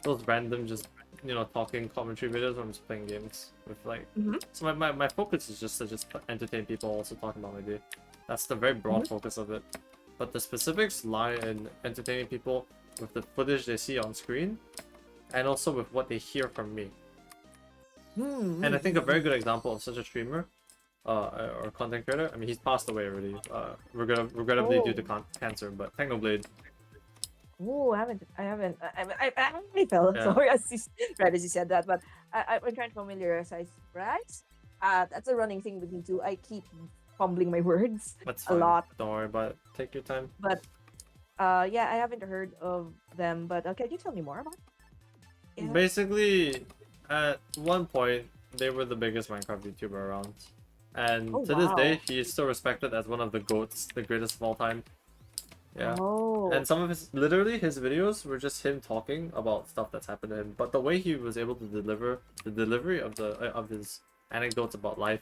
those random, just, you know, talking commentary videos when I'm just playing games with like. So my focus is just to just entertain people, also talking about my day. That's the very broad focus of it. But the specifics lie in entertaining people with the footage they see on screen, and also with what they hear from me. And I think a very good example of such a streamer, or content creator. I mean, he's passed away already. Regrettably due to cancer. But Technoblade. Oh, I haven't, I actually fell. Yeah. Sorry, right as you said that, but I'm trying to familiarize, right? That's a running thing with me too. I keep fumbling my words That's a fine. lot, Don't worry about it. Take your time. but yeah, I haven't heard of them. But can you tell me more about? Yeah. Basically, at one point, they were the biggest Minecraft YouTuber around. And Oh to this wow. day, he is still respected as one of the GOATs, the greatest of all time. Yeah. Oh. And some of literally his videos were just him talking about stuff that's happened to him. But the way he was able to deliver the delivery of his anecdotes about life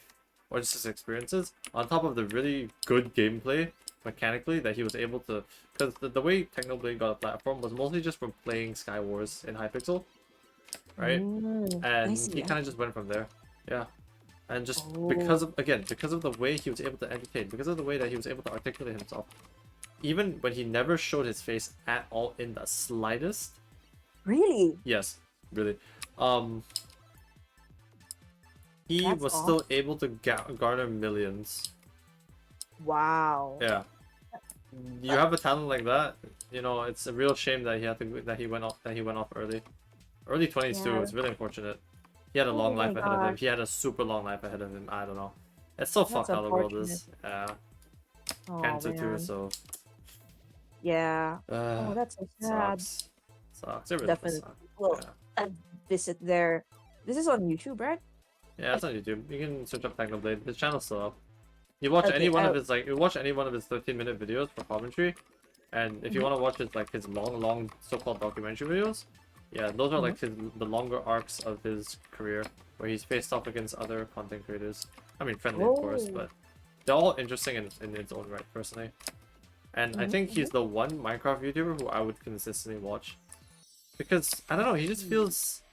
or just his experiences, on top of the really good gameplay mechanically that he was able to, because the way Technoblade got a platform was mostly just from playing Skywars in Hypixel, right? I And see. he kind of just went from there. Yeah. And just Oh. because of the way he was able to entertain, because of the way that he was able to articulate himself, even when he never showed his face at all in the slightest. Really? Yes, really. He That's was still able to garner millions. Wow. Yeah. You have a talent like that, you know, it's a real shame that he went off early. Early 20s too. Yeah. It's really unfortunate. He had a Oh long my life ahead of him. gosh. He had a super long life ahead of him. I don't know. It's so That's fucked how the world is. unfortunate. Yeah. Oh Cancer too, man. so Yeah. Oh, uh that's so sad. sucks. It really does Definitely. suck. Well, Yeah. I'd visit there. This is on YouTube, right? Yeah, it's on YouTube. You can search up Technoblade. The channel's still up. You watch any Okay, one of his you watch any one of his 13-minute videos for commentary, and if you Mhm. want to watch his long so-called documentary videos, yeah, those are like the longer arcs of his career where he's faced off against other content creators. I mean, friendly of course, Oh. but they're all interesting in its own right, personally. And I think he's the one Minecraft YouTuber who I would consistently watch because I don't know, he just feels.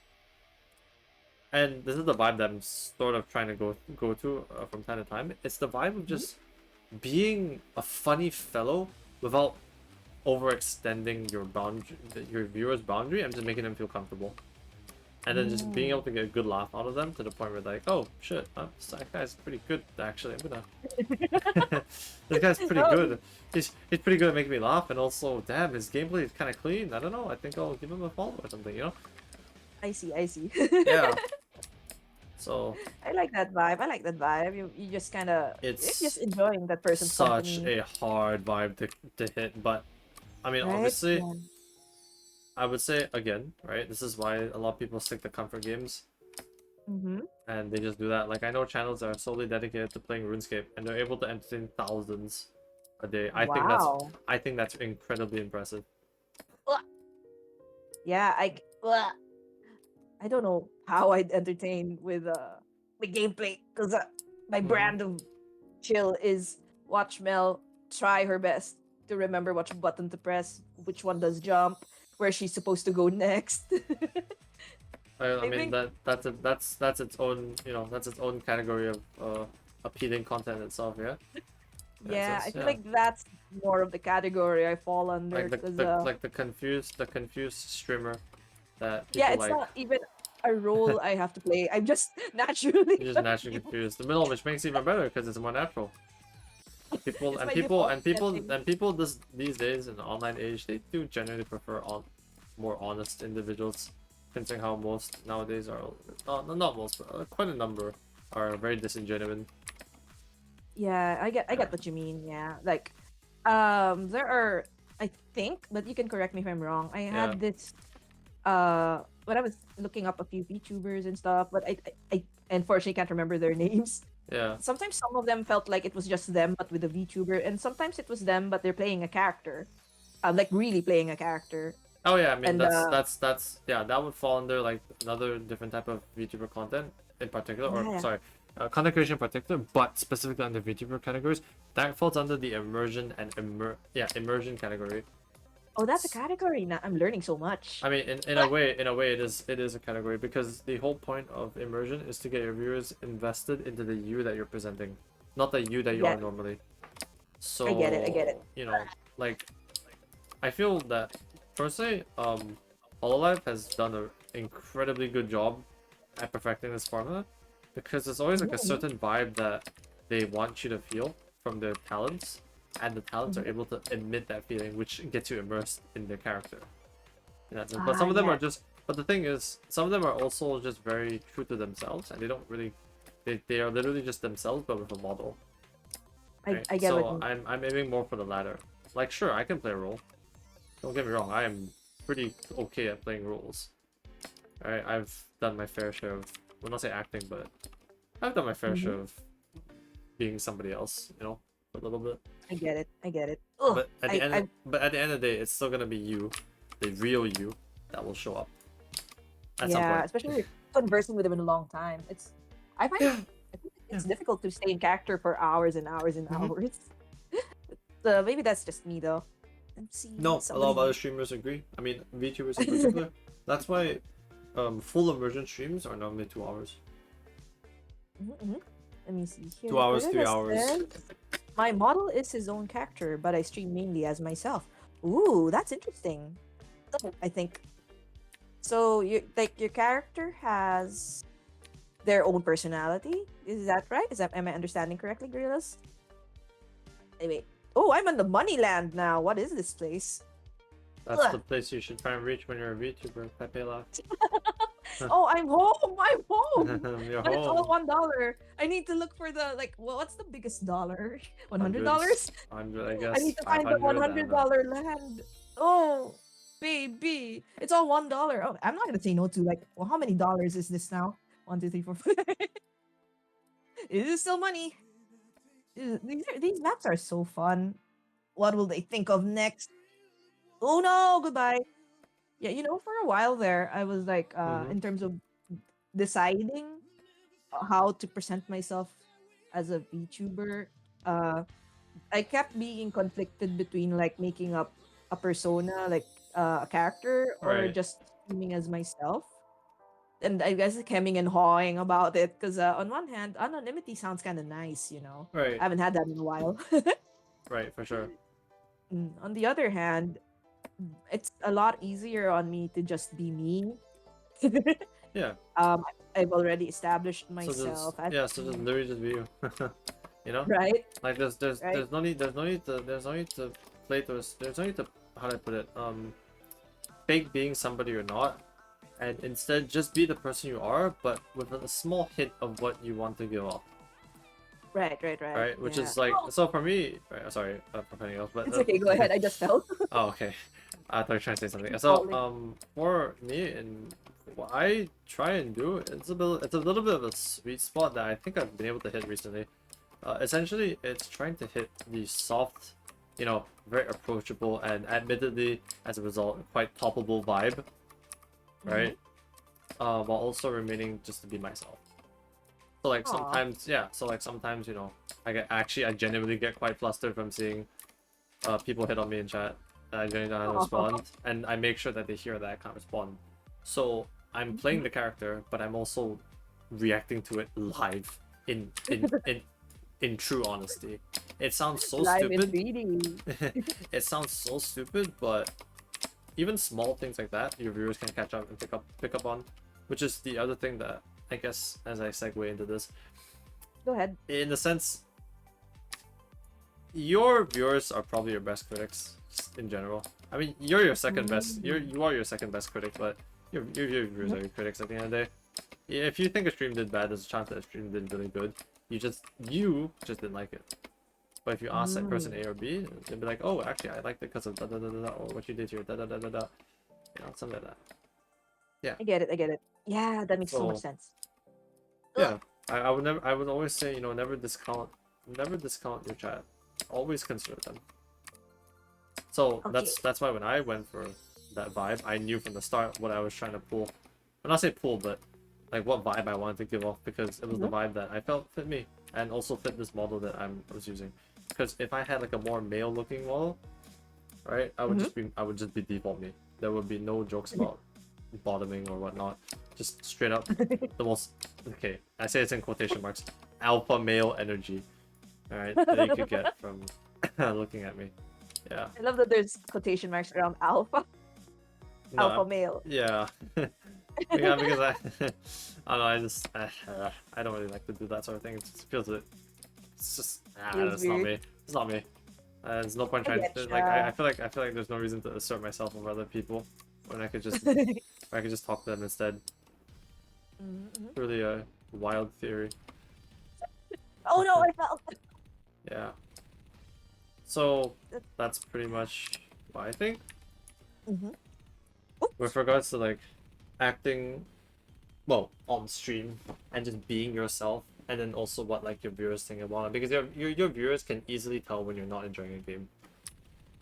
And this is the vibe that I'm sort of trying to go to from time to time. It's the vibe of just being a funny fellow without overextending your viewer's boundary, and just making them feel comfortable. And then just being able to get a good laugh out of them to the point where like, oh shit, that guy's pretty good actually. I'm gonna. This guy's pretty good. He's pretty good at making me laugh, and also, damn, his gameplay is kind of clean. I don't know. I think I'll give him a follow or something. You know? I see. I see. Yeah. So I like that vibe. I like that vibe. You just kind of you're it's just enjoying that person's such company, a hard vibe to hit, but I mean, right? obviously, Yeah. I would say again, right? This is why a lot of people stick to comfort games. Mm-hmm. and they just do that. Like I know channels that are solely dedicated to playing RuneScape, and they're able to entertain thousands a day. Wow. I think that's incredibly impressive. Ugh. Yeah, ugh. I don't know how I'd entertain with gameplay because my Mhm. brand of chill is watch Mel try her best to remember which button to press, which one does jump, where she's supposed to go next. I I mean think that's its own, you know, that's its own category of appealing content itself. Yeah. Yeah. So yeah, I feel yeah. like that's more of the category I fall under Like because the confused streamer that yeah, people it's like. not even a role I have to play. I'm just naturally You're just naturally confused. confused. The middle, which makes it even better because it's more natural. It's my default setting. People these days in the online age, they do generally prefer more honest individuals, considering how most nowadays are not most, but quite a number are very disingenuous. Yeah, I Yeah. get what you mean. Yeah, like there are, I think, but you can correct me if I'm wrong. I Yeah. had this when I was looking up a few VTubers and stuff, but I unfortunately can't remember their names. Yeah. Sometimes some of them felt like it was just them but with a VTuber, and sometimes it was them but they're playing a character, like really playing a character. Oh yeah, I mean And that's yeah, that would fall under like another different type of VTuber content in particular, or yeah, sorry, content creation in particular, but specifically under VTuber categories, that falls under the immersion and immersion category. oh, that's a category. Now I'm learning so much. I mean, in a way, it is a category because the whole point of immersion is to get your viewers invested into the you that you're presenting, not the you that you Yeah, are normally. I get it. I get it. So, you know, like I feel that personally, Hololive has done an incredibly good job at perfecting this formula because there's always like a Mhm, certain vibe that they want you to feel from their talents, and the talents are mhm. able to emit that feeling, which gets you immersed in their character. In that sense. But Ah, some of them are yeah. just. But the thing is, some of them are also just very true to themselves, and they don't really. They are literally just themselves, but with a model, right? I get what So you I'm aiming more for the latter. Like, sure, I can play a role. Don't get me wrong, I am pretty okay at playing roles. Alright, I've done my fair share of, well, not say acting, but I've done my fair share mean. of being somebody else, you know, for a little bit. I get it. I get it. Ugh, But at the end of the day, it's still gonna be you, the real you, that will show up at some yeah, point. especially if you're conversing with them in a long time. I find Yeah, I think yeah. it's difficult to stay in character for hours and hours and Hmm. hours. So maybe that's just me though. Let's see No, a lot of somebody. other streamers agree. I mean, VTubers in particular. That's why full immersion streams are normally 2 hours. Mhm. Let me see here. 2 hours, Gorilla 3 hours. says, my model is his own character, but I stream mainly as myself. Ooh, that's interesting. I think so. You like your character has their own personality. Is that right? Am I understanding correctly, Gorillas? Wait. Oh, I'm on the money land now. What is this place? That's the Ugh. place you should try and reach when you're a VTuber, Pepe La. Oh, I'm home. I'm home. You're But it's all home. $1. I need to look for the like. Well, what's the biggest dollar? Hundreds. $100. 100, I I guess. need to find the one 500, I hundred don't know. dollar land. Oh, baby, it's all $1. Oh, I'm not gonna say no to like. Well, how many dollars is this now? One, two, three, four. It is still money. These maps are so fun. What will they think of next? Oh no, goodbye. Yeah, for a while there, I was like, Mm-hmm. in terms of deciding how to present myself as a VTuber, uh, I kept being conflicted between like making up a persona, like a character, or Right. just streaming as myself. And I guess hemming and hawing about it because on one hand, anonymity sounds kind of nice, I Right. haven't had that in a while. Right, for sure. On the other hand, it's a lot easier on me to just be me. Yeah. um, I've already established So just myself as yeah, so just me, literally just be you. You know? right, Like right. there's no need to play those there's no need to, how do I put it? Fake being somebody you're not, and instead just be the person you are, but with a small hint of what you want to give off. Right, right, right. Right? Which Yeah. is like, Oh, so for me, right, sorry for anything else, but it's okay. Go ahead. I just fell. oh, okay. I thought you were trying to say something. So Falling. for me and what I try and do, it's a little bit of a sweet spot that I think I've been able to hit recently. Essentially, it's trying to hit the soft, very approachable and admittedly, as a result, quite poppable vibe, right? While also remaining just to be myself. So like Aw. sometimes, yeah. So like sometimes, I genuinely get quite flustered from seeing people hit on me in chat. And I genuinely don't know how to Aw. respond, and I make sure that they hear that I can't respond. So I'm playing the character, but I'm also reacting to it live in true honesty. It sounds so Live in stupid. 3D. It sounds so stupid, but even small things like that, your viewers can catch up and pick up on, which is the other thing that I guess as I segue into this, Go ahead. in the sense, your viewers are probably your best critics in general. I mean, you're your second best. You are your second best critic, but your viewers are your critics at the end of the day. If you think a stream did bad, there's a chance that a stream did really good. You just didn't like it. But if you ask that person A or B, they'll be like, "Oh, actually, I liked it because of da da da da da, or what you did here, da da da da da." Something like that. Yeah. I get it. I get it. Yeah, that makes so much So sense. yeah, I would never. I would always say, never discount your chat. Always consider them. So Okay. that's why when I went for that vibe, I knew from the start what I was trying to pull. Well, not say pull, but like what vibe I wanted to give off, because it was the vibe that I felt fit me and also fit this model that I was using. Because if I had like a more male looking model, right, I would just be default me. There would be no jokes about bottoming or whatnot. Just straight up the most, okay, I say it's in quotation marks, alpha male energy. Alright, that you could get from looking at me. Yeah. I love that there's quotation marks around alpha. No, Alpha male. yeah. Yeah, because I don't know, I don't really like to do that sort of thing. It just feels it's just Feels it's not weird. me. It's not me. There's no point I trying to, getcha. like I feel like there's no reason to assert myself over other people when I could just talk to them instead. Mhm. Really a wild theory. Oh no, I fell. Yeah. So that's pretty much what I think. Mhm. With regards to like acting, well, on stream and just being yourself, and then also what like your viewers think about it, because your viewers can easily tell when you're not enjoying a game.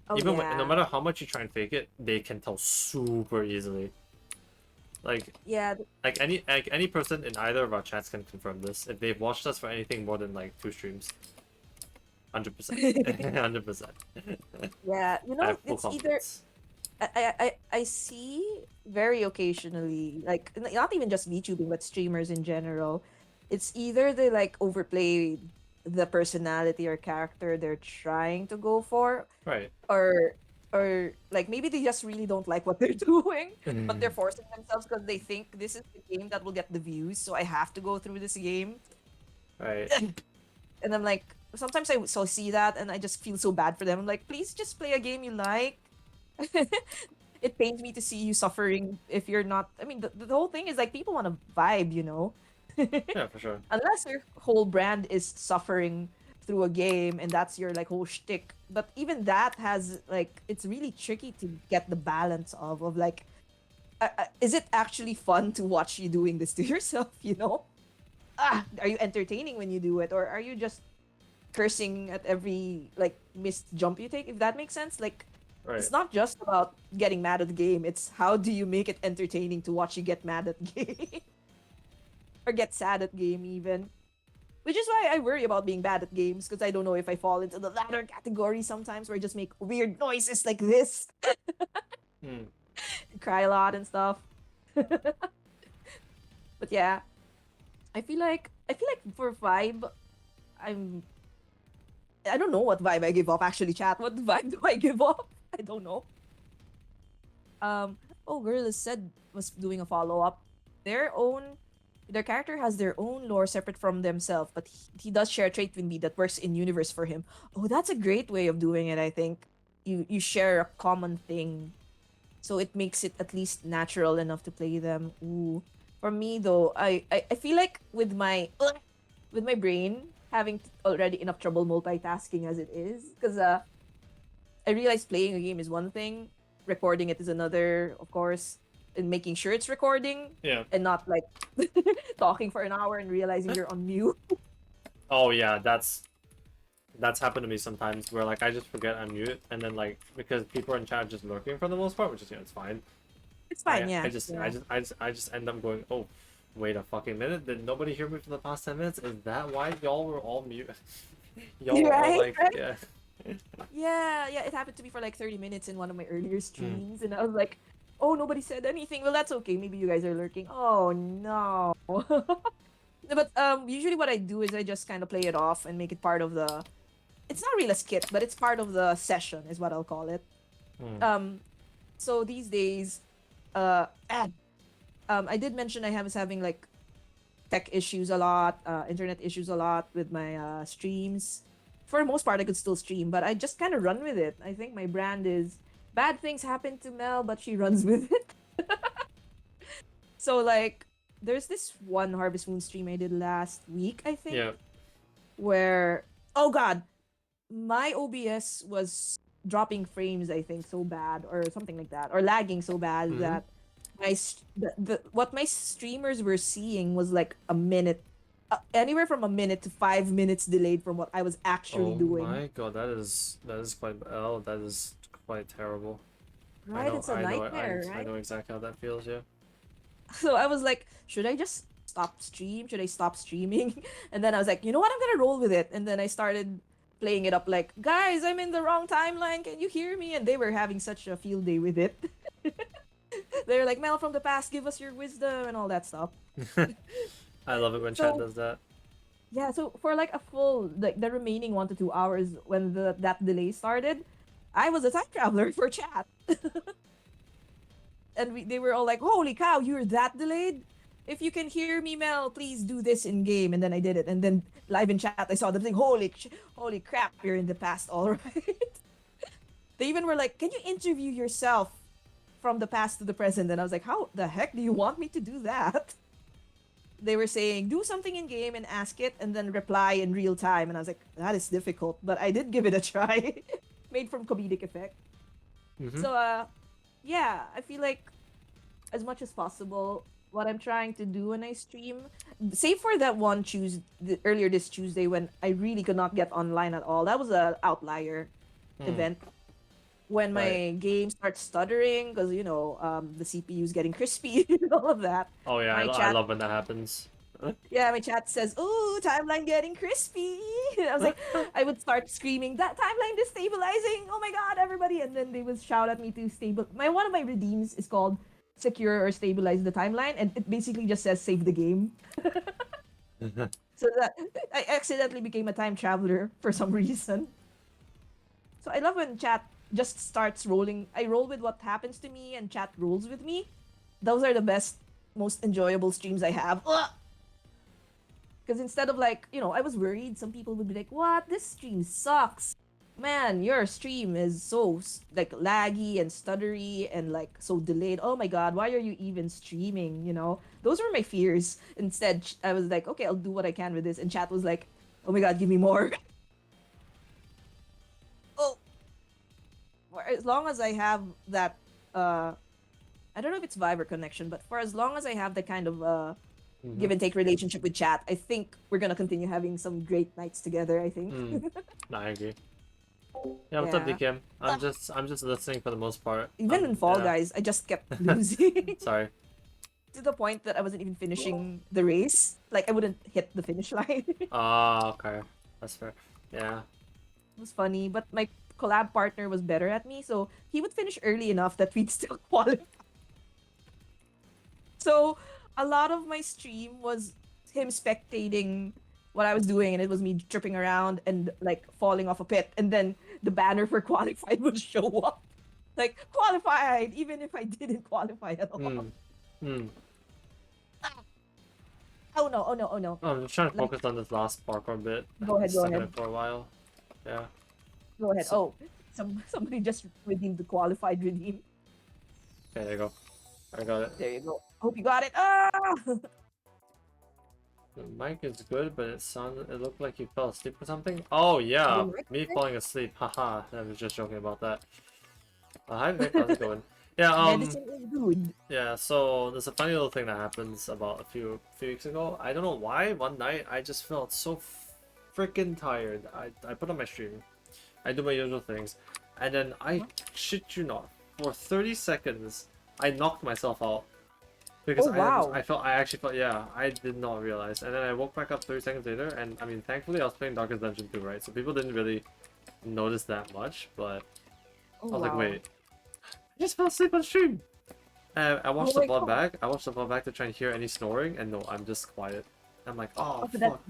Oh Even yeah. no matter how much you try and fake it, they can tell super easily. Like Yeah. any person in either of our chats can confirm this if they've watched us for anything more than like 2 streams. 100%. 100%. Yeah. I have full It's either confidence. I see very occasionally, like not even just VTubing, but streamers in general. It's either they like overplay the personality or character they're trying to go for, Right. or like maybe they just really don't like what they're doing, but they're forcing themselves because they think this is the game that will get the views, so I have to go through this game. Right. And I'm like, sometimes I so see that and I just feel so bad for them. I'm like, please just play a game you like. It pains me to see you suffering if you're not. I mean, the whole thing is like people want to vibe, Yeah, for sure. Unless your whole brand is suffering through a game and that's your like whole shtick. But even that has like it's really tricky to get the balance of like, is it actually fun to watch you doing this to yourself? Are you entertaining when you do it, or are you just cursing at every like missed jump you take? If that makes sense, like. Right. It's not just about getting mad at the game. It's how do you make it entertaining to watch you get mad at game or get sad at game even. Which is why I worry about being bad at games because I don't know if I fall into the latter category sometimes where I just make weird noises like this, cry a lot and stuff. But yeah, I feel like for vibe, I'm I don't know what vibe I give off actually, chat. What vibe do I give off? I don't know. Oh, Girl said was doing a follow up. Their character has their own lore separate from themselves, but he does share a trait with me that works in universe for him. Oh, that's a great way of doing it. I think you share a common thing, so it makes it at least natural enough to play them. Ooh, for me though, I feel like with my brain having already enough trouble multitasking as it is, because I realize playing a game is one thing, recording it is another, of course. and making sure it's recording Yeah. and not like talking for an hour and realizing you're on mute. Oh yeah, that's happened to me sometimes where like I just forget I'm mute and then like because people in chat are just lurking for the most part, which is it's fine. It's fine, yeah. I just end up going, oh, wait a fucking minute, did nobody hear me for the past 10 minutes? Is that why y'all were all mute? Y'all were all Right, like, right? yeah. Yeah, it happened to me for like 30 minutes in one of my earlier streams, and I was like, oh, nobody said anything. Well, that's okay. Maybe you guys are lurking. Oh no. But usually what I do is I just kind of play it off and make it part of the. It's not really a skit, but it's part of the session, is what I'll call it. Hmm. So these days, I did mention was having like tech issues a lot, internet issues a lot with my streams. For the most part, I could still stream, but I just kind of run with it. I think my brand is bad things happen to Mel, but she runs with it. So like, there's this one Harvest Moon stream I did last week, I think, Yeah. where oh god, my OBS was dropping frames, I think, so bad or something like that, or lagging so bad Mhm. that the what my streamers were seeing was like a minute, anywhere from a minute to 5 minutes delayed from what I was actually Oh doing. my god, that is quite oh that is quite terrible. Right? It's a nightmare, I right? know exactly how that feels, yeah. So I was like, should I just stop stream? Should I stop streaming? And then I was like, you know what? I'm gonna roll with it. And then I started playing it up like, guys, I'm in the wrong timeline. Can you hear me? And they were having such a field day with it. They're like, Mel from the past, give us your wisdom and all that stuff. I love it when chat So does that. yeah, so for like a full like the remaining 1 to 2 hours when that delay started, I was a time traveler for chat. And they were all like, "Holy cow, you're that delayed! If you can hear me, Mel, please do this in game." And then I did it, and then live in chat, I saw them saying, holy crap, you're in the past, all right." They even were like, "Can you interview yourself from the past to the present?" And I was like, "How the heck do you want me to do that?" They were saying, "Do something in game and ask it, and then reply in real time." And I was like, "That is difficult," but I did give it a try. Made from comedic effect. Mm-hmm. So, yeah, I feel like as much as possible, what I'm trying to do when I stream, save for that one earlier this Tuesday when I really could not get online at all. That was a outlier event when Right. my game starts stuttering because the CPU is getting crispy and all of that. Oh yeah, My I chat, love when that happens. yeah, my chat says, "Oh, timeline getting crispy." And I was like, I would start screaming, "That timeline destabilizing! Oh my god, everybody!" And then they would shout at me to stable. One of my redeems is called secure or stabilize the timeline, and it basically just says save the game. So that I accidentally became a time traveler for some reason. So I love when chat just starts rolling. I roll with what happens to me, and chat rolls with me. Those are the best, most enjoyable streams I have. Because instead of like, I was worried some people would be like, "What? This stream sucks. Man, your stream is so like laggy and stuttery and like so delayed. Oh my god, why are you even streaming?" Those were my fears. Instead, I was like, "Okay, I'll do what I can with this." And chat was like, "Oh my god, give me more." Oh, for as long as I have that, I don't know if it's Viber connection, but for as long as I have the kind of give and take relationship with chat, I think we're gonna continue having some great nights together. I think. No, I agree. Yeah, what's up, Yeah. DKM? I'm just listening for the most part. Even in Fall Yeah. Guys, I just kept losing Sorry. to the point that I wasn't even finishing the race. Like I wouldn't hit the finish line. It Ah, okay. That's fair. Yeah. was funny, but my collab partner was better at me, so he would finish early enough that we'd still qualify. So a lot of my stream was him spectating what I was doing, and it was me tripping around and like falling off a pit, and then the banner for qualified would show up. Like qualified, even if I didn't qualify at all. Hmm. Hmm. Oh no! Oh no! Oh no! Oh, I'm just trying to Let me focus on this last parkour bit. go ahead. Go Stuck in ahead. it for a while. Yeah. Go ahead. So, Oh, somebody just redeemed the qualified redeem. okay, there you go. I got it. There you go. Hope you got it. Ah! The mic is good, but it looked like you fell asleep or something. Oh yeah, The mic me thing? falling asleep. Haha, I was just joking about that. Hi Vic, how's it going? Yeah, Medicine is good. yeah, so there's a funny little thing that happens about a few weeks ago. I don't know why, one night I just felt so freaking tired. I put on my stream. I do my usual things. And then I shit you not, for 30 seconds I knocked myself out. Because Oh wow. I actually felt, yeah, I did not realize. And then I woke back up 30 seconds later, and I mean, thankfully I was playing Darkest Dungeon 2, right? So people didn't really notice that much, but Oh I was like, wow. wait, I just fell asleep on stream. I Oh watched the my VOD god. back. I watched the VOD back to try and hear any snoring, and no, I'm just quiet. I'm like, oh Oh, that fuck.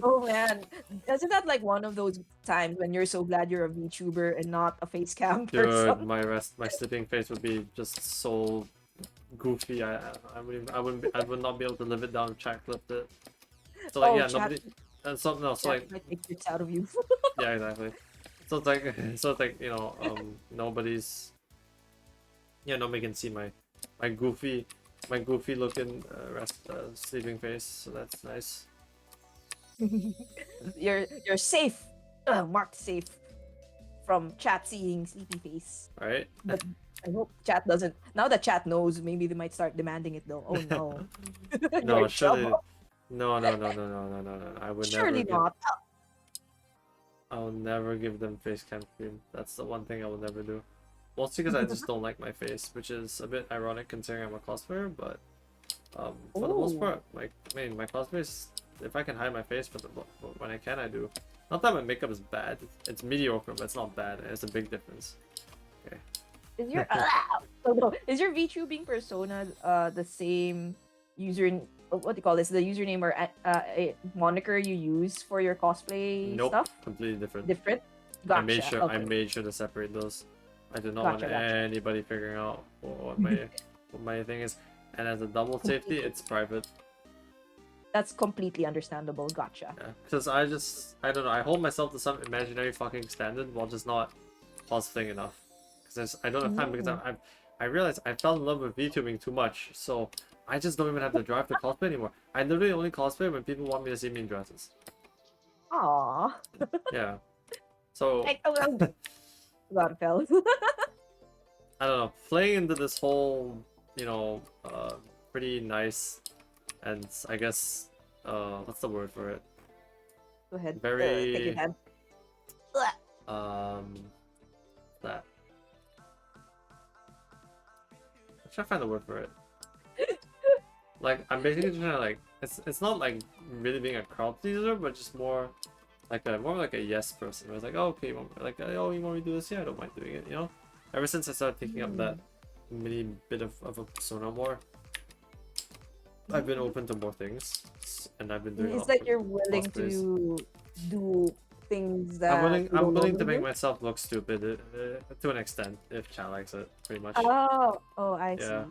oh man. Isn't that like one of those times when you're so glad you're a VTuber and not a face cam Dude, person? my sleeping face would be just so goofy. I would not be able to live it down, chat clipped it. So like Oh, yeah, nobody. So chat like might take it out of you. yeah, exactly. So it's like so it's like nobody's, yeah, nobody can see my goofy my goofy looking sleeping face. So that's nice. You're safe. Marked safe from chat seeing sleepy face. All right. But I hope chat doesn't. Now that chat knows, maybe they might start demanding it though. Oh no. You're No, in surely. trouble. No. I would never Surely give. not. I'll never give them face cam stream. That's the one thing I will never do. Mostly because I just don't like my face, which is a bit ironic considering I'm a cosplayer. But for the most Oh. part, like I mean, my cosplays, if I can hide my face, but when I can, I do. Not that my makeup is bad. It's mediocre, but it's not bad. And it's a big difference. Okay. Is your oh no, is your VTubing persona the same user what do you call this, the username or moniker you use for your cosplay Nope, stuff? completely different. Different? I made Gotcha. sure I Okay. made sure to separate those. I do not want Gotcha. Gotcha. anybody figuring out what my thing is. And as a double safety, Completely. it's private. That's completely understandable. Gotcha. Yeah, because I don't know. I hold myself to some imaginary fucking standard while just not cosplaying enough. Because I don't have time because Mm. I realized I fell in love with VTubing too much, so I just don't even have the drive to cosplay anymore. I literally only cosplay when people want me to see me in dresses. Aw. Yeah. So Oh, God, fellas. I don't know, playing into this whole, you know, pretty nice, and I guess, what's the word for it? Go ahead. Take your Very, time. um, that. I'm trying to find the word for it. Like, I'm basically trying to like, it's not like really being a crowd pleaser, but just more like a yes person. Where it's like, oh, okay, you want, like, oh, you want me to do this? Yeah, I don't mind doing it. You know. Ever since I started taking up that mini bit of a persona more, I've been open to more things, and I've been doing a It's lot like of you're willing cosplays. to do things that you I'm don't willing to normally make do. myself look stupid to an extent if chat likes it, pretty much. Oh, I Yeah, see.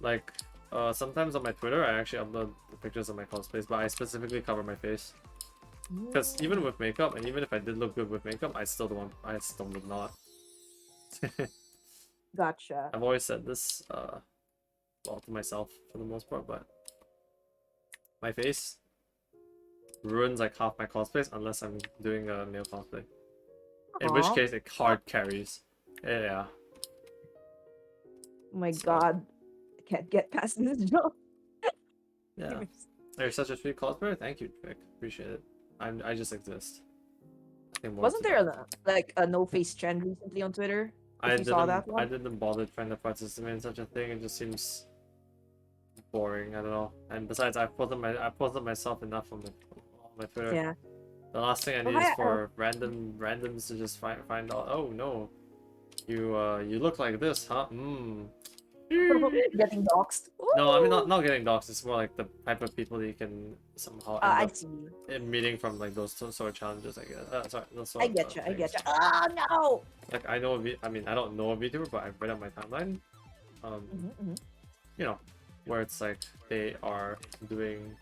like sometimes on my Twitter I actually upload the pictures of my cosplays, but I specifically cover my face because even Mm, with makeup, and even if I did look good with makeup, I still would not. Gotcha. I've always said this, well, to myself for the most part, but my face ruins like half my cosplays unless I'm doing a male cosplay. In which Aw. case, it hard carries. Yeah. Oh my So god. I can't get past this joke. yeah, you're such a sweet cosplayer. Thank you, Vic. Appreciate it. I just exist. Nothing more Wasn't to there that. like a no face trend recently on Twitter? If you saw that I one? didn't bother trying to participate in such a thing. It just seems boring. I don't know. And besides, I posted myself enough on my Twitter. Yeah. The last thing I Oh, need is for randoms to just find out. Oh no, you look like this, huh? getting doxxed. No, I mean Ooh. not getting doxxed. It's more like the type of people that you can somehow end I up see. meeting from like those sort of challenges. I guess. Sorry, those I sort of get you. I things. get you. Oh no. Like I mean I don't know a VTuber, but I've read on my timeline. Um, Hmm. you know, where it's like they are doing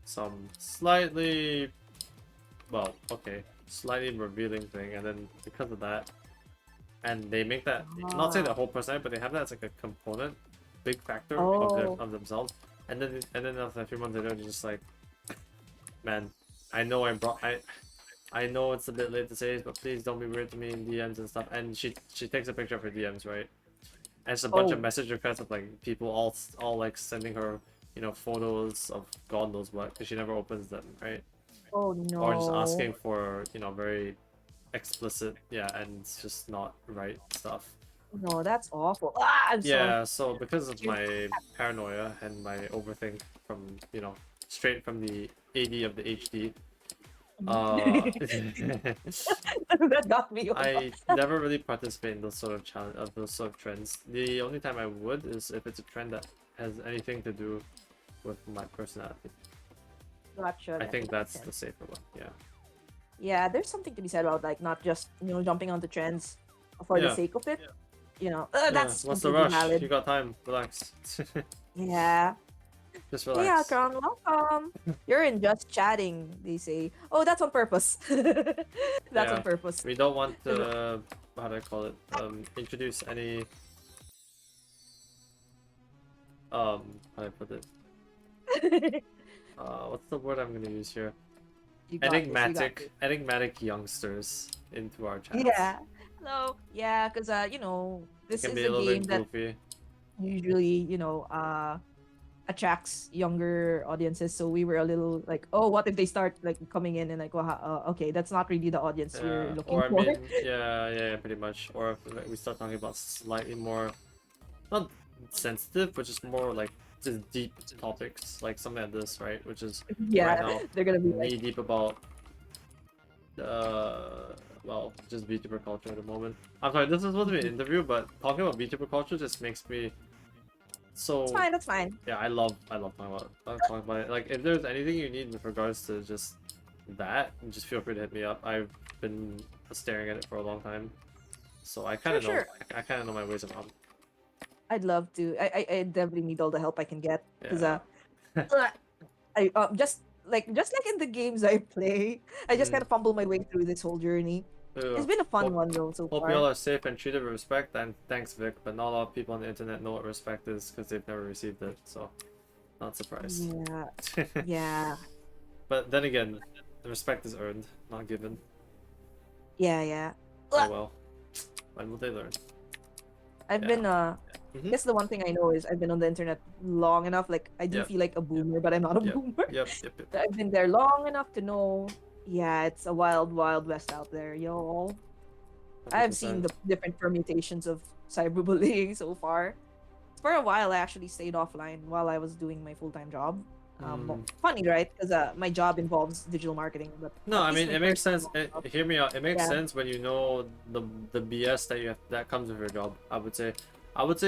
some slightly, well, okay, slightly revealing thing, and then because of that, and they make that not say the Ah. whole personality, but they have that as like a component, big factor Oh. of themselves, and then after a few months later, they're just like, man, I know I know it's a bit late to say this, but please don't be weird to me in DMs and stuff. And she takes a picture of her DMs, right? And it's a bunch of Oh, message requests of like people all like sending her, you know, photos of God knows what, because she never opens them, right? oh Or just no. asking for, you know, very explicit, yeah, and it's just not right stuff. No, that's awful. Ah, I'm sorry. Yeah, so because of Cheers. my paranoia and my overthink from, you know, straight from the AD of the HD, uh, That got me. I never really participate in those sort of challenge of those sort of trends. The only time I would is if it's a trend that has anything to do with my personality. Gotcha. I Gotcha. think That makes that's the sense. safer one. Yeah. Yeah, there's something to be said about like not just jumping onto trends for the Yeah. sake of it. Yeah. That's What's the completely rush? You valid. got time. Relax. Yeah. Just Hey, relax. Akron, welcome. You're in just chatting, they say. Oh, that's on purpose. That's on Yeah. purpose. We don't want 'Cause, to, how do I call it? Introduce any how do I put it? What's the word I'm gonna use here? you got this. You got Enigmatic, this. enigmatic youngsters into our chats. Yeah. Hello. Yeah, because It this can is be a a little game bit that goofy. usually attracts younger audiences. So we were a little like, oh, what if they start like coming in and like, well, okay, that's not really the audience we're Yeah, looking or I for. mean, yeah, pretty much. Or if like, we start talking about slightly more, not sensitive, but just more like just deep topics, like something like this, right? Which is right Yeah, now they're gonna be like, knee deep about well, just VTuber culture at the moment. I'm sorry, this is supposed to be an interview, but talking about VTuber culture just makes me that's so fine, that's fine. yeah. I love talking about it. Like if there's anything you need with regards to just that, just feel free to hit me up. I've been staring at it for a long time, so I kind Sure, of know. sure. I kind of know my ways around. I'd love to. I definitely need all the help I can get because Yeah. I just like in the games I play, I just kind Mm. of fumble my way through this whole journey. It's Ugh. been a fun Hope one though so hope you all far. are safe and treated with respect. And thanks, Vic. But not a lot of people on the internet know what respect is because they've never received it. So not surprised. Yeah, yeah, But then again, the respect is earned, not given. yeah, yeah. Oh Ugh. well. When will they learn? I've Yeah. been I guess the one thing I know is I've been on the internet long enough. Like I do Yep. feel like a boomer, but I'm not a Yep. boomer. Yep. I've been there long enough to know. Yeah, it's a wild, wild west out there, yo. I've seen 100%. the different permutations of cyberbullying so far. For a while, I actually stayed offline while I was doing my full-time job. Mm. Funny, right? Because my job involves digital marketing, but No, at I least mean my it makes personal sense. job, Hear me out. It makes yeah, sense when you know the BS that you have that comes with your job. I would say,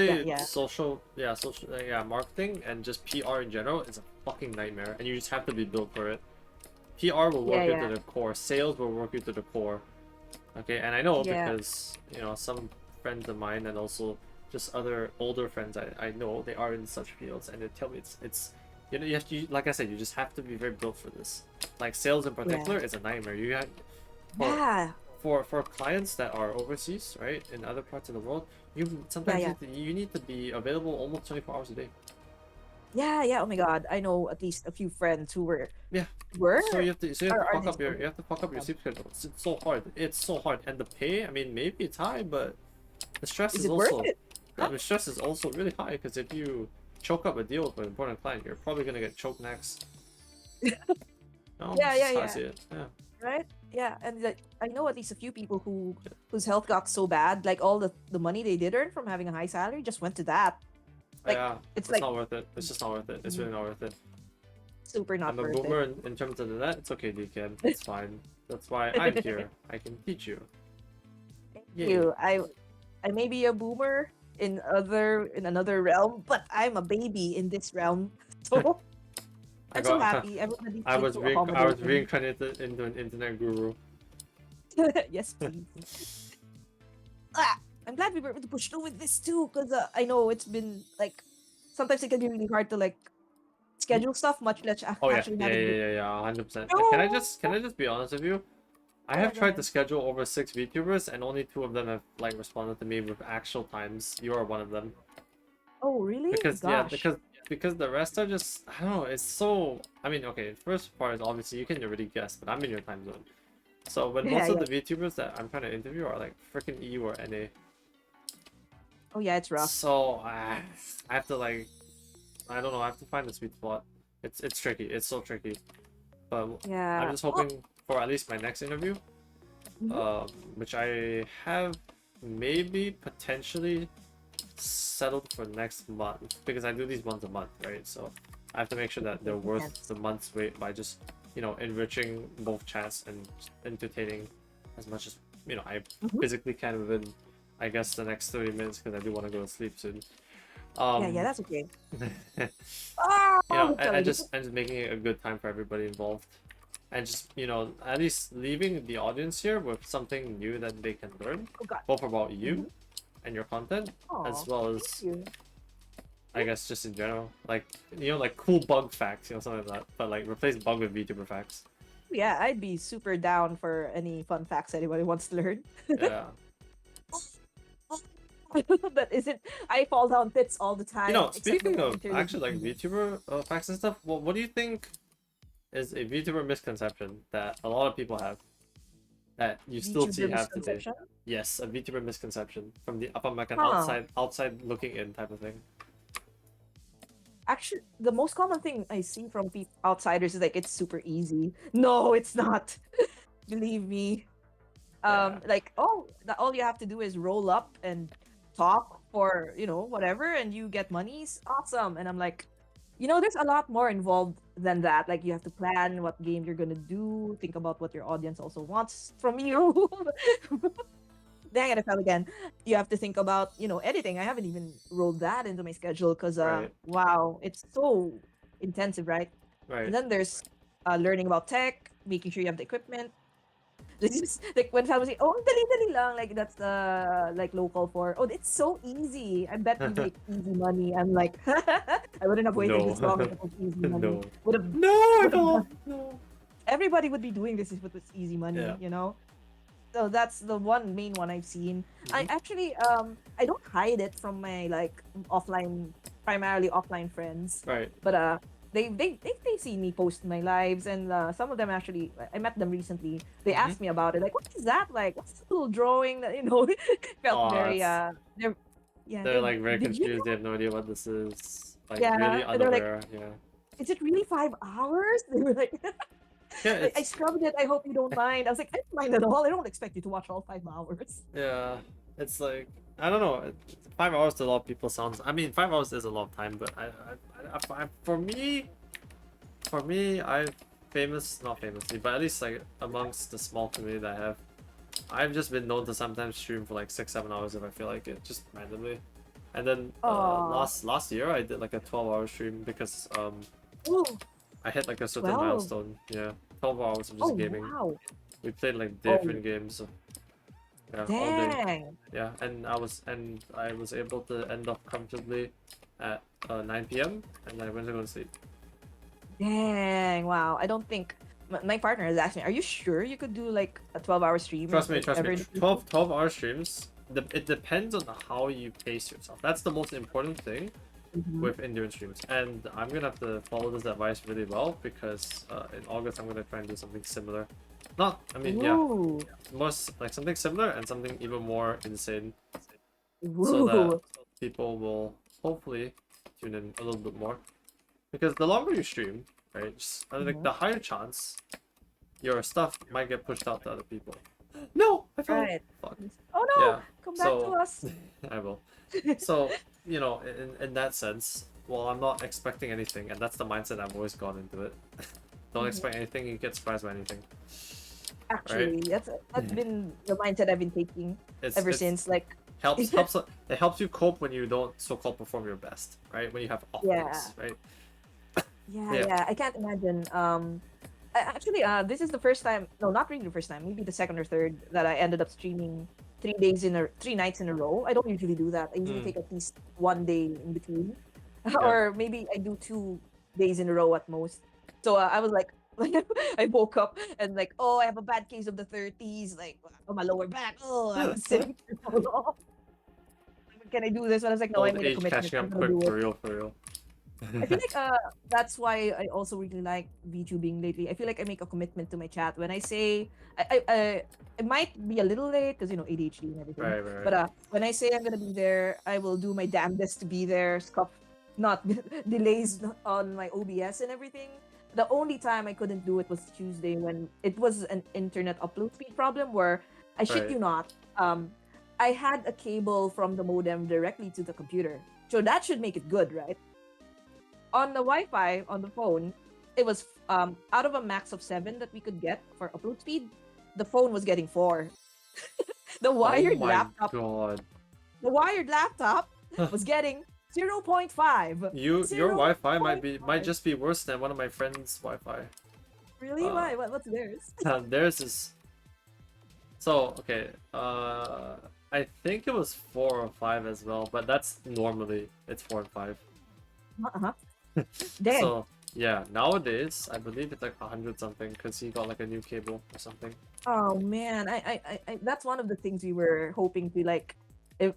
yeah, yeah, marketing and just PR in general is a fucking nightmare, and you just have to be built for it. PR will yeah, work you to yeah, the core. Sales will work you to the core. Okay, and I know yeah, because you know some friends of mine and also just other older friends I know they are in such fields and they tell me it's you know you have to like I said you just have to be very built for this. Like sales in yeah, particular is a nightmare. You have for yeah, for clients that are overseas, right, in other parts of the world, you yeah, sometimes yeah, you need to be available almost 24 hours a day. yeah, yeah. Oh my God, I know at least a few friends who Yeah. were, So you have to are fuck they up still? your Um, sleep schedule. It's so hard. It's so hard. And the pay, I mean, maybe it's high, but the stress is is it worth also it? yeah, the stress is also really high because if you choke up a deal with an important client, you're probably gonna get choked next. No, Yeah, this yeah, is how I yeah. see it. Yeah. Right? Yeah, and like I know at least a few people whose health got so bad, like all the money they did earn from having a high salary just went to that. Like Yeah, it's it's like not worth it. It's just not worth it. It's really not worth it. super not I'm a worth it. boomer in terms of that. It's okay, DKM. It's fine. That's why I'm here. I can teach you. Thank Yay. you. I may be a boomer in another realm, but I'm a baby in this realm. So I I'm so got. happy everybody seemed to I accommodate was me. reincarnated into an internet guru. Yes, please. Ah, I'm glad we were able to push through with this too, because I know it's been like sometimes it can be really hard to like schedule stuff, much less Oh yeah, actually having it. 100%. No. Can I just be honest with you? I Oh yeah, have go tried to ahead. schedule over 6 VTubers and only 2 of them have like responded to me with actual times. You are one of them. Oh really? Because yeah, Gosh. because the rest are just I don't know, it's so I mean, okay, first part is obviously you can already guess, but I'm in your time zone. So when Yeah, most of yeah. the VTubers that I'm trying to interview are like freaking EU or NA. Oh yeah, it's rough. So I have to like, I don't know. I have to find the sweet spot. It's tricky. It's so tricky. But I'm Yeah. just Oh, hoping for at least my next interview, mhm. which I have maybe potentially settled for next month because I do these once a month, right? So I have to make sure that they're worth Intense. the month's wait by just, you know, enriching both chats and entertaining as much as, you know, I Mhm. physically can within, I guess, the next 30 minutes because I do want to go to sleep soon. Yeah, Um, that's okay. you know, Oh, and, and sorry. just and just making it a good time for everybody involved, and just, you know, at least leaving the audience here with something new that they can learn, Oh God. both about you Mhm. and your content, as Oh, well thank as, you. I guess, just in general, like, you know, like cool bug facts, you know, something like that. But like replace bug with VTuber facts. Yeah, I'd be super down for any fun facts anybody wants to learn. Yeah. But is it? I fall down pits all the You time, know, except when speaking I of enter the actually like VTuber. VTuber facts and stuff, what do you think is a VTuber misconception that a lot of people have that you still see VTuber have today? misconception? Yes, a VTuber misconception from the upper like an Huh. outside looking in type of thing. Actually, the most common thing I see from outsiders is like it's super easy. No, it's not. Believe me. Yeah. Like, oh, all you have to do is roll up and talk for, whatever, and you get monies. Awesome. And I'm like, there's a lot more involved than that. Like, you have to plan what game you're gonna do, think about what your audience also wants from you. Dang it, I fell again. You have to think about, editing. I haven't even rolled that into my schedule because, Right. wow, it's so intensive, right? And Right. then there's learning about tech, making sure you have the equipment. This is like when someone say, "Oh, ang dali-dali lang," like that's the like local for, "Oh, it's so easy. I bet you make easy money." I'm like, I wouldn't have waited No. this long if it was easy money. No. Would have, No, I would have. fell off. No. Everybody would be doing this if it was easy Yeah. money. So that's the one main one I've seen. I Hmm. actually I don't hide it from my like offline, primarily offline friends, Right. but they see me post my lives, and some of them actually I met them recently. They Hmm. asked me about it, like, what is that like? What's this little drawing that felt Oh, very that's they're yeah they're like very did you confused. They have no idea what this is. Like yeah, really and they're like, unaware. Yeah. is it really 5 hours? They were like, Yeah. like, I It's scrubbed it. I hope you don't mind. I was like, I don't mind at all. I don't expect you to watch all 5 hours. yeah. It's like I don't know. 5 hours to a lot of people sounds. I mean, 5 hours is a lot of time, but for me, not famously, but at least like amongst the small community that I have, I've just been known to sometimes stream for like 6 7 hours if I feel like it, just randomly. And then Oh, last year I did like a 12-hour stream because oh, I hit like a certain 12. milestone. Yeah, 12 hours of Oh, just gaming. wow. We played like Oh, different games. Yeah, all day. dang. Yeah, and I was able to end up comfortably at 9 p.m. and then I went to go to sleep. Dang. Wow. I don't think my partner has asked me, are you sure you could do like a 12-hour stream Trust me, if trust me. ever in the future? 12-hour streams. It depends on how you pace yourself. That's the most important thing Mhm. with endurance streams. And I'm gonna have to follow this advice really well because in August I'm gonna try and do something similar. Not, I mean, yeah, Ooh. most like something similar and something even more insane, so that Ooh. people will hopefully tune in a little bit more. Because the longer you stream, right, like Mhm. the higher chance your stuff might get pushed out to other people. No, I fell. Right. Fuck. Oh no, Yeah. come back to So us. I will. So, you know, in that sense, well, I'm not expecting anything, and that's the mindset I've always gone into it. Don't Mhm. expect anything, you get surprised by anything. Right? Actually, that's been the mindset I've been taking ever It's since. Like, helps it helps you cope when you don't so-called perform your best, right? When you have off yeah, days, right? yeah, Yeah. yeah. I can't imagine. Actually, this is the first time. No, not really the first time. Maybe the second or third that I ended up streaming 3 nights in a row. I don't usually do that. I usually Mm, take at least one day in between, yeah. or maybe I do 2 days in a row at most. So I was like, I woke up and like, oh, I have a bad case of the 30s, like on my lower back. Oh, I was sitting for so long. Can I do this? And I was like, no, I Old made a age commitment. catching I'm up gonna quick, do for it. real, for real. I feel like that's why I also really like VTubing lately. I feel like I make a commitment to my chat when I say it might be a little late because ADHD and everything. Right, right, But right. when I say I'm gonna be there, I will do my damnedest to be there. Scuff not delays on my OBS and everything. The only time I couldn't do it was Tuesday when it was an internet upload speed problem where I shit Right. you not, I had a cable from the modem directly to the computer. So that should make it good, right? On the Wi-Fi on the phone, it was out of a max of 7 that we could get for upload speed, the phone was getting 4. The Oh wired my laptop, god. the wired laptop was getting 0.5. Your Wi-Fi might 0.5. just be worse than one of my friends' Wi-Fi. Really? Uh, Why? What's theirs? theirs is so okay. I think it was 4 or 5 as well, but that's normally it's 4 and 5. Uh-huh. Dang. So yeah, nowadays I believe it's like 100 something because he got like a new cable or something. Oh man, that's one of the things we were hoping to like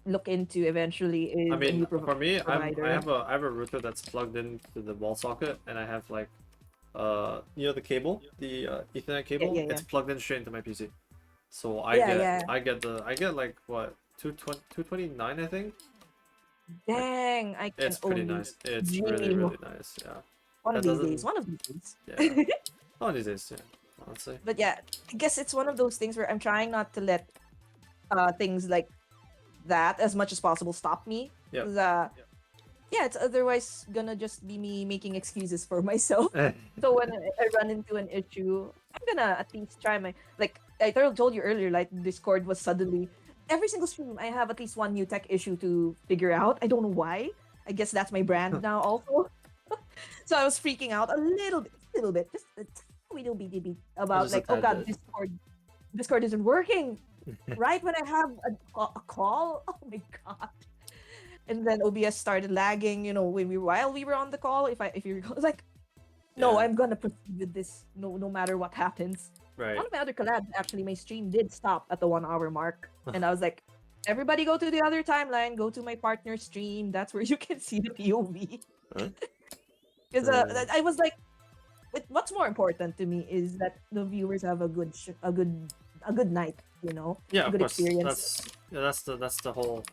look into eventually I is a mean, new for me, I provider. have a router that's plugged into the wall socket, and I have like the cable, the Ethernet Yeah, cable. yeah, It's yeah. plugged in straight into my PC. So Yeah, yeah. I get like what 229 I think. Like Dang, I can it's pretty only nice. It's really dream really nice. Yeah. one of That these days. doesn't. One of these days. Yeah. One of these days. Yeah. Honestly. But yeah, I guess it's one of those things where I'm trying not to let things like that as much as possible stop me. Yeah. 'Cause, yeah, it's otherwise gonna just be me making excuses for myself. So when I run into an issue, I'm gonna at least try my like I told you earlier, like Discord was suddenly every single stream I have at least one new tech issue to figure out. I don't know why. I guess that's my brand now also. So I was freaking out a little bit, just a tiny little bit Or about just a like, oh tad god, bit. Discord isn't working. Right when I have a call, oh my god. And then OBS started lagging, while we were on the call. If you recall, it's like, no, Yeah. I'm gonna proceed with this no matter what happens. One Right. of my other collabs, actually, my stream did stop at the 1 hour mark, and I was like, everybody go to the other timeline, go to my partner's stream. That's where you can see the POV. Huh? Because Uh, I was like, what's more important to me is that the viewers have a good night, yeah, a of good course. experience. That's the whole.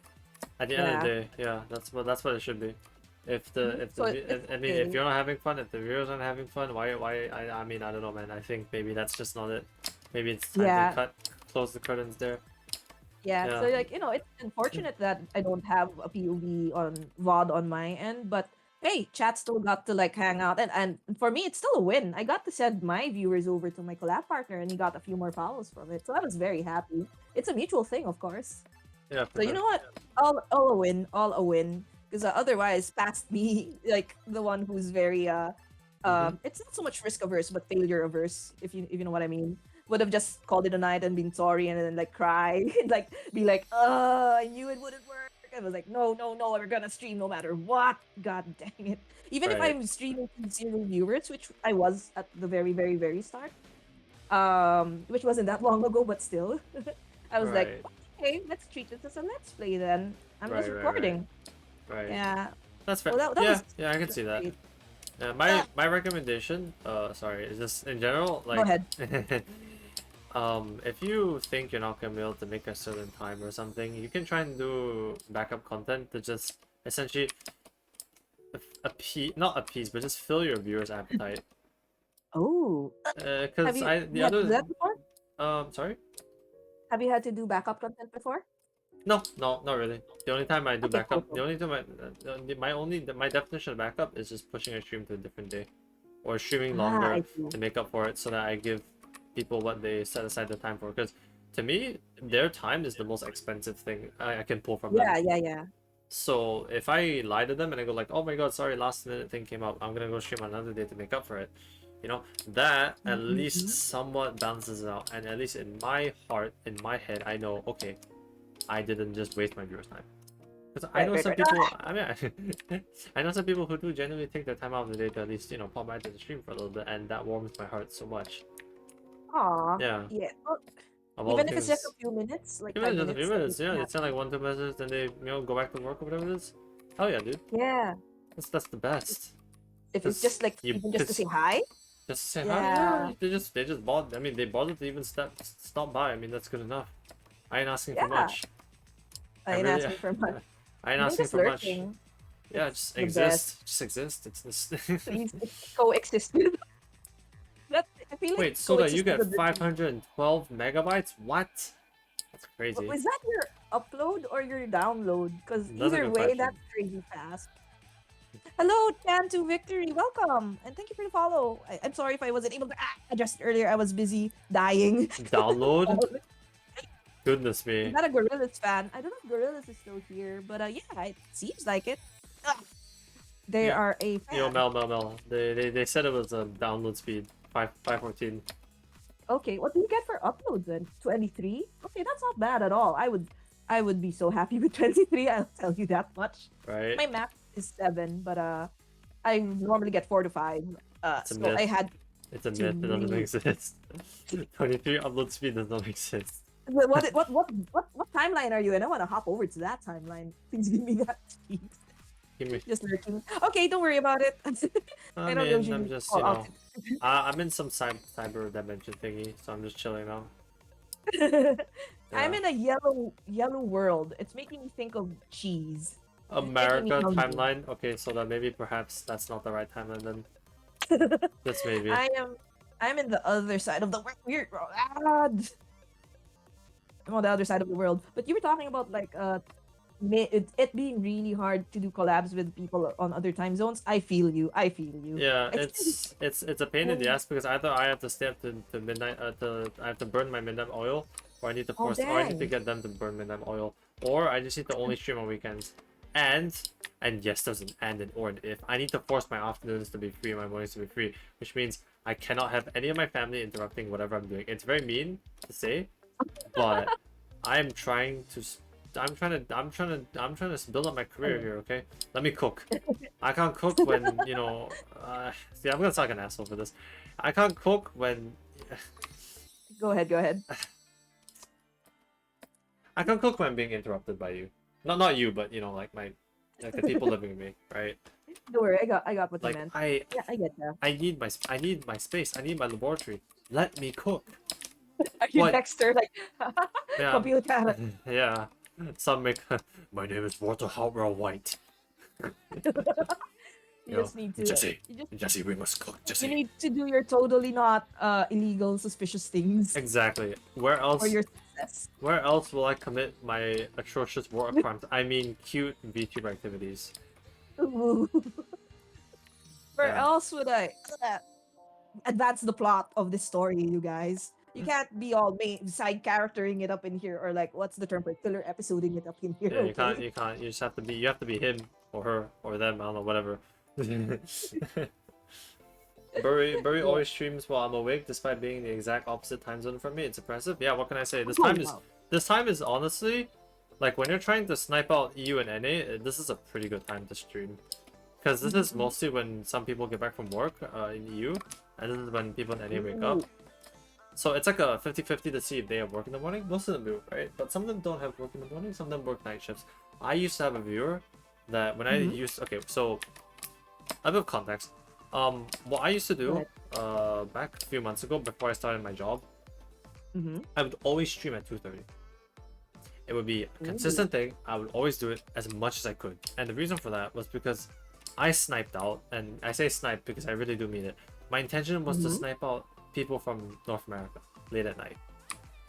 At the end of the Yeah. day, yeah, that's what it should be. If So the it's I mean, if okay. you're not having fun, if the viewers aren't having fun, why I mean, I don't know, man. I think maybe that's just not it. Maybe it's time to Yeah. close the curtains there. Yeah, so Yeah. like it's unfortunate that I don't have a POV on VOD on my end, but hey, chat still got to like hang out, and for me it's still a win. I got to send my viewers over to my collab partner, and he got a few more follows from it, so I was very happy. It's a mutual thing, of course. Yeah, for So you sure. know what? All a win, all a win. Because otherwise, past me, like the one who's very Mm-hmm. it's not so much risk averse, but failure averse, if you know what I mean. Would have just called it a night and been sorry, and then like cry, and like be like, I knew it wouldn't work. I was like, no, no, no, we're gonna stream no matter what. God dang it. Even if Right. I'm streaming to 0 viewers, which I was at the very, very, very start, which wasn't that long ago, but still, I was like, Right. okay, let's treat this as a let's play then. I'm just Right. Right. Right. recording. Right. Yeah. That's fair. Well, that Yeah. was Yeah, I can see that. great. Yeah, Uh, my recommendation, sorry, is just in general, Go like, ahead. if you think you're not gonna be able to make a certain time or something, you can try and do backup content to just essentially appease, not appease, but just fill your viewers' appetite. Oh, have Cause you the had to do other, that before? sorry? Have you had to do backup content before? No, no, not really. The only time I do Okay, cool, backup, cool. my definition of backup is just pushing a stream to a different day, or streaming Ah, longer I see. to make up for it, so that I give people what they set aside the time for. Because to me, their time is the most expensive thing I can pull from them. Yeah, yeah, yeah. So if I lie to them and I go like, "Oh my God, sorry, last minute thing came up. I'm gonna go stream another day to make up for it," that at least Mm-hmm. somewhat balances it out. And at least in my heart, in my head, I know, okay, I didn't just waste my viewers' time. Because I Right, know right, some right. people, I mean, I know some people who do genuinely take their time out of the day to at least, pop by to the stream for a little bit, and that warms my heart so much. Aw, Yeah, yeah. Well, of all the even if it's just a things, few minutes, like even 5 just a few minutes, that minutes, makes yeah, me it's not happy. like 1, 2 minutes, then they, go back to work or whatever it is. Hell yeah, dude. Yeah. That's the best. If it's just like you even just to cause say hi. just to say hi. Yeah. Yeah, they just bought. I mean, they bothered to even stop by. I mean, that's good enough. I ain't asking for Yeah. much. I I ain't really, asking for much. I ain't Even asking just for much. lurking. Yeah, It's just the best. exist. Just exist. It's this. Please coexist with that. I feel like Wait, Soda, you coexist with get the different. 512 megabytes? What? That's crazy. Was that your upload or your download? Because Doesn't either go way, 512. that's crazy fast. Hello, Chan to Victory. Welcome. And thank you for the follow. I'm sorry if I wasn't able to adjust earlier. I was busy dying. Download? Goodness I'm me. not a Gorillas fan. I don't know if Gorillas is still here, but yeah, it seems like it. Ah, they Yeah. are a Yo, fan. Mel. They said it was a download speed 514, Okay, what do you get for uploads then? 23? Okay, that's not bad at all. I would be so happy with 23, I'll tell you that much. right? My max is 7, but I normally get 4 to 5. It's a So I myth. had It's a to myth. It doesn't really exist. 23 upload speed does not exist. what timeline are you in? I want to hop over to that timeline. Please give me that speed. Give me. Just lurking. Okay, don't worry about it. I I don't mean, I'm usually just, call out. I'm in some cyber dimension thingy, so I'm just chilling now. I'm Yeah. in a yellow world. It's making me think of cheese. It's making me America hungry. timeline. Okay, so that maybe perhaps that's not the right timeline then. Just maybe. I'm in the other side of the world. Weird. I'm on the other side of the world. But you were talking about like it being really hard to do collabs with people on other time zones. I feel you. I feel you. Yeah, Especially it's a pain in the when- ass because either I have to stay up to midnight I have to burn my midnight oil, or oh I need to dang. get them to burn midnight oil, or I just need to only stream on weekends. And yes, there's an and an or an if. I need to force my afternoons to be free, my mornings to be free, which means I cannot have any of my family interrupting whatever I'm doing. It's very mean to say, but I'm trying to I'm trying to build up my career here, okay? Let me cook. I can't cook when, see, I'm gonna sound like an asshole for this. I can't cook when Go ahead. Go ahead. I can't cook when I'm being interrupted by you. Not you, but like the people living with me, right? Don't worry. I got what you Like meant. Yeah, I get that. I need my space. I need my laboratory. Let me cook. Are you What? Dexter? Like Yeah. computer. Yeah. Some make my name is Walter Hartwell White. You just need to. Jesse. You just Jesse, we must cook. you Jesse. need to do your totally not illegal, suspicious things Exactly. Where for else? your success. Where else will I commit my atrocious war crimes? I mean, cute VTuber activities. Ooh. Where Yeah. else would I advance the plot of this story, you guys? You can't be all side charactering it up in here, or like what's the term for filler episoding it up in here, Yeah, okay? you can't. You just have to be. You have to be him or her or them. I don't know, whatever. Burry Yeah. always streams while I'm awake, despite being the exact opposite time zone from me. It's impressive. Yeah, what can I say? Oh, wow. This time is honestly, like when you're trying to snipe out EU and NA, this is a pretty good time to stream. Because this is mostly when some people get back from work in EU, and this is when people in NA wake up. Ooh. So it's like a 50-50 to see if they have work in the morning. Most of them do, right? But some of them don't have work in the morning, some of them work night shifts. I used to have a viewer that when I used... Okay, so a bit of context. What I used to do back a few months ago before I started my job, I would always stream at 2:30. It would be a consistent thing. I would always do it as much as I could. And the reason for that was because I sniped out, and I say snipe because I really do mean it. My intention was to snipe out people from North America late at night.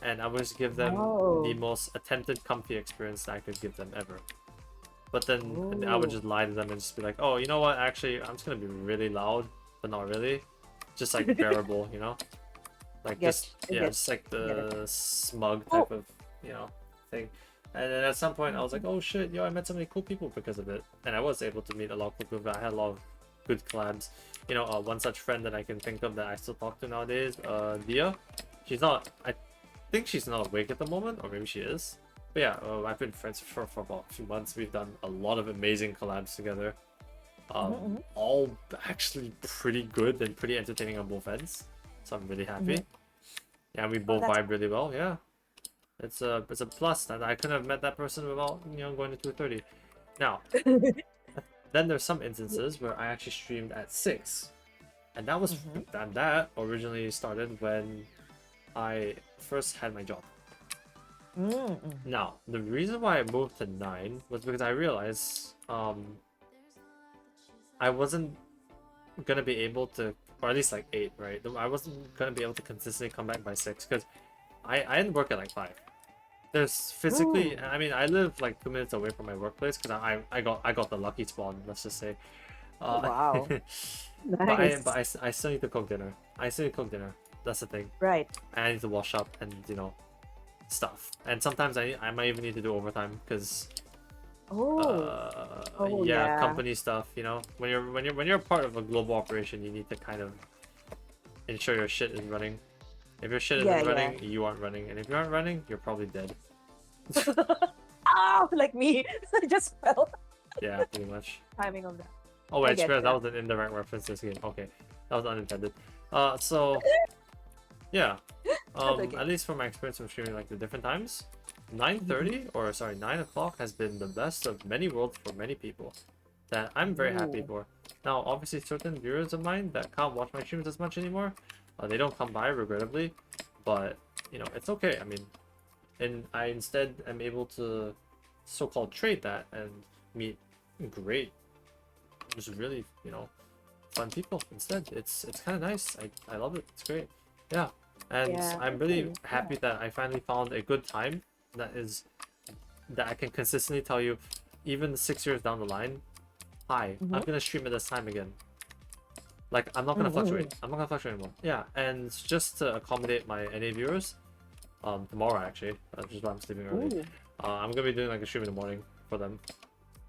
And I would just give them the most attempted comfy experience that I could give them ever. But then I would just lie to them and just be like, oh, you know what? Actually, I'm just gonna be really loud, but not really. Just like bearable, you know? Like just like the smug type of, thing. And then at some point I was like, oh shit, yo, I met so many cool people because of it. And I was able to meet a lot of cool people. I had a lot of good collabs. One such friend that I can think of that I still talk to nowadays, Dia. She's not, I think she's not awake at the moment, or maybe she is. But yeah, I've been friends for about a few months. We've done a lot of amazing collabs together. All actually pretty good and pretty entertaining on both ends. So I'm really happy. Yeah, we both vibe really well. Yeah, it's a plus that I couldn't have met that person without going to 2:30. Now, then there's some instances where I actually streamed at 6. And that was Mm-hmm. that originally started when I first had my job. Mm-hmm. Now, the reason why I moved to 9 was because I realized I wasn't gonna be able to, or at least like 8, right? I wasn't gonna be able to consistently come back by 6 because I didn't work at like 5. There's physically, Ooh. I mean, I live like 2 minutes away from my workplace because I got the lucky spawn, let's just say. Oh, wow. But Nice. I still need to cook dinner. I still need to cook dinner. That's the thing. Right. I need to wash up and stuff. And sometimes I might even need to do overtime because Oh. Oh, yeah, yeah. company stuff. When you're part of a global operation, you need to kind of ensure your shit is running. If your shit Yeah, isn't yeah. running, you aren't running, and if you aren't running, you're probably dead. Ah, like me. I just fell. Yeah, pretty much. Timing of that. Oh I wait, get that that. was an indirect reference to this game. Okay, that was unintended. So yeah, That's okay. at least from my experience of streaming like the different times, Mhm. 9:30 or sorry 9 o'clock has been the best of many worlds for many people that I'm very happy Ooh. for. Now, obviously, certain viewers of mine that can't watch my streams as much anymore, they don't come by regrettably, but it's okay. I mean, and I instead am able to so-called trade that and meet great, just really fun people instead. It's kind of nice. I love it. It's great. Yeah, and Yeah, I'm that's really nice. Yeah. happy that I finally found a good time that is that I can consistently tell you, even 6 years down the line, hi, I'm Mm-hmm. gonna stream at this time again. Like I'm not gonna Mm-hmm. fluctuate. I'm not gonna fluctuate anymore. Yeah, and just to accommodate my NA viewers, tomorrow actually, which is why I'm sleeping early. Ooh. I'm gonna be doing like a stream in the morning for them.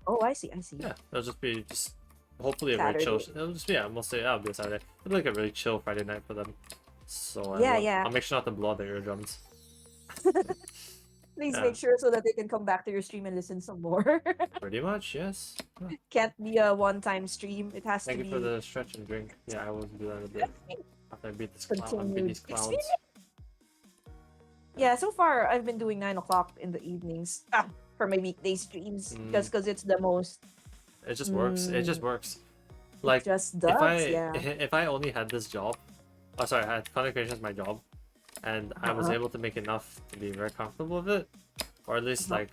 Oh, I see. I see. Yeah, it'll just be hopefully a very chill. Saturday. It'll just be mostly it'll be a Saturday. It'll be like a really chill Friday night for them. So Yeah, yeah. I'll make sure not to blow out their eardrums. Please Yeah, make sure so that they can come back to your stream and listen some more. pretty much yes. Yeah. Can't be a one-time stream. It has to Thank you for be the stretch and drink. Yeah, I will do that in a bit after I beat continued these clowns. experience. Yeah, so far I've been doing 9 o'clock in the evenings for my weekday streams Mm, because it's the most. it just works. It just Mm, works. it Like just if does. Yeah. if I only had this job, oh sorry, I had content creation as my job, and I was Uh-huh. able to make enough to be very comfortable with it, or at least Uh-huh. like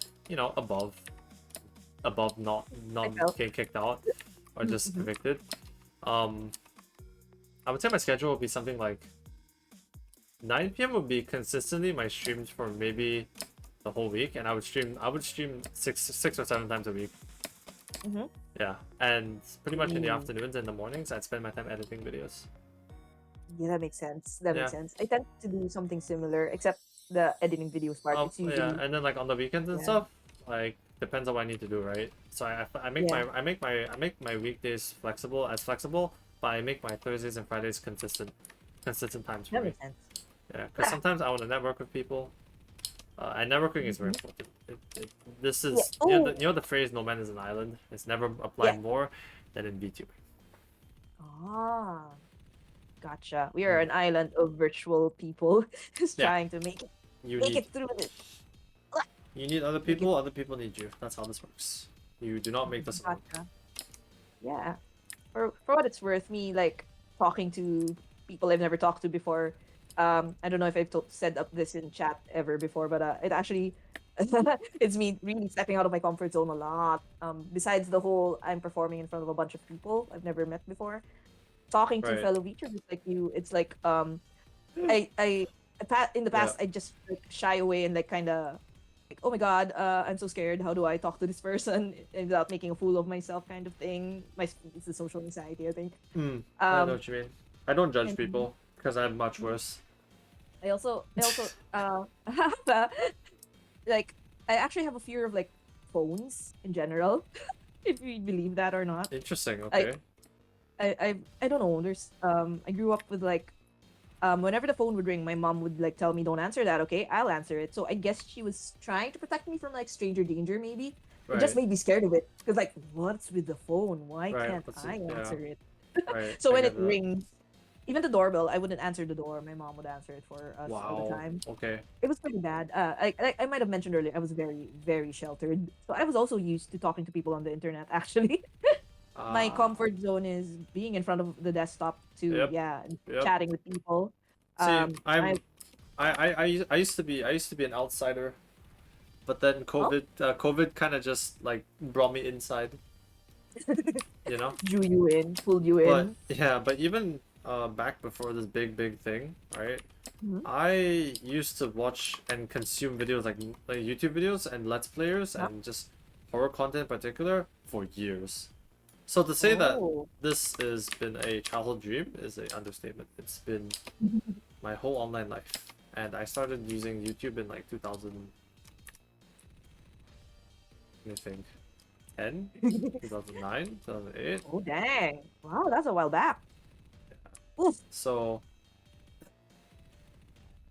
above not I felt. getting kicked out or just Mm-hmm. evicted. Um, I would say my schedule would be something like 9 p.m. would be consistently my streams for maybe the whole week, and I would stream six or 7 times a week. Mm-hmm. Yeah, and pretty much in the Ooh. afternoons and the mornings, I'd spend my time editing videos. Yeah, that makes sense. That Yeah. makes sense. I tend to do something similar, except the editing videos part. It's Yeah, usually and then like on the weekends and yeah, stuff, like depends on what I need to do, right? So I make yeah. I make my weekdays flexible, but I make my Thursdays and Fridays consistent times for That me. makes sense. Yeah, because sometimes I want to network with people, and networking is very Mhm. important. This Yeah. is Oh, the phrase "no man is an island." It's never yeah. applied more than in VTubing. Ah, gotcha. We are Mm. an island of virtual people just Yeah, trying to make it you make need it through this. other Make it people. Other people need you. That's how this works. You do not make this alone. gotcha. Yeah. For what it's worth, me like talking to people I've never talked to before. I don't know if I've said up this in chat ever before, but it actually it's me really stepping out of my comfort zone a lot. Besides the whole I'm performing in front of a bunch of people I've never met before, talking to Right. fellow VTubers like you, it's like I in the Yeah. past I just like shy away and like kind of like, oh my god, I'm so scared. How do I talk to this person without making a fool of myself, kind of thing. It's the social anxiety, I think. I know Um, what you mean. I don't judge and people because I'm much worse. I also have a, like I actually have a fear of like phones in general, if you believe that or not. Interesting. I Okay. I don't know. I grew up with like whenever the phone would ring, my mom would like tell me, "Don't answer that, okay? I'll answer it." So I guess she was trying to protect me from like stranger danger, maybe. It just Right. made me scared of it because like, what's with the phone? Why Right. can't Let's see. I Yeah. answer it? Right. So I when get it that. rings, even the doorbell, I wouldn't answer the door. My mom would answer it for us all the Wow. time. Okay. It was pretty bad. I might have mentioned earlier, I was very very sheltered, so I was also used to talking to people on the internet actually. My Ah, comfort zone is being in front of the desktop to yep, yeah, yep. chatting with people. See, I I used to be an outsider, but then oh COVID kind of just like brought me inside, you know. drew you in, pulled you But in. yeah, but even back before this big thing, right? Mhm. I used to watch and consume videos like YouTube videos and Let's Players Yep. and just horror content in particular for years. So to say that Oh. this has been a childhood dream is an understatement. It's been my whole online life, and I started using YouTube in like 2000, I think, 10, 2009, 2008. Oh dang! Wow, that's a while back. Oof. So,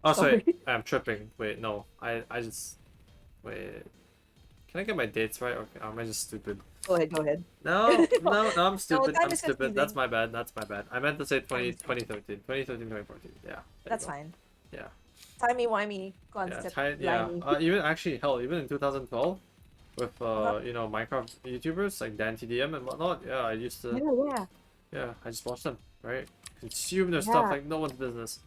oh sorry, Sorry. I'm tripping. Wait, no, I just wait. Can I get my dates right? Okay, or am I just stupid? Go ahead. Go ahead. No, no, no, I'm No, stupid. time I'm is stupid. That's confusing. my bad. That's my bad. I meant to say Time 20, is confusing. 2013, 2014. Yeah, there you That's go. fine. Yeah, Timey wimey yeah, concept yeah. blimey. Even actually, hell, even in 2012, with Uh-huh. you know, Minecraft YouTubers like Dan TDM and whatnot. Yeah, I used to. Yeah, yeah, Yeah, I just watched them. Right, consume their stuff yeah. like no one's business.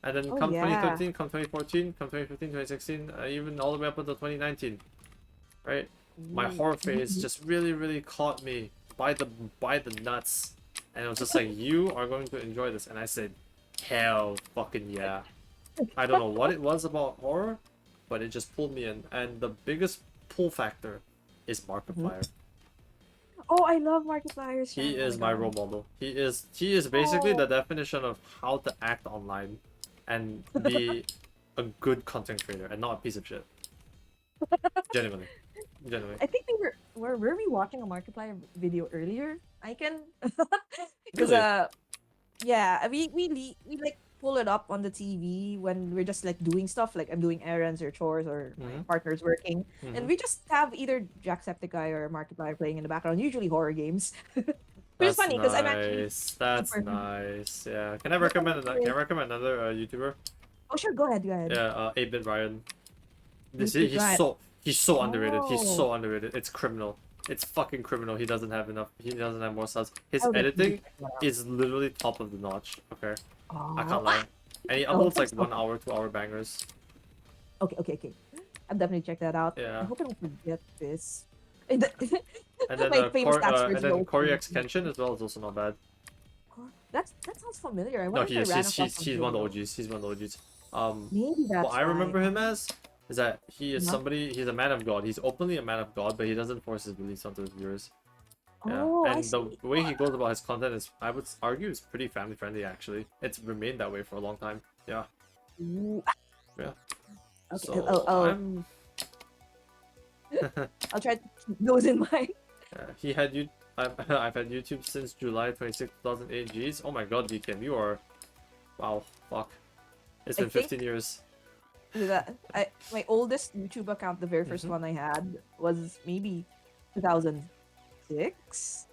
And then Oh come yeah. 2013, come 2014, come 2015, 2016, even all the way up until 2019. Right, my Ooh. horror phase just really caught me by the nuts, and it was just like, you are going to enjoy this, and I said, hell fucking yeah. I don't know what it was about horror, but it just pulled me in, and the biggest pull factor is Mhm. Markiplier. Oh, I love Markiplier's He channel. Oh is my my god. role model. He is basically the Oh. definition of how to act online and be a good content creator and not a piece of shit. Genuinely. Genuinely. I think were we watching a Markiplier video earlier? I can because Really? yeah, we like pull it up on the TV when we're just like doing stuff like I'm doing errands or chores or my Mm-hmm. partner's working, and Mm-hmm. we just have either Jacksepticeye or Markiplier playing in the background, usually horror games, which is That's funny because I'm actually nice. That's super. nice. Yeah. Can I Yeah. recommend another YouTuber? Oh sure, go ahead, go ahead. Yeah, 8-Bit Ryan. This Eight bit right. he's so underrated. He's Oh, so underrated. It's criminal. It's fucking criminal. He doesn't have enough. He doesn't have more subs. His I will definitely editing check that out. is literally top of the notch. Okay, I Oh, can't lie. And he no, uploads like so 1 hour, 2 hour bangers. okay, okay, okay. I'm definitely check that out. I Yeah. hope I don't forget this. And And then my famous And passwords then will Corey come. X Kenshin as well is also not bad. That sounds familiar. I No, wonder if he I is. ran across some He's one of the video. OGs. He's one of the OGs. Maybe What that's I why. remember him as is that he is Uh-huh. somebody. He's a man of God. He's openly a man of God, but he doesn't force his beliefs onto his viewers. Yeah, Oh, I and the see. way he goes about his content is, I would argue, is pretty family friendly. Actually, it's remained that way for a long time. Yeah, Ooh, yeah. okay, So I'm. I'll try to keep those in mind. He had you. I've had YouTube since July 26, 2008. Jeez. Oh my God, DKM, you are. Wow. Fuck. It's I been 15 think years. that my oldest YouTube account, the very first Hmm. one I had, was maybe 2006,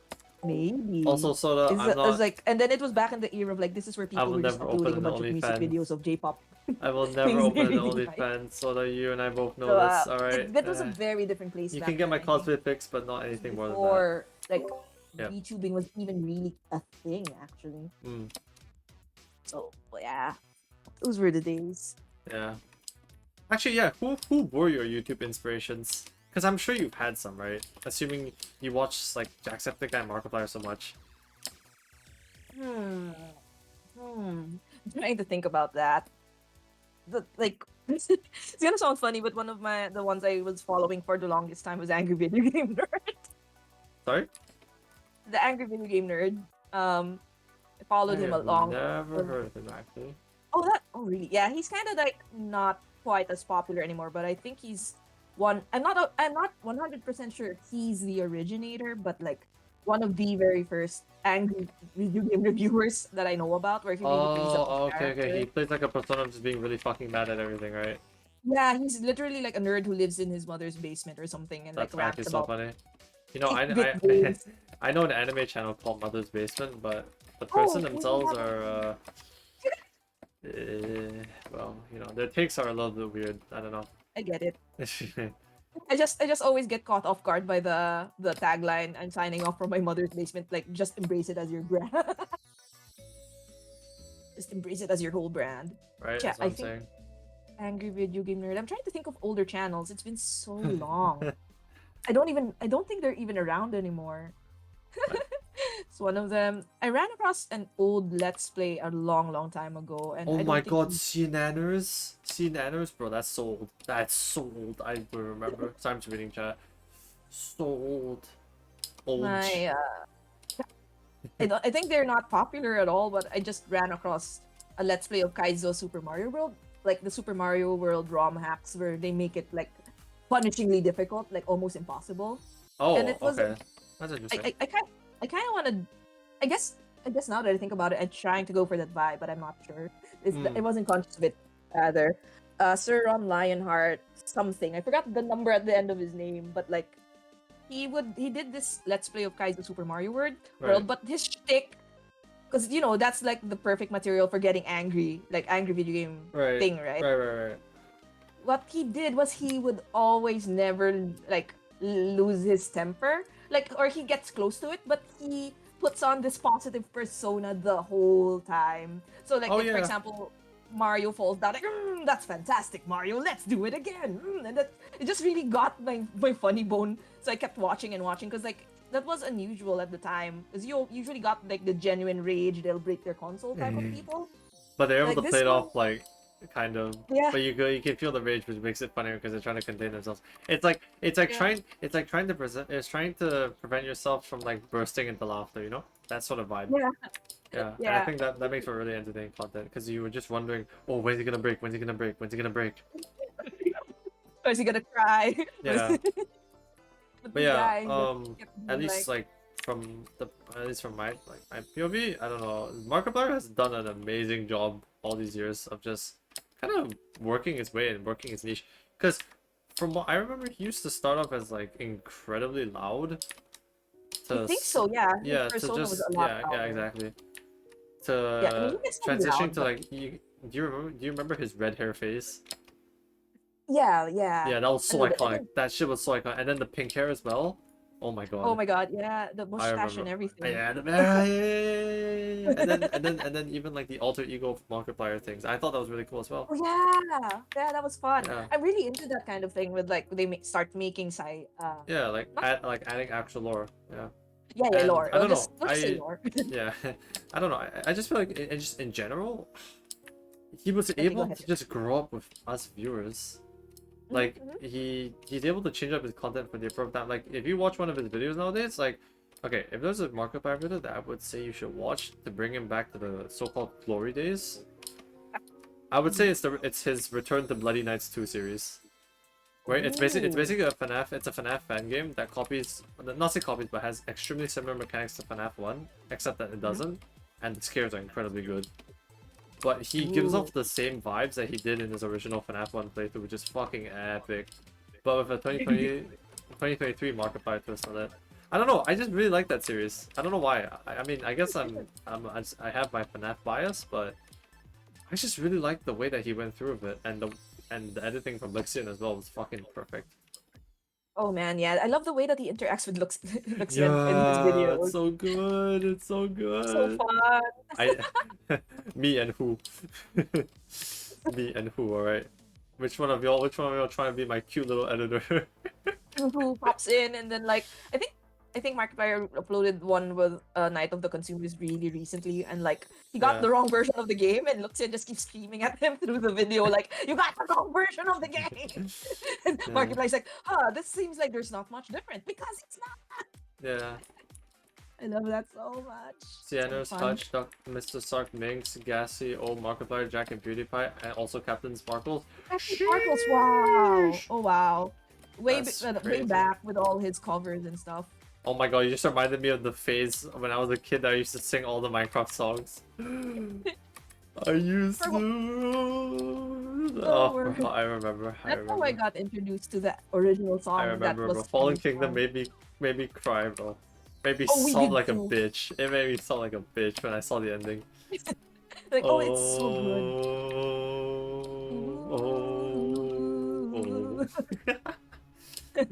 maybe. Also, Soda, It's, I'm it was not. like, and then it was back in the era of like this is where I people will were just never open uploading a an bunch of music OnlyFans. videos of J-pop I will never things they open an really like. OnlyFans. Soda, you and I both So know this. All right. that was a very different place You back can get then. my I think cosplay pics, but not this is anything more than that. before like Yep. VTubing was even really a thing actually. Mm, So yeah, those were the days. yeah. Actually, yeah. Who were your YouTube inspirations? Because I'm sure you've had some, right? Assuming you watch like Jacksepticeye and Markiplier so much. Hmm. I'm trying to think about that. Like it's gonna sound funny, but one of the ones I was following for the longest time was Angry Video Game Nerd. Sorry? The Angry Video Game Nerd. I I followed him have along. never heard of him actually. Oh really? Yeah, he's kind of like not quite as popular anymore, but I think he's one. I'm not 100% sure he's the originator, but like one of the very first angry video game reviewers that I know about, where he really plays up his Oh, okay, okay. He character. plays like a persona of just being really fucking mad at everything, right? Yeah, he's literally like a nerd who lives in his mother's basement or something and like That's actually rants so about funny. You know, 8-bit games. I know an anime channel called Mother's Basement, but the person Oh, maybe themselves that are well, you know, their takes are a little bit weird. I don't know. I get it. I just always get caught off guard by the tagline, "I'm signing off from my mother's basement." Like, just embrace it as your brand. Just embrace it as your whole brand. Right? Yeah, That's what I I'm think saying. Angry Video Game Nerd. I'm trying to think of older channels. It's been so long. I don't think they're even around anymore. It's one of them. I ran across an old Let's Play a long, long time ago, and Oh I my don't think god, Sea Nanners? Sea Nanners? Bro, that's so old. That's so old. I will remember. Sorry, I'm just reading chat. So old. Old. my I think they're not popular at all, but I just ran across a Let's Play of Kaizo Super Mario World, like the Super Mario World ROM hacks where they make it like punishingly difficult, like almost impossible. And Oh, it was okay. That's interesting. I kind of want to. I guess now that I think about it, I'm trying to go for that vibe, but I'm not sure. I Hmm. wasn't conscious of it rather. Sir Ron Lionheart something. I forgot the number at the end of his name, but like he did this Let's Play of Kaizo Super Mario Right. World, but his shtick, because that's like the perfect material for getting angry, like angry video game Right. thing, right? Right. What he did was he would always never like lose his temper, like, or he gets close to it, but he puts on this positive persona the whole time. So like, Oh if for yeah. example Mario falls down, like, that's fantastic, Mario, let's do it again. And that it just really got my funny bone. So I kept watching and watching, because like that was unusual at the time, because you usually got like the genuine rage, they'll break their console type of people. But they're able Like to play this it one, off like kind of. yeah, But you can feel the rage, which makes it funnier because they're trying to contain themselves. yeah, It's like trying to present. It's trying to prevent yourself from like bursting into laughter. You know that sort of vibe. yeah, Yeah, and I yeah. think that makes for really entertaining content because you were just wondering, oh, when's he gonna break? When's he gonna break? When's he gonna break? Or is he gonna cry? Yeah, But but this yeah, guy just kept at being least like, like from the at least from my POV, I don't know. Markiplier has done an amazing job all these years of just kind of working his way and working his niche. Because from what I remember, he used to start off as like incredibly loud I to think so, yeah. His yeah to persona was just a lot yeah louder. exactly Yeah, I mean, to he can still be transitioning loud, to but like do you remember his red hair face? yeah, yeah, Yeah, that was a so little bit. I iconic. think, That shit was so iconic. And then the pink hair as well. Oh my oh god. my god, yeah, the I mustache remember. and everything. Yeah, yeah. And then even like the alter ego Markiplier things. I thought that was really cool as well. Oh yeah, yeah, that was fun. Yeah. I'm really into that kind of thing with like they start making Yeah, like not adding actual lore. Yeah. yeah, yeah, And lore. I don't know. Let's just say lore. Yeah, I don't know. I just feel like just in general, he was Okay, go able ahead. to just grow up with us viewers. Hmm, Like hmm. he's able to change up his content for the appropriate time. Like if you watch one of his videos nowadays, like okay, if there's a Markiplier video that I would say you should watch to bring him back to the so-called glory days, I would say it's his Return to Bloody Nights 2 series. Right? It's Ooh. basically a FNAF fan game that copies, not say copies, but has extremely similar mechanics to FNAF 1, except that it Mhm. doesn't, and the scares are incredibly good. But he gives Ooh. off the same vibes that he did in his original FNAF 1 playthrough, which is fucking epic. But with a 2023 Markiplier twist on it. I don't know, I just really like that series. I don't know why. I mean, I guess I have my FNAF bias, but I just really like the way that he went through with it, and the editing from Lixian as well was fucking perfect. Oh man, yeah, I love the way that he interacts with Luxian in his Yeah, it's videos. so good. It's so So good. fun. I, me and who, me and who. All right. Which one of y'all? Which one of y'all trying to be my cute little editor? Who pops in, and then like I think Markiplier uploaded one with Night of the Consumers really recently, and like he got Yeah. the wrong version of the game, and Luxian just keeps screaming at him through the video like, "You got the wrong version of the game!" And Yeah. Markiplier's like, this seems like there's not much different because it's not. Yeah. I love that so much. So Cienos, fun. Hutch, Duck, Mr. Sark, Minx, Gassy, Old Markiplier, Jack, and PewDiePie, and also Captain Sparkles. Captain Sparkles, wow! Sheesh! Oh wow, That's way crazy. back with all his covers and stuff. Oh my god, you just reminded me of the phase when I was a kid that I used to sing all the Minecraft songs. I used For, to. oh, Oh, bro, I remember. I that's how I remember. got introduced to the original I song that remember, bro. was Fallen coming Kingdom from. made me cry, bro. Made me Oh, we sob did like a too. bitch. It made me sob like a bitch when I saw the ending. Like, oh, it's so good. Oh, oh, Ooh. oh.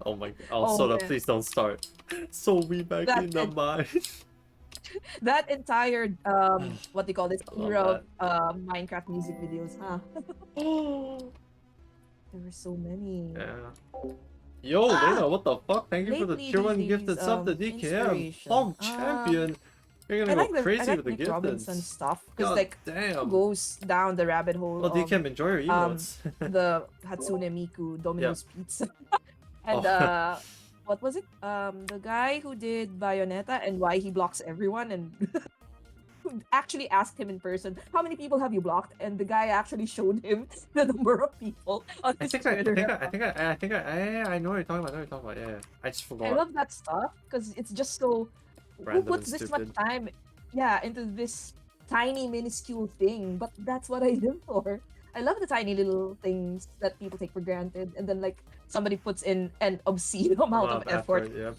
Oh my god. Oh, Oh Soda, man, please don't start. So we back that in the mine. that entire what they call this I love era of that. Minecraft music videos, huh? Oh. There were so many. Yeah. Yo, Ah, Lena, what the fuck? Thank you for the lately tier these 1 days, gifted sub to DKM. inspiration. Pog champion. You're gonna go I crazy like with the Nick Robinson gifteds. stuff because God like who damn. goes down the rabbit hole Well, of DKM, enjoy your um emotes. the Hatsune Miku Yep. Domino's Pizza and Oh. what was it? The guy who did Bayonetta and why he blocks everyone and who actually asked him in person, how many people have you blocked? And the guy actually showed him the number of people on I his think I, I Twitter think I, I account. think I, I think I know what you're talking about. I know what you're talking about. Yeah, yeah. I just I forgot. love that stuff because it's just so who Random and puts this much stupid. time yeah into this tiny minuscule thing, but that's what I live for. I love the tiny little things that people take for granted and then like somebody puts in an obscene amount of Amount of effort. effort. Yep.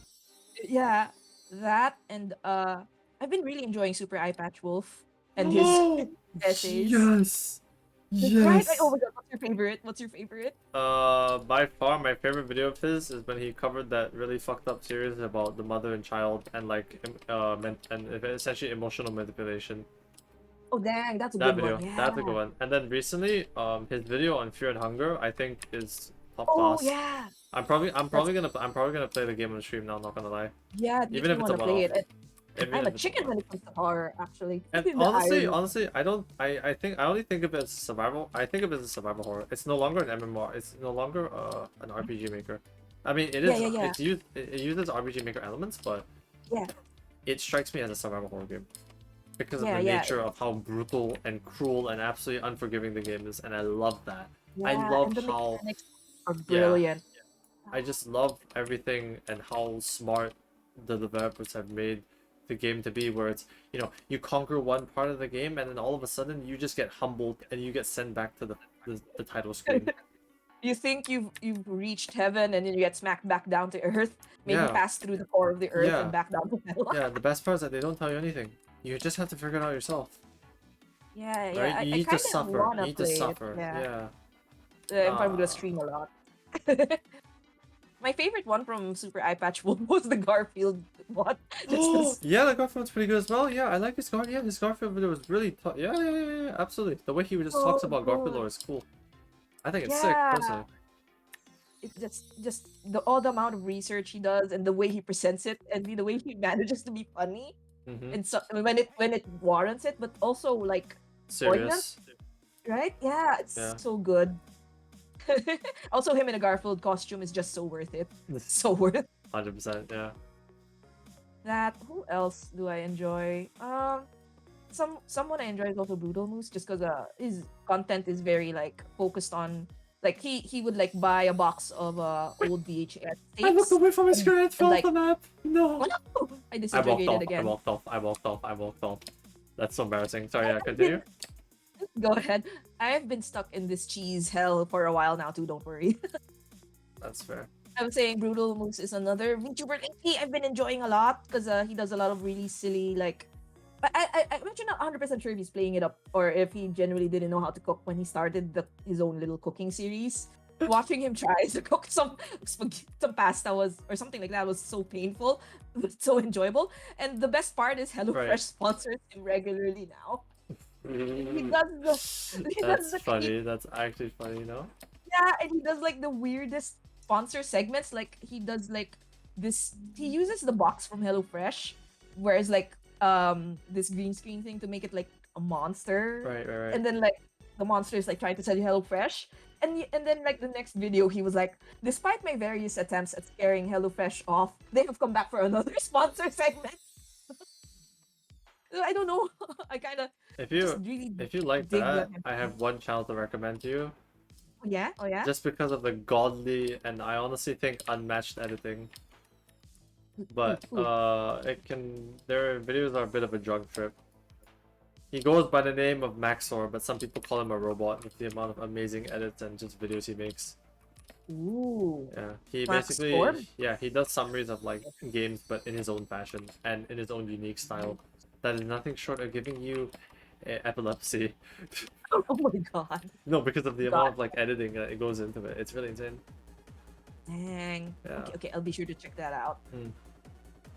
Yeah, that and I've been really enjoying Super Eye Patch Wolf and his Oh essays. yes, Right? Oh yes. my god, what's your favorite? What's your favorite? By far my favorite video of his is when he covered that really fucked up series about the mother and child and like essentially emotional manipulation. Oh dang, that's a That good one. video, Yeah. that's a good one. And then recently, his video on Fear and Hunger, I think is top Oh class. yeah. I'm That's probably gonna play the game on stream now. Not gonna lie, yeah, it makes even me if it's want a to one play off. it. Even I'm a if it's a chicken one off. when it comes to horror, actually. And The irony. honestly, I don't. I only think of it as survival. I think of it as a survival horror. It's no longer an MMR. It's no longer an RPG maker. I mean, it Yeah, is. yeah, yeah, It uses RPG maker elements, but yeah, it strikes me as a survival horror game because of yeah, the yeah, nature of how brutal and cruel and absolutely unforgiving the game is, and I love that. I yeah. love And the how mechanics are yeah. brilliant. I just love everything and how smart the developers have made the game to be, where it's, you conquer one part of the game and then all of a sudden you just get humbled and you get sent back to the title screen. You think you've reached heaven and then you get smacked back down to earth, maybe Yeah, pass through the core of the earth and yeah, back down to hell. yeah. The best part is that they don't tell you anything. You just have to figure it out yourself, Yeah, yeah. right? You I need to kind of suffer. You wanna need to play it. suffer. Yeah, Yeah. I'm probably gonna Uh, stream a lot. My favorite one from Super Eye Patch Wolf was the Garfield one. Just Oh, this. yeah, the Garfield's pretty good as well. Yeah, I like his Garfield. Yeah, his Garfield video was really tough. Yeah, yeah, yeah, yeah, absolutely. The way he just talks So about Garfield good. lore is cool. I think it's sick, Yeah, personally. it's just the all the amount of research he does and the way he presents it and the way he manages to be funny Mm-hmm. and so when it warrants it, but also like poignant, Serious. right? Yeah, it's Yeah. so good. Also, him in a Garfield costume is just so worth it. So worth it. 100%, yeah. That. Who else do I enjoy? Someone I enjoy is also Brutal Moose, just because his content is very like focused on like he would like buy a box of old VHS I looked tapes away from my and, screen and fell off like the map. No. I I walked disintegrated off. I again. walked off. I walked off. I walked off. That's so embarrassing. Sorry, yeah, continue. Go ahead. I've been stuck in this cheese hell for a while now too. Don't worry. That's fair. I'm saying Brutal Moose is another VTuber lately I've been enjoying a lot because he does a lot of really silly like. I'm actually not 100% sure if he's playing it up or if he genuinely didn't know how to cook when he started his own little cooking series. Watching him try to cook some pasta was or something like that was so painful, but so enjoyable. And the best part is HelloFresh Right. sponsors him regularly now. He does he does That's the funny. That's actually funny, yeah, and he does like the weirdest sponsor segments. Like he does like this. He uses the box from HelloFresh, whereas like this green screen thing to make it like a monster, Right, right, right. and then like the monster is like trying to sell you HelloFresh. And then like the next video he was like, despite my various attempts at scaring HelloFresh off, they have come back for another sponsor segment. I don't know. I kind of If just you really if you like dig that, that. I have one channel to recommend to you. Oh yeah, oh yeah. Just because of the godly and I honestly think unmatched editing. But Ooh. their videos are a bit of a drug trip. He goes by the name of Maxor, but some people call him a robot with the amount of amazing edits and just videos he makes. Ooh. Yeah, he Max basically Storm? he does summaries of like games, but in his own fashion and in his own unique style. That is nothing short of giving you epilepsy. Oh my god. No, because of the God. amount of like editing that it goes into it. It's really insane. Dang. Yeah. Okay, I'll be sure to check that out.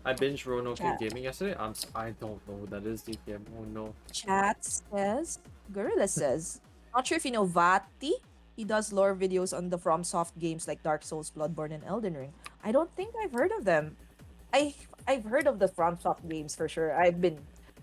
I binged Roanoke Chat. Gaming yesterday. I don't know who that is, DTM. Oh no. Chat says, Gorilla says, not sure if you know Vati. He does lore videos on the FromSoft games like Dark Souls, Bloodborne, and Elden Ring. I don't think I've heard of them. I've heard of the FromSoft games for sure. I've been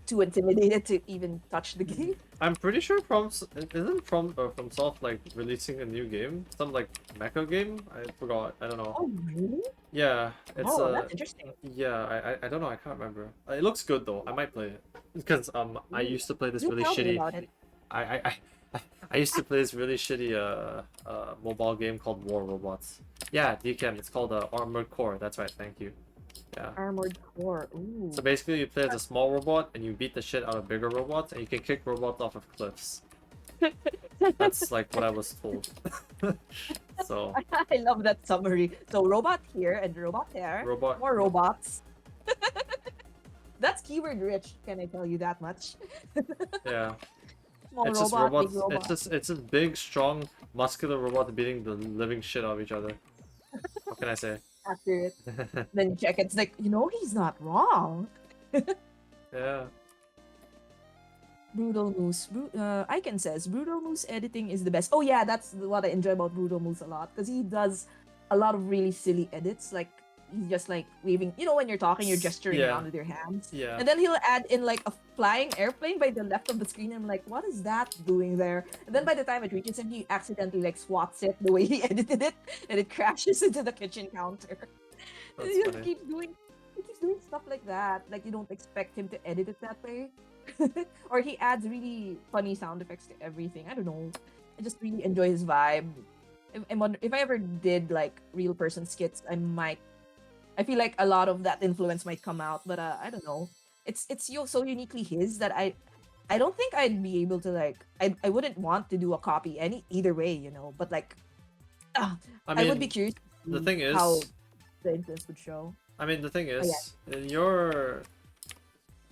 too intimidated to even touch the game. I'm pretty sure from Soft like releasing a new game, some like mecha game. I forgot. I don't know. Oh, really? Yeah, it's Oh, that's interesting. yeah. I don't know. I can't remember. It looks good though. I might play it because I Ooh, used to play this you really tell me shitty. about it. I used to play this really shitty mobile game called War Robots. Yeah, DKM. It's called Armored Core. That's right. Thank you. Yeah. Armored Core. Ooh. So basically, you play as a small robot and you beat the shit out of bigger robots, and you can kick robots off of cliffs. That's like what I was told. So I love that summary. So robot here and robot there. robot. More robots. That's keyword rich, can I tell you that much? Yeah. Small It's just robot, big robots. robot. It's just big, strong, muscular robots beating the living shit out of each other. What can I say? Accurate. Then you check, it's like, he's not wrong. Yeah. Brutal Moose. Icon says Brutal Moose editing is the best. Oh yeah, that's what I enjoy about Brutal Moose a lot because he does a lot of really silly edits. Like he's just like waving. When you're talking, you're gesturing Yeah. around with your hands. Yeah. And then he'll add in like a flying airplane by the left of the screen. And I'm like, what is that doing there? And then by the time it reaches him, he accidentally like swats it the way he edited it, and it crashes into the kitchen counter. That's He just funny. he keeps doing stuff like that. Like you don't expect him to edit it that way. Or he adds really funny sound effects to everything. I don't know. I just really enjoy his vibe. If I ever did like real person skits, I feel like a lot of that influence might come out, but I don't know. It's so uniquely his that I don't think I'd be able to like I wouldn't want to do a copy either way. But like I I would be mean, curious to the see thing how is, the influence would show. the thing yeah. is, in your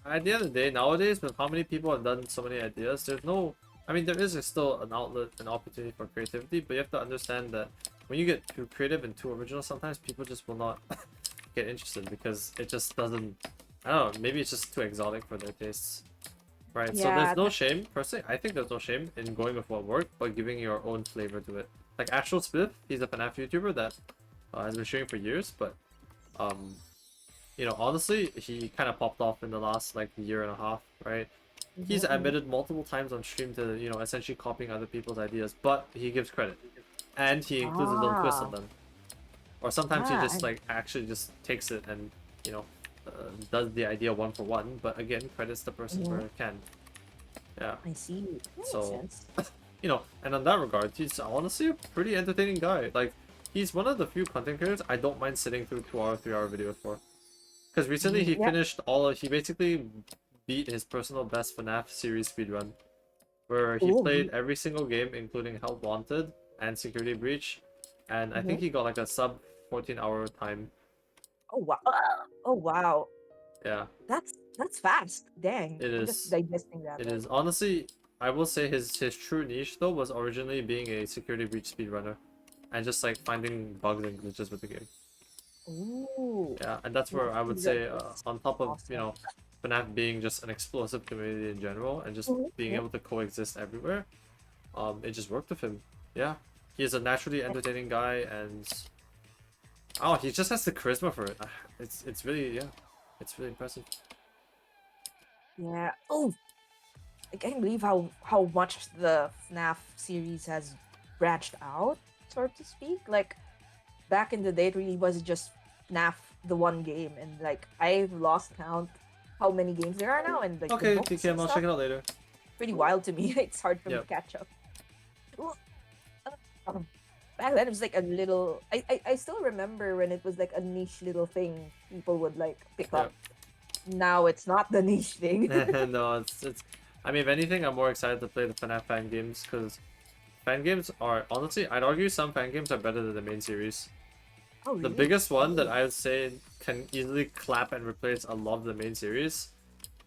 at the end of the day, nowadays, with how many people have done so many ideas, there's no. There is still an outlet, an opportunity for creativity, but you have to understand that when you get too creative and too original, sometimes people just will not get interested because it just doesn't. I don't know. Maybe it's just too exotic for their tastes, right? So Yeah, there's no shame, personally. I think there's no shame in going with what worked, but giving your own flavor to it. Like Astral Spliff, he's a FNAF YouTuber that has been streaming for years, but um, honestly, he kind of popped off in the last like year and a half, right? He's admitted multiple times on stream to, essentially copying other people's ideas, but he gives credit. And he includes his own twist on them. Or sometimes he just and like actually just takes it and, you know, does the idea one for one, but again, credits the person where it can. Yeah. I see. That makes So, sense. And on that regard, he's honestly a pretty entertaining guy. Like, he's one of the few content creators I don't mind sitting through 2 hour, 3 hour videos for. Because recently he Yeah. finished he basically beat his personal best FNAF series speedrun, where he Ooh. played every single game, including Help Wanted and Security Breach, and I think he got like a sub 14-hour time. Oh wow. Oh wow. Yeah, That's fast. Dang. it I'm just is. digesting that. It is. Honestly, I will say his true niche though was originally being a Security Breach speedrunner, and just like finding bugs and glitches with the game. Ooh. Yeah, and that's where I would Speedrun say, is on top of, awesome. FNAF being just an explosive community in general and just being Yeah. able to coexist everywhere, it just worked with him. Yeah, he is a naturally entertaining guy, and he just has the charisma for it. It's really it's really impressive. Yeah. Oh, I can't believe how much the FNAF series has branched out, so to speak. Like back in the day, it really was just FNAF the one game, and like I've lost count how many games there are now, and like the Okay, books TKM, and I'll stuff. check it out later. Pretty wild to me. It's hard for me Yep. to catch up. Ooh, back then it was like a little I still remember when it was like a niche little thing people would like pick up. Now it's not the niche thing. No, it's. If anything, I'm more excited to play the FNAF fan games because fan games are honestly, I'd argue some fan games are better than the main series. Oh, The really? biggest one that I would say can easily clap and replace a lot of the main series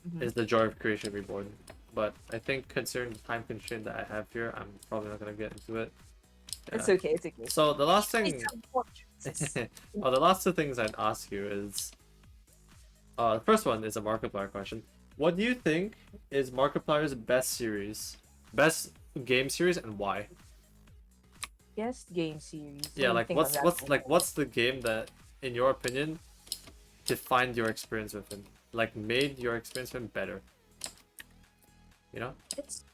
Mhm. is the Joy of Creation Reborn. But I think considering the time constraint that I have here, I'm probably not gonna get into it. It's Yeah. okay, it's okay. So the last Wait, thing, some watch. Well, the last two things I'd ask you is, the first one is a Markiplier question. What do you think is Markiplier's best series, best game series, and why? Guest game series. Yeah, Let me like think on that one. what's the game that, in your opinion, defined your experience with him, like made your experience with him better? You know? It's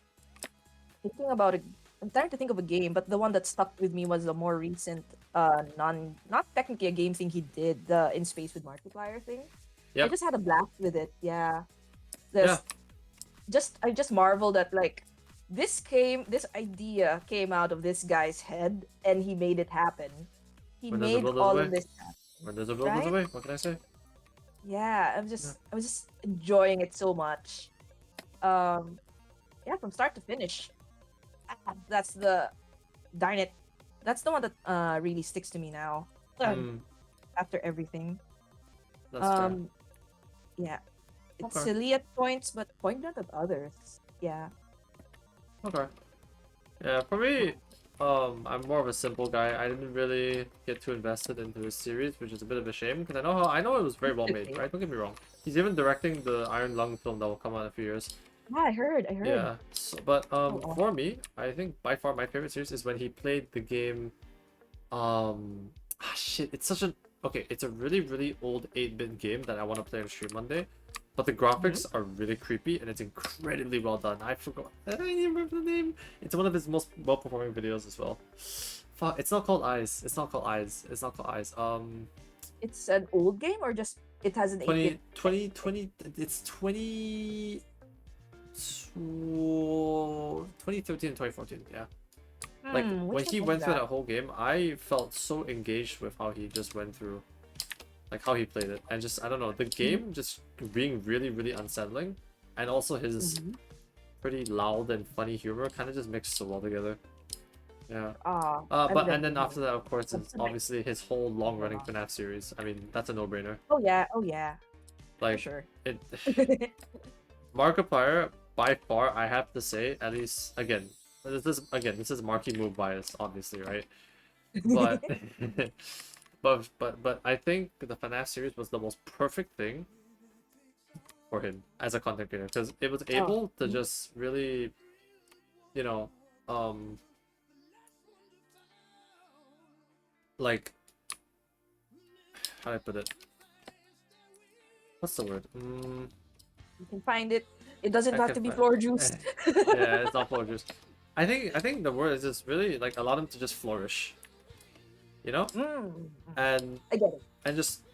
thinking about it. I'm trying to think of a game, but the one that stuck with me was the more recent, not technically a game thing he did, the In Space with Markiplier thing. I Yep. just had a blast with it. Yeah. Yeah. This I just marveled at like this idea came out of this guy's head and he made it happen. He When there's a made will, there's a all way. of this happen, When there's a will, there's a right? way. What can I say? Yeah, Yeah. I was just enjoying it so much. Um yeah, from start to finish. That's the darn it. That's the one that really sticks to me now. Hmm. After everything. That's fair. Um yeah. It's Okay. silly at points, but poignant at others. Yeah. Okay. Yeah, for me, I'm more of a simple guy. I didn't really get too invested into his series, which is a bit of a shame because I know it was very well made, Okay. right? Don't get me wrong. He's even directing the Iron Lung film that will come out in a few years. Yeah, I heard. Yeah. So, but Oh, oh. for me, I think by far my favorite series is when he played the game. Shit, it's such a okay. It's a really old 8-bit game that I want to play on stream one day. But the Mhm. graphics are really creepy and it's incredibly well done. I forgot. I don't even remember the name. It's one of his most well-performing videos as well. Fuck, it's not called Eyes. It's not called Eyes. It's not called Eyes. It's an old game or just it has an 8-bit 20, it's 2013 and 2014, yeah. Like, when which one he was went through that? that whole game, I felt so engaged with how he just went through, like how he played it. And just, I don't know, the game just being really unsettling. And also his Mhm. pretty loud and funny humor kind of just mixed so well together. Yeah. I've And then definitely after that, of course, that's is a nice obviously his whole long-running one. FNAF series. I mean, that's a no-brainer. Oh yeah, for Like, sure. it... Markiplier, by far, I have to say, at least, this is Marky move bias, obviously, right? But, but I think the FNAF series was the most perfect thing for him as a content creator, because it was Oh, able to mhm. just really, you know, um, like, how do I put it? What's the word? You can find it. It doesn't I have can to be find. floor juiced. Yeah, it's not Folgers. I think the word is just really like allow them to just flourish, you know, Mm, and I get it.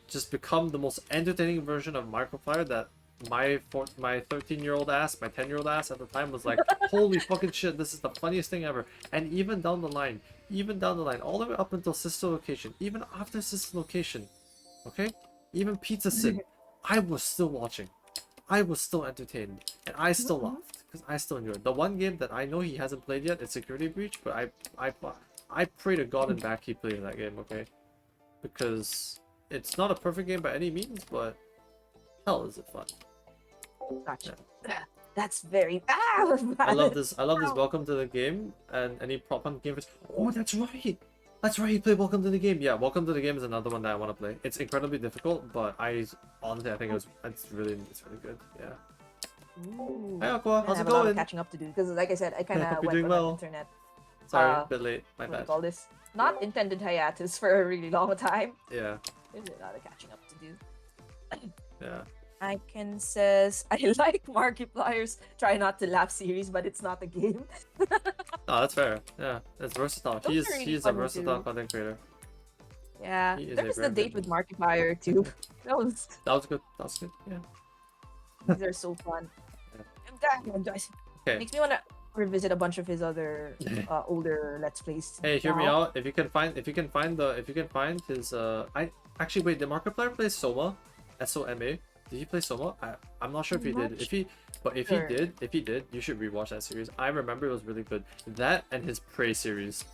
just become the most entertaining version of Markiplier that my 13-year-old ass, my 10-year-old ass at the time was like, holy fucking shit, this is the funniest thing ever. And even down the line, all the way up until Sister Location, even after Sister Location, okay, even Pizza Sim, I was still watching. I was still entertained, and I still Mhm. laughed because I still enjoyed. The one game that I know he hasn't played yet is Security Breach, but I I pray to God and back he played that game, okay? Because it's not a perfect game by any means, but hell is it fun. Gotcha. Yeah. That's very I love bad. this. I love this. Ow. Welcome to the game and any prop hunt game. Oh, that's right. That's right. He played Welcome to the Game. Yeah, Welcome to the Game is another one that I want to play. It's incredibly difficult, but I honestly I think it's really good. Yeah. Ooh. Hi I'm Aqua, gonna how's it have a lot of going? catching up to do because, like I said, I kind Hope of you're went doing on an well. internet, Sorry, a uh, bit late. My what do you bad. call this? Not intended hiatus for a really long time. Yeah, There's a lot of catching up to do. yeah. I can says I like Markiplier's Try Not to Laugh series, but it's not a game. Oh, that's fair. Yeah, it's versatile. Those are really He's a funny versatile too. content creator. Yeah, He is there a was the very date good with one. Markiplier too. That was That was good. That was good. Yeah. These are so fun. Okay. Makes me want to revisit a bunch of his other older Let's Plays Hey, hear me now. out. If you can find his I actually wait, did Markiplier play Soma? S-O-M-A? Did he play Soma? I'm not sure if he I'm not did. But sure. if he did, you should rewatch that series. I remember it was really good. That and his Prey series.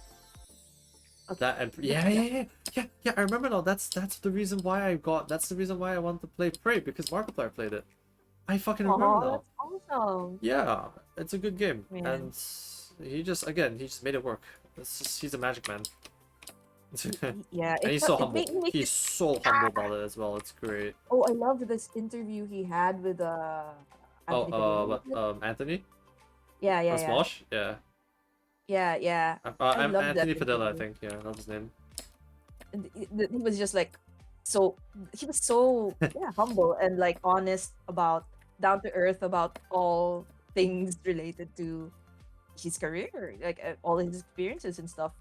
Okay. That and Good to know. yeah. I remember now. That's the reason why that's the reason why I wanted to play Prey because Markiplier played it. I fucking remember Oh, now. that's awesome, Yeah, it's a good game, man. and he just made it work. He's a magic man. Yeah, And it he's so it, humble. makes He's it. so humble about it as well. It's great. Oh, I loved this interview he had with Oh, Anthony Padilla. Was what, it? Anthony Yeah, yeah, from yeah, Smosh? Yeah. yeah, yeah. I I'm loved that Anthony Padilla, I interview. think. Yeah, that's his name. And he was just like so. He was so, yeah, humble and like honest about, down to earth about all things related to his career, like all his experiences and stuff.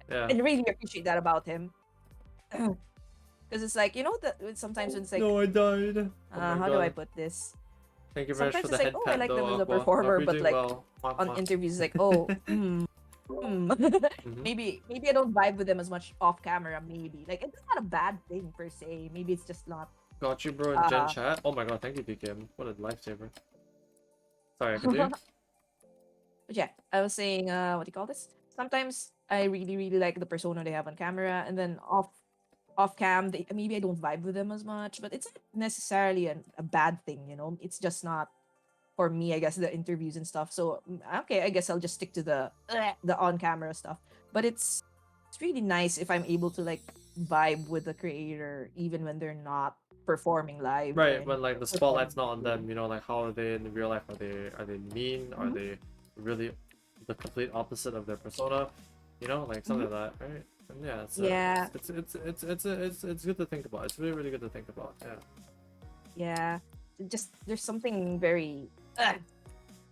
Yeah. And really appreciate that about him. Because it's like, that sometimes when it's like, No, I died. Oh my how do I god. put this? Thank you very much Sometimes for it's the like, head oh, I pat like them though, as a Aqua. Hope performer, you're but doing like well. Mwah, on mwah. interviews, it's like, oh, Mhm. maybe I don't vibe with them as much off camera. Maybe like it's not a bad thing per se. Maybe it's just not. Got you, bro, in Gen Uh, chat. Oh my god, thank you, DKM. What a lifesaver. Sorry, continue. but yeah, I was saying, what do you call this? Sometimes I really, really like the persona they have on camera, and then off cam, maybe I don't vibe with them as much. But it's not necessarily a bad thing, It's just not for me, I guess, the interviews and stuff. So okay, I guess I'll just stick to the on camera stuff. But it's really nice if I'm able to like vibe with the creator even when they're not performing live or Right, anything. when like the Performing spotlight's not on video. them, like how are they in real life? Are they mean? Are Mhm, they really the complete opposite of their persona? Like mhm. something like that, right? And yeah, Yeah, it's good to think about. It's really really good to think about. Yeah, yeah. Just there's something very uh,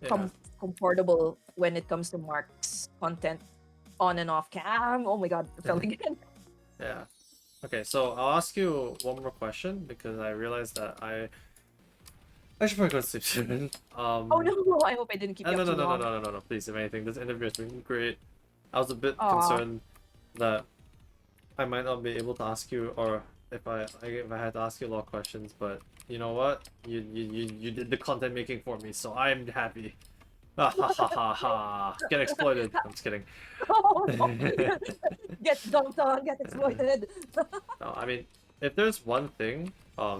yeah, com- comfortable when it comes to Mark's content on and off cam. Oh my god, I fell again. yeah. Okay, so I'll ask you one more question because I realized that I should probably go to sleep soon. Oh no, I hope I didn't keep you No, up no, too no, no, long. no, no, no, no. Please, if anything, this interview has been great. I was a bit Aw. concerned that I might not be able to ask you, or if I had to ask you a lot of questions, but you know what? You did the content making for me, so I'm happy. Ha ha ha ha ha. Get exploited. I'm just kidding. Oh no. No, Get dunked on, get exploited. I mean, if there's one thing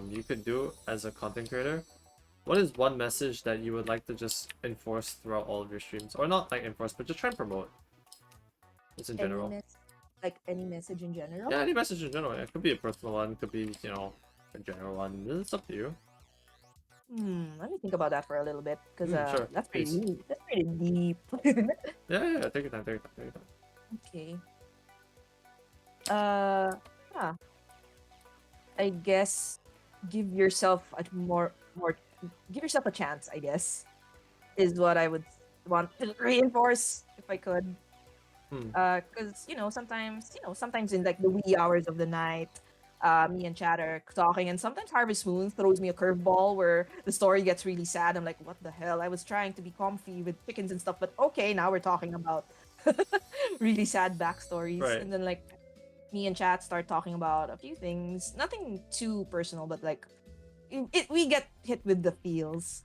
you could do as a content creator, what is one message that you would like to just enforce throughout all of your streams? Or not like enforce, but just try and promote, just in Any general. mess like any message in general? Yeah, any message in general. Yeah. It could be a personal one, could be, a general one. It's up to you. Let me think about that for a little bit, because Sure, that's pretty please. deep. That's pretty deep. Yeah, take your time, take your time, take your time. Okay. Uh, yeah. I guess give yourself a more give yourself a chance, I guess, is what I would want to reinforce if I could. Hmm. Because sometimes in like the wee hours of the night, me and Chad are talking, and sometimes Harvest Moon throws me a curveball where the story gets really sad. I'm like, what the hell? I was trying to be comfy with chickens and stuff, but okay, now we're talking about really sad backstories, Right. and then like me and Chat start talking about a few things, nothing too personal, but like we get hit with the feels.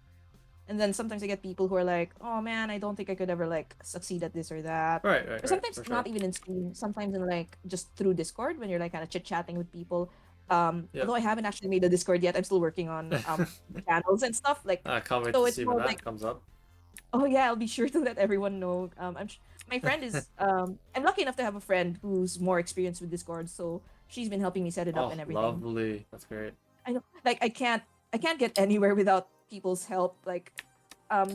And then sometimes I get people who are like, "Oh man, I don't think I could ever like succeed at this or that." Right, Or right, sometimes for sure. not even in stream. Sometimes in like just through Discord when you're like kind of chit chatting with people. Yep. Although I haven't actually made a Discord yet, I'm still working on channels and stuff. Like, I can't wait so to it's see when more like, that comes up. oh yeah, I'll be sure to let everyone know. My friend is I'm lucky enough to have a friend who's more experienced with Discord, so she's been helping me set it up Oh, and everything. lovely. That's great. I know, like I can't get anywhere without people's help. Like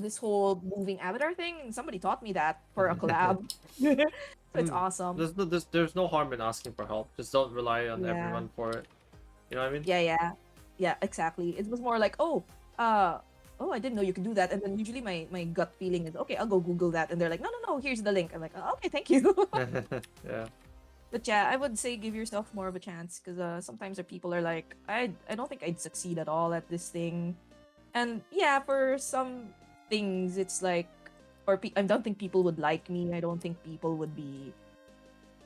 this whole moving avatar thing, somebody taught me that for a collab. So it's Hmm. awesome. There's no harm in asking for help. Just don't rely on Yeah. everyone for it. You know what I mean? Yeah, yeah. Yeah, exactly. It was more like, uh oh, I didn't know you could do that. And then usually my gut feeling is, okay, I'll go Google that. And they're like, no, no, no, here's the link. I'm like, oh, okay, thank you. Yeah. But yeah, I would say give yourself more of a chance, because sometimes the people are like, I don't think I'd succeed at all at this thing. And yeah, for some things, it's like, I don't think people would like me. I don't think people would be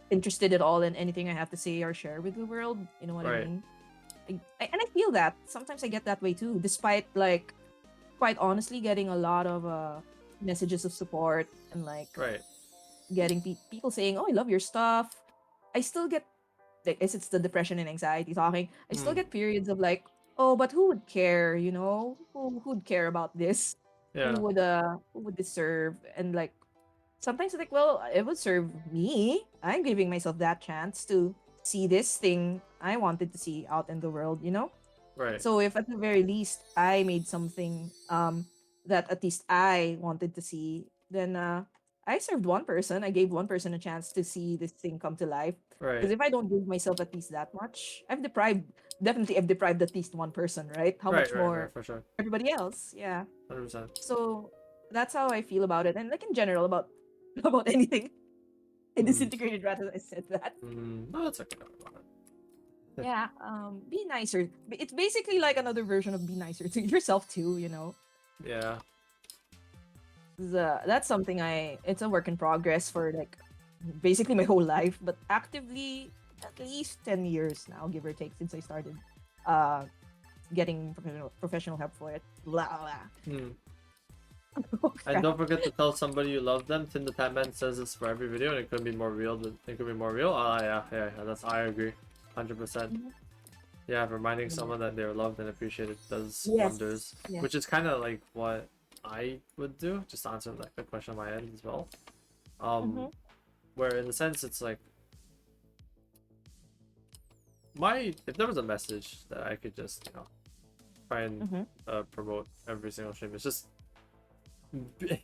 interested at all in anything I have to say or share with the world. You know what I Right. mean? And I feel that sometimes I get that way too, despite like quite honestly getting a lot of messages of support and like Right. getting people saying, "Oh, I love your stuff." I still get, I guess it's the depression and anxiety talking. I still Hmm. get periods of like, "Oh, but who would care? Who'd care about this? Yeah. Who would this serve?" And like sometimes it's like, well, it would serve me. I'm giving myself that chance to. see this thing I wanted to see out in the world, you know? Right. So if at the very least I made something that at least I wanted to see, then I served one person. I gave one person a chance to see this thing come to life. Because Right. if I don't give myself at least that much, I've deprived at least one person, right? How Right. much Right. Right. more For sure. everybody else? Yeah. 100%. So that's how I feel about it. And like in general about about anything. I Mm. disintegrated rather than I said that. No, that's okay. Don't worry about it. Yeah, be nicer. It's basically like another version of be nicer to yourself too, you know. Yeah. That's something it's a work in progress for like basically my whole life, but actively at least 10 years now, give or take, since I started uh getting professional help for it. Blah blah. Hmm. Oh, And crap. don't forget to tell somebody you love them. Tim the Tatman says this for every video, and it could be more real. It could be more real. Ah, yeah. That's I agree, 100%. Mhm. Yeah, reminding Yeah. someone that they're loved and appreciated does Yes. wonders. Yes. Which is kind of like what I would do, just to answer like the question on my end as well. Mhm. Where in the sense it's like if there was a message that I could just try and Mhm. promote every single stream, it's be,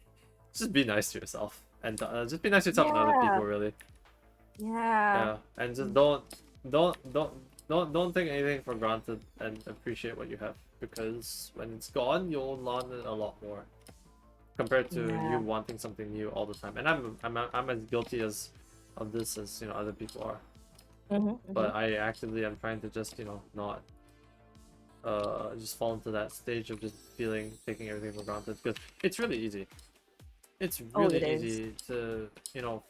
just be nice to yourself and just be nice to yourself and other Yeah. people really. Yeah. Yeah, and just don't take anything for granted and appreciate what you have, because when it's gone you'll learn it a lot more compared to Yeah. you wanting something new all the time. And I'm as guilty of this as other people are. Mhm. But I actively am trying to just not just fall into that stage of just taking everything for granted, because it's really easy. It's Oh, really it is. easy to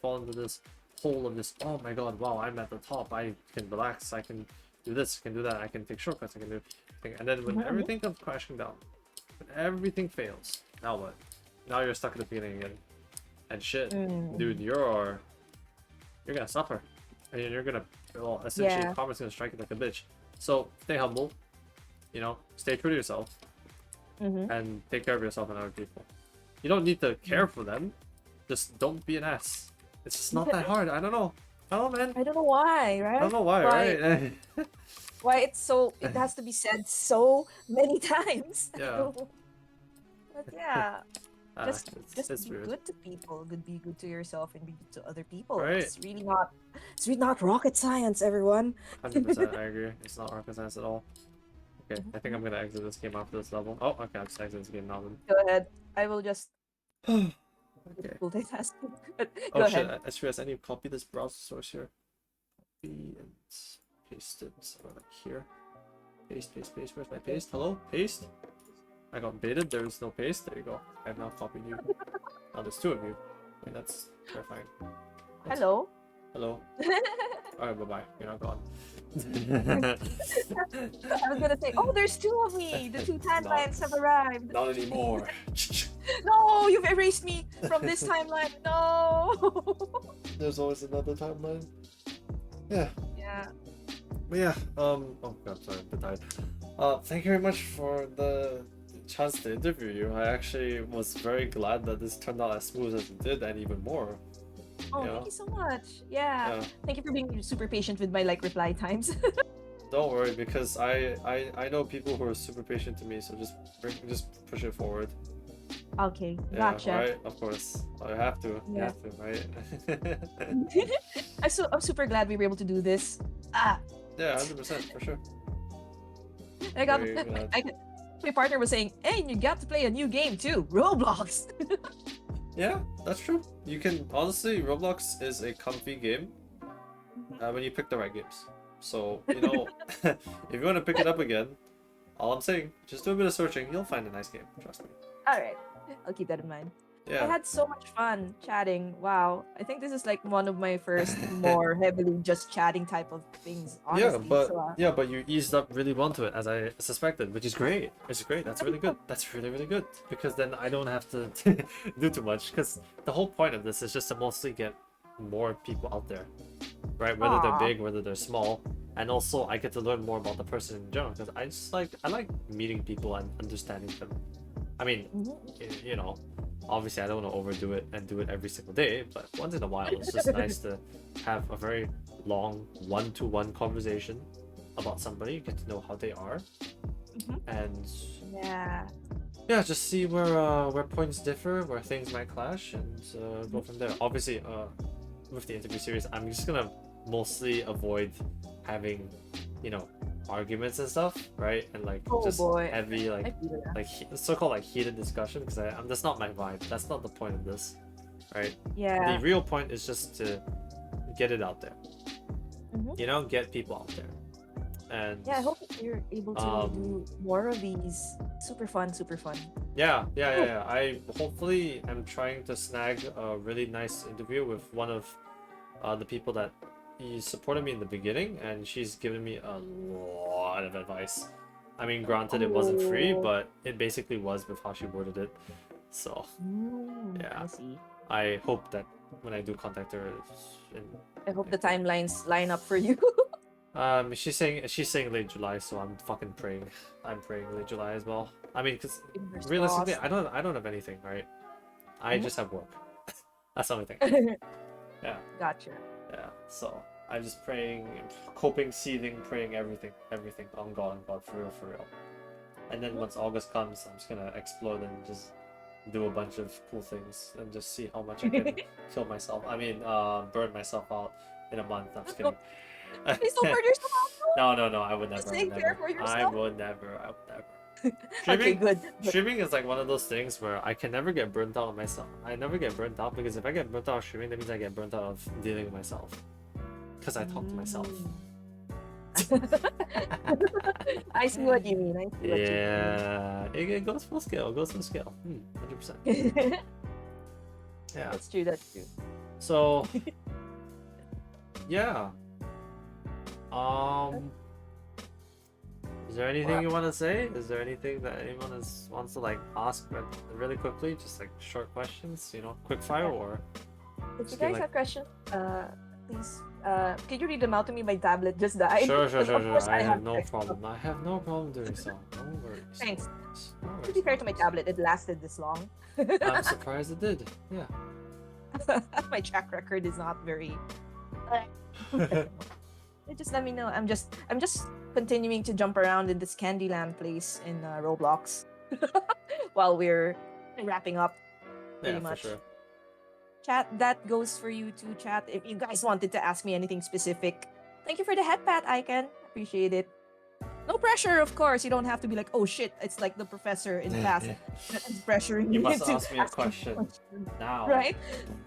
fall into this hole of this, oh my god, wow, I'm at the top, I can relax, I can do this, I can do that, I can take shortcuts, I can do thing. And then when Mhm. everything comes crashing down, when everything fails, now what? Now you're stuck at the beginning again. And shit, Mm. dude, you're gonna suffer. And you're gonna, well, essentially Yeah. karma's gonna strike you like a bitch. So stay humble, stay true to yourself, Mhm. and take care of yourself and other people. You don't need to care for them, just don't be an ass. It's just not that hard. I don't know, man. I don't know why, I right? don't know why, Why right? why it has to be said so many times. Yeah. But yeah, just It's be weird, good to people, be good to yourself and be good to other people. right? It's really not rocket science, everyone. 100%, I agree. It's not rocket science at all. Okay, I think I'm gonna exit this game after this level. Oh, okay, I'm just exiting this game now Go ahead. I will just then. Okay. multitasking. Oh Go shit, ahead. I just realized I need to copy this browser source here. Copy and paste it somewhere like here. Paste. Where's my paste? Hello? Paste? I got baited. There is no paste. There you go. I have now copied you. Now there's two of you. I mean, that's terrifying. Hello. Hello. Alright, bye-bye. You're not gone. I was gonna say, oh, there's two of me. The two timelines have arrived. Not anymore. No, you've erased me from this timeline. No. There's always another timeline. Yeah. Yeah. But yeah, oh god, sorry, I'm tired. Thank you very much for the chance to interview you. I actually was very glad that this turned out as smooth as it did, and even more. Oh, Yeah. thank you so much. Yeah. Yeah. Thank you for being super patient with my like reply times. Don't worry, because I know people who are super patient to me, so just push it forward. Okay, Yeah, gotcha. right? Of course. I have to. You Yeah. have to, right? I'm super glad we were able to do this. Ah, Yeah, 100% for sure. I got Very glad. my partner was saying, "Hey, you got to play a new game too, Roblox." Yeah, that's true. You can honestly, Roblox is a comfy game when you pick the right games. So if you want to pick it up again, all I'm saying, just do a bit of searching. You'll find a nice game. Trust me. All right, I'll keep that in mind. I Yeah. had so much fun chatting. Wow, I think this is like one of my first more heavily just chatting type of things. Honestly, But you eased up really well to it, as I suspected, which is great. It's great. That's really good. That's really good, because then I don't have to do too much. Because the whole point of this is just to mostly get more people out there, right? Whether they're Aw. big, whether they're small, and also I get to learn more about the person in general. Because I like meeting people and understanding them. I mean, Mhm. obviously I don't want to overdo it and do it every single day, but once in a while it's just nice to have a very long one-to-one conversation about somebody, get to know how they are, Mhm. and Yeah. yeah, just see where points differ, where things might clash, and go from there. Obviously, with the interview series, I'm just gonna mostly avoid having, you know, arguments and stuff, right? And like Oh just boy. heavy I like feel that. so-called like heated discussion, because that's not my vibe. That's not the point of this, right? The Yeah. real point is just to get it out there, Mhm. you know, get people out there, and Yeah, I hope that you're able to um do more of these. Super fun, super fun. yeah. I hopefully am trying to snag a really nice interview with one of the people that he supported me in the beginning, and she's given me a lot of advice. I mean, granted, it wasn't free, Oh. but it basically was with how she worded it. So yeah, I see. I hope that when I do contact her, in, I hope the timelines line up for you. she's saying late July, so I'm fucking praying. I'm praying late July as well. I mean, because Fingers realistically, crossed. I don't have anything, right? I Mhm. just have work. That's the only thing. Yeah. Gotcha. Yeah, so I'm just praying, coping, seething, praying everything on God, for real. And then once August comes, I'm just gonna explode and just do a bunch of cool things and just see how much I can kill myself. I mean, burn myself out in a month. I'm just Don't- kidding. Please don't burn yourself out. No, I would Just never, take care for I yourself. would never. Okay, Streaming, good. Good. streaming is like one of those things where I can never get burnt out on myself. I never get burnt out because if I get burnt out of streaming, that means I get burnt out of dealing with myself. Because I talk to myself. I see what you mean. I see what you Yeah, it goes full scale. It goes full scale. 100%. mean. Yeah. That's true. That's true. So, yeah. Um, is there anything you want to say? Is there anything that anyone wants to like ask really quickly? Just like short questions, you know, quick fire, or If you just guys like have questions, please, could you read them out to me? My tablet just died. sure. 'Cause of course I have have no text. problem. I have no problem doing so. No worries. Thanks. No To worries. be fair to my tablet, it lasted this long. I'm surprised it did. Yeah. My track record is not very. Just let me know. I'm just continuing to jump around in this Candyland place in Roblox while we're wrapping up. Pretty Yeah, for much. sure. Chat, that goes for you too, chat. If you guys wanted to ask me anything specific, thank you for the head pat icon. Appreciate it. No pressure, of course. You don't have to be like, oh shit, it's like the professor in class that is pressuring You me must into ask me a asking question now. right?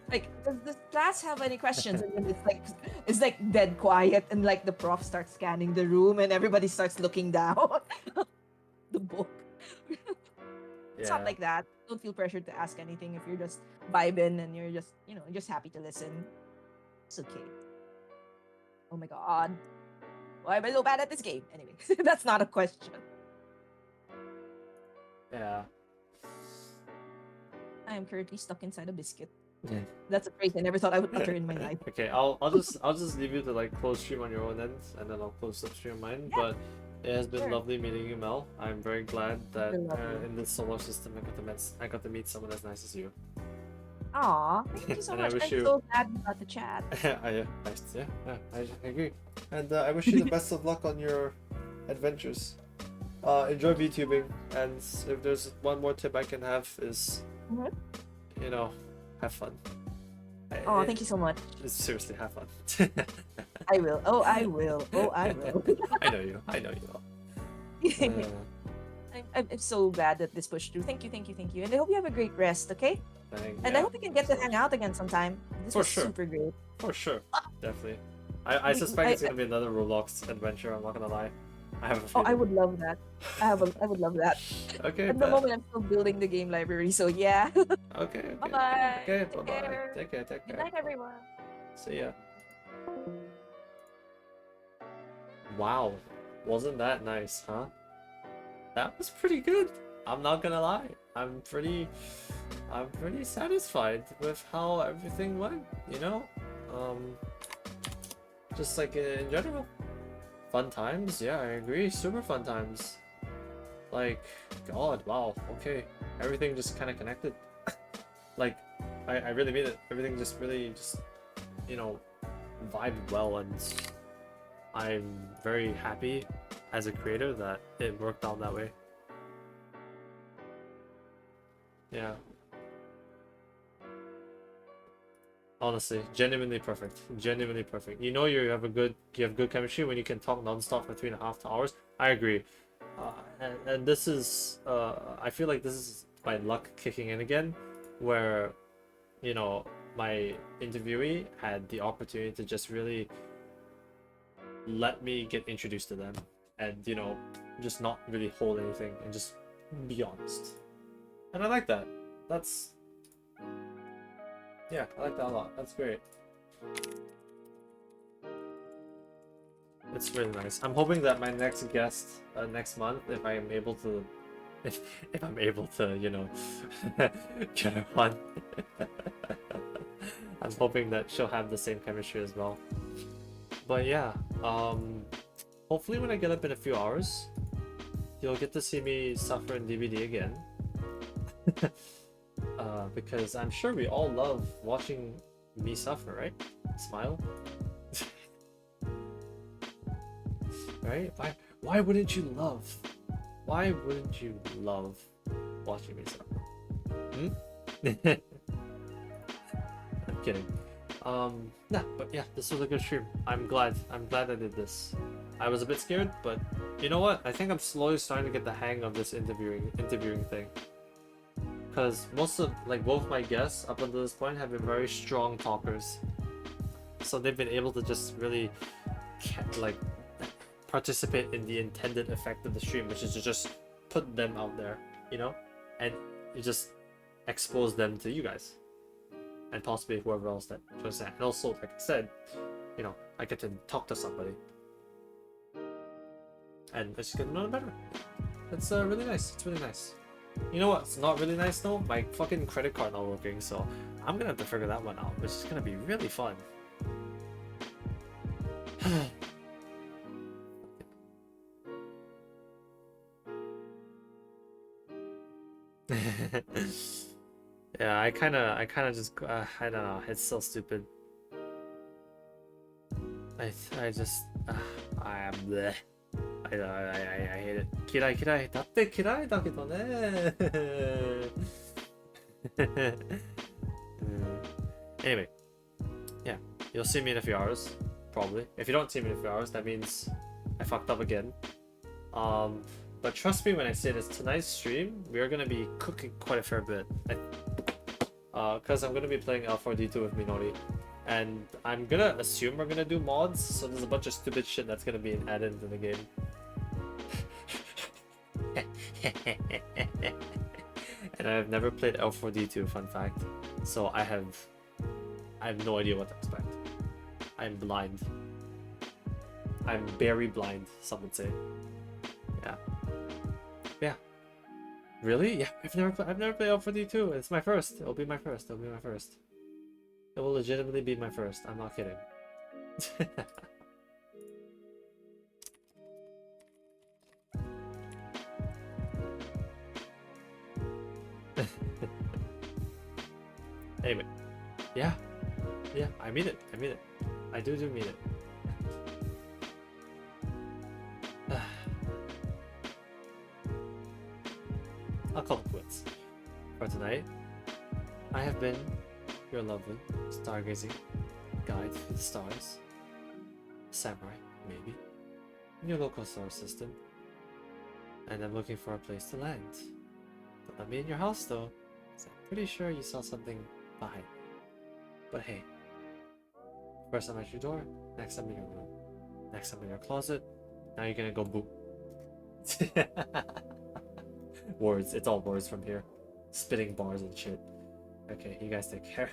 Like, does the class have any questions? And then it's like dead quiet, and like the prof starts scanning the room, and everybody starts looking down the book. It's not Yeah. like that. Don't feel pressured to ask anything if you're just vibing and you're just, just happy to listen. It's okay. Oh my god. Why am I so bad at this game? Anyway, that's not a question. Yeah. I am currently stuck inside a biscuit. Yeah. That's a phrase I never thought I would utter in my life. Okay, I'll just leave you to like close stream on your own end, and then I'll close the stream on mine. Yeah, But it has been sure. lovely meeting you, Mel. I'm very glad that Been lovely. in this solar system I got to meet someone as nice as you. Aw, thank you so And I much. wish I'm you- so glad we got the chat. I agree. And I wish you the best of luck on your adventures. Enjoy VTubing, and if there's one more tip I can have is, Mhm. you know, have fun. Oh, thank you so much. Seriously, have fun. I will. Oh, I will. Oh, I will. I know you. will. I'm so glad that this pushed through. Thank you. And I hope you have a great rest, okay? And I hope we can get to hang out again sometime. This For was sure. super great. For sure, definitely. I suspect it's gonna be another Roblox adventure. I'm not gonna lie. I have a Oh, feeling. I would love that. I would love that. Okay. At the bet. moment, I'm still building the game library, so yeah. Okay. Bye-bye. Okay. Take Bye bye. care. Take care. Good night, everyone. See ya. Wow, wasn't that nice, huh? That was pretty good. I'm not gonna lie. I'm pretty satisfied with how everything went. You know, just like in general, fun times. Yeah, I agree. Super fun times. Like, God, wow. Okay, everything just kind of connected. Like, I really mean it. Everything just really you know, vibed well, and I'm very happy as a creator that it worked out that way. Yeah. Honestly, genuinely perfect. Genuinely perfect. You know you have good chemistry when you can talk non-stop for 3.5 hours. I agree. And this is I feel like this is my luck kicking in again, where you know my interviewee had the opportunity to just really let me get introduced to them, and you know just not really hold anything and just be honest. And I like that. That's Yeah, I like that a lot. That's great. It's really nice. I'm hoping that my next guest next month, if I am able to, if I'm able to, you know, get her on. I'm hoping that she'll have the same chemistry as well. But yeah, hopefully when I get up in a few hours, you'll get to see me suffer in DBD again. Because I'm sure we all love watching me suffer, right? Smile. Right? Why wouldn't you love? Why wouldn't you love watching me suffer? I'm kidding. Nah, but yeah, this was a good stream. I'm glad I did this. I was a bit scared, but you know what? I think I'm slowly starting to get the hang of this interviewing thing. Because most of, like, both my guests up until this point have been very strong talkers. So they've been able to just really, like, participate in the intended effect of the stream, which is to just put them out there, you know? And you just expose them to you guys. And possibly whoever else that joins that. And also, like I said, you know, I get to talk to somebody. And I just get to know them better. It's really nice. It's really nice. You know what's not really nice though? My fucking credit card not working, so I'm gonna have to figure that one out, which is gonna be really fun. Yeah, I kinda just I don't know. It's so stupid. I just I am bleh. I hate it. Kirai. Datte kirai da kedo ne. Anyway, yeah, you'll see me in a few hours, probably. If you don't see me in a few hours, that means I fucked up again. But trust me when I say this, tonight's stream, we're gonna be cooking quite a fair bit. Because I'm gonna be playing L4D2 with Minori. And I'm gonna assume we're gonna do mods, so there's a bunch of stupid shit that's gonna be added into the game. And I've never played L4D2, fun fact. So I have no idea what to expect. I'm blind. I'm very blind, some would say. Yeah. Really? Yeah, I've never played L4D2. It's my first. It'll be my first. It will legitimately be my first. I'm not kidding. Anyway, yeah, I mean it. I do mean it. I'll call it quits for tonight. I have been your lovely stargazing guide through the stars, samurai, maybe, in your local solar system, and I'm looking for a place to land. Don't let me in your house though, 'cause I'm pretty sure you saw something behind me. But hey, first I'm at your door, next I'm in your room, next I'm in your closet, now you're gonna go boop. Words, it's all words from here. Spitting bars and shit. Okay, you guys take care.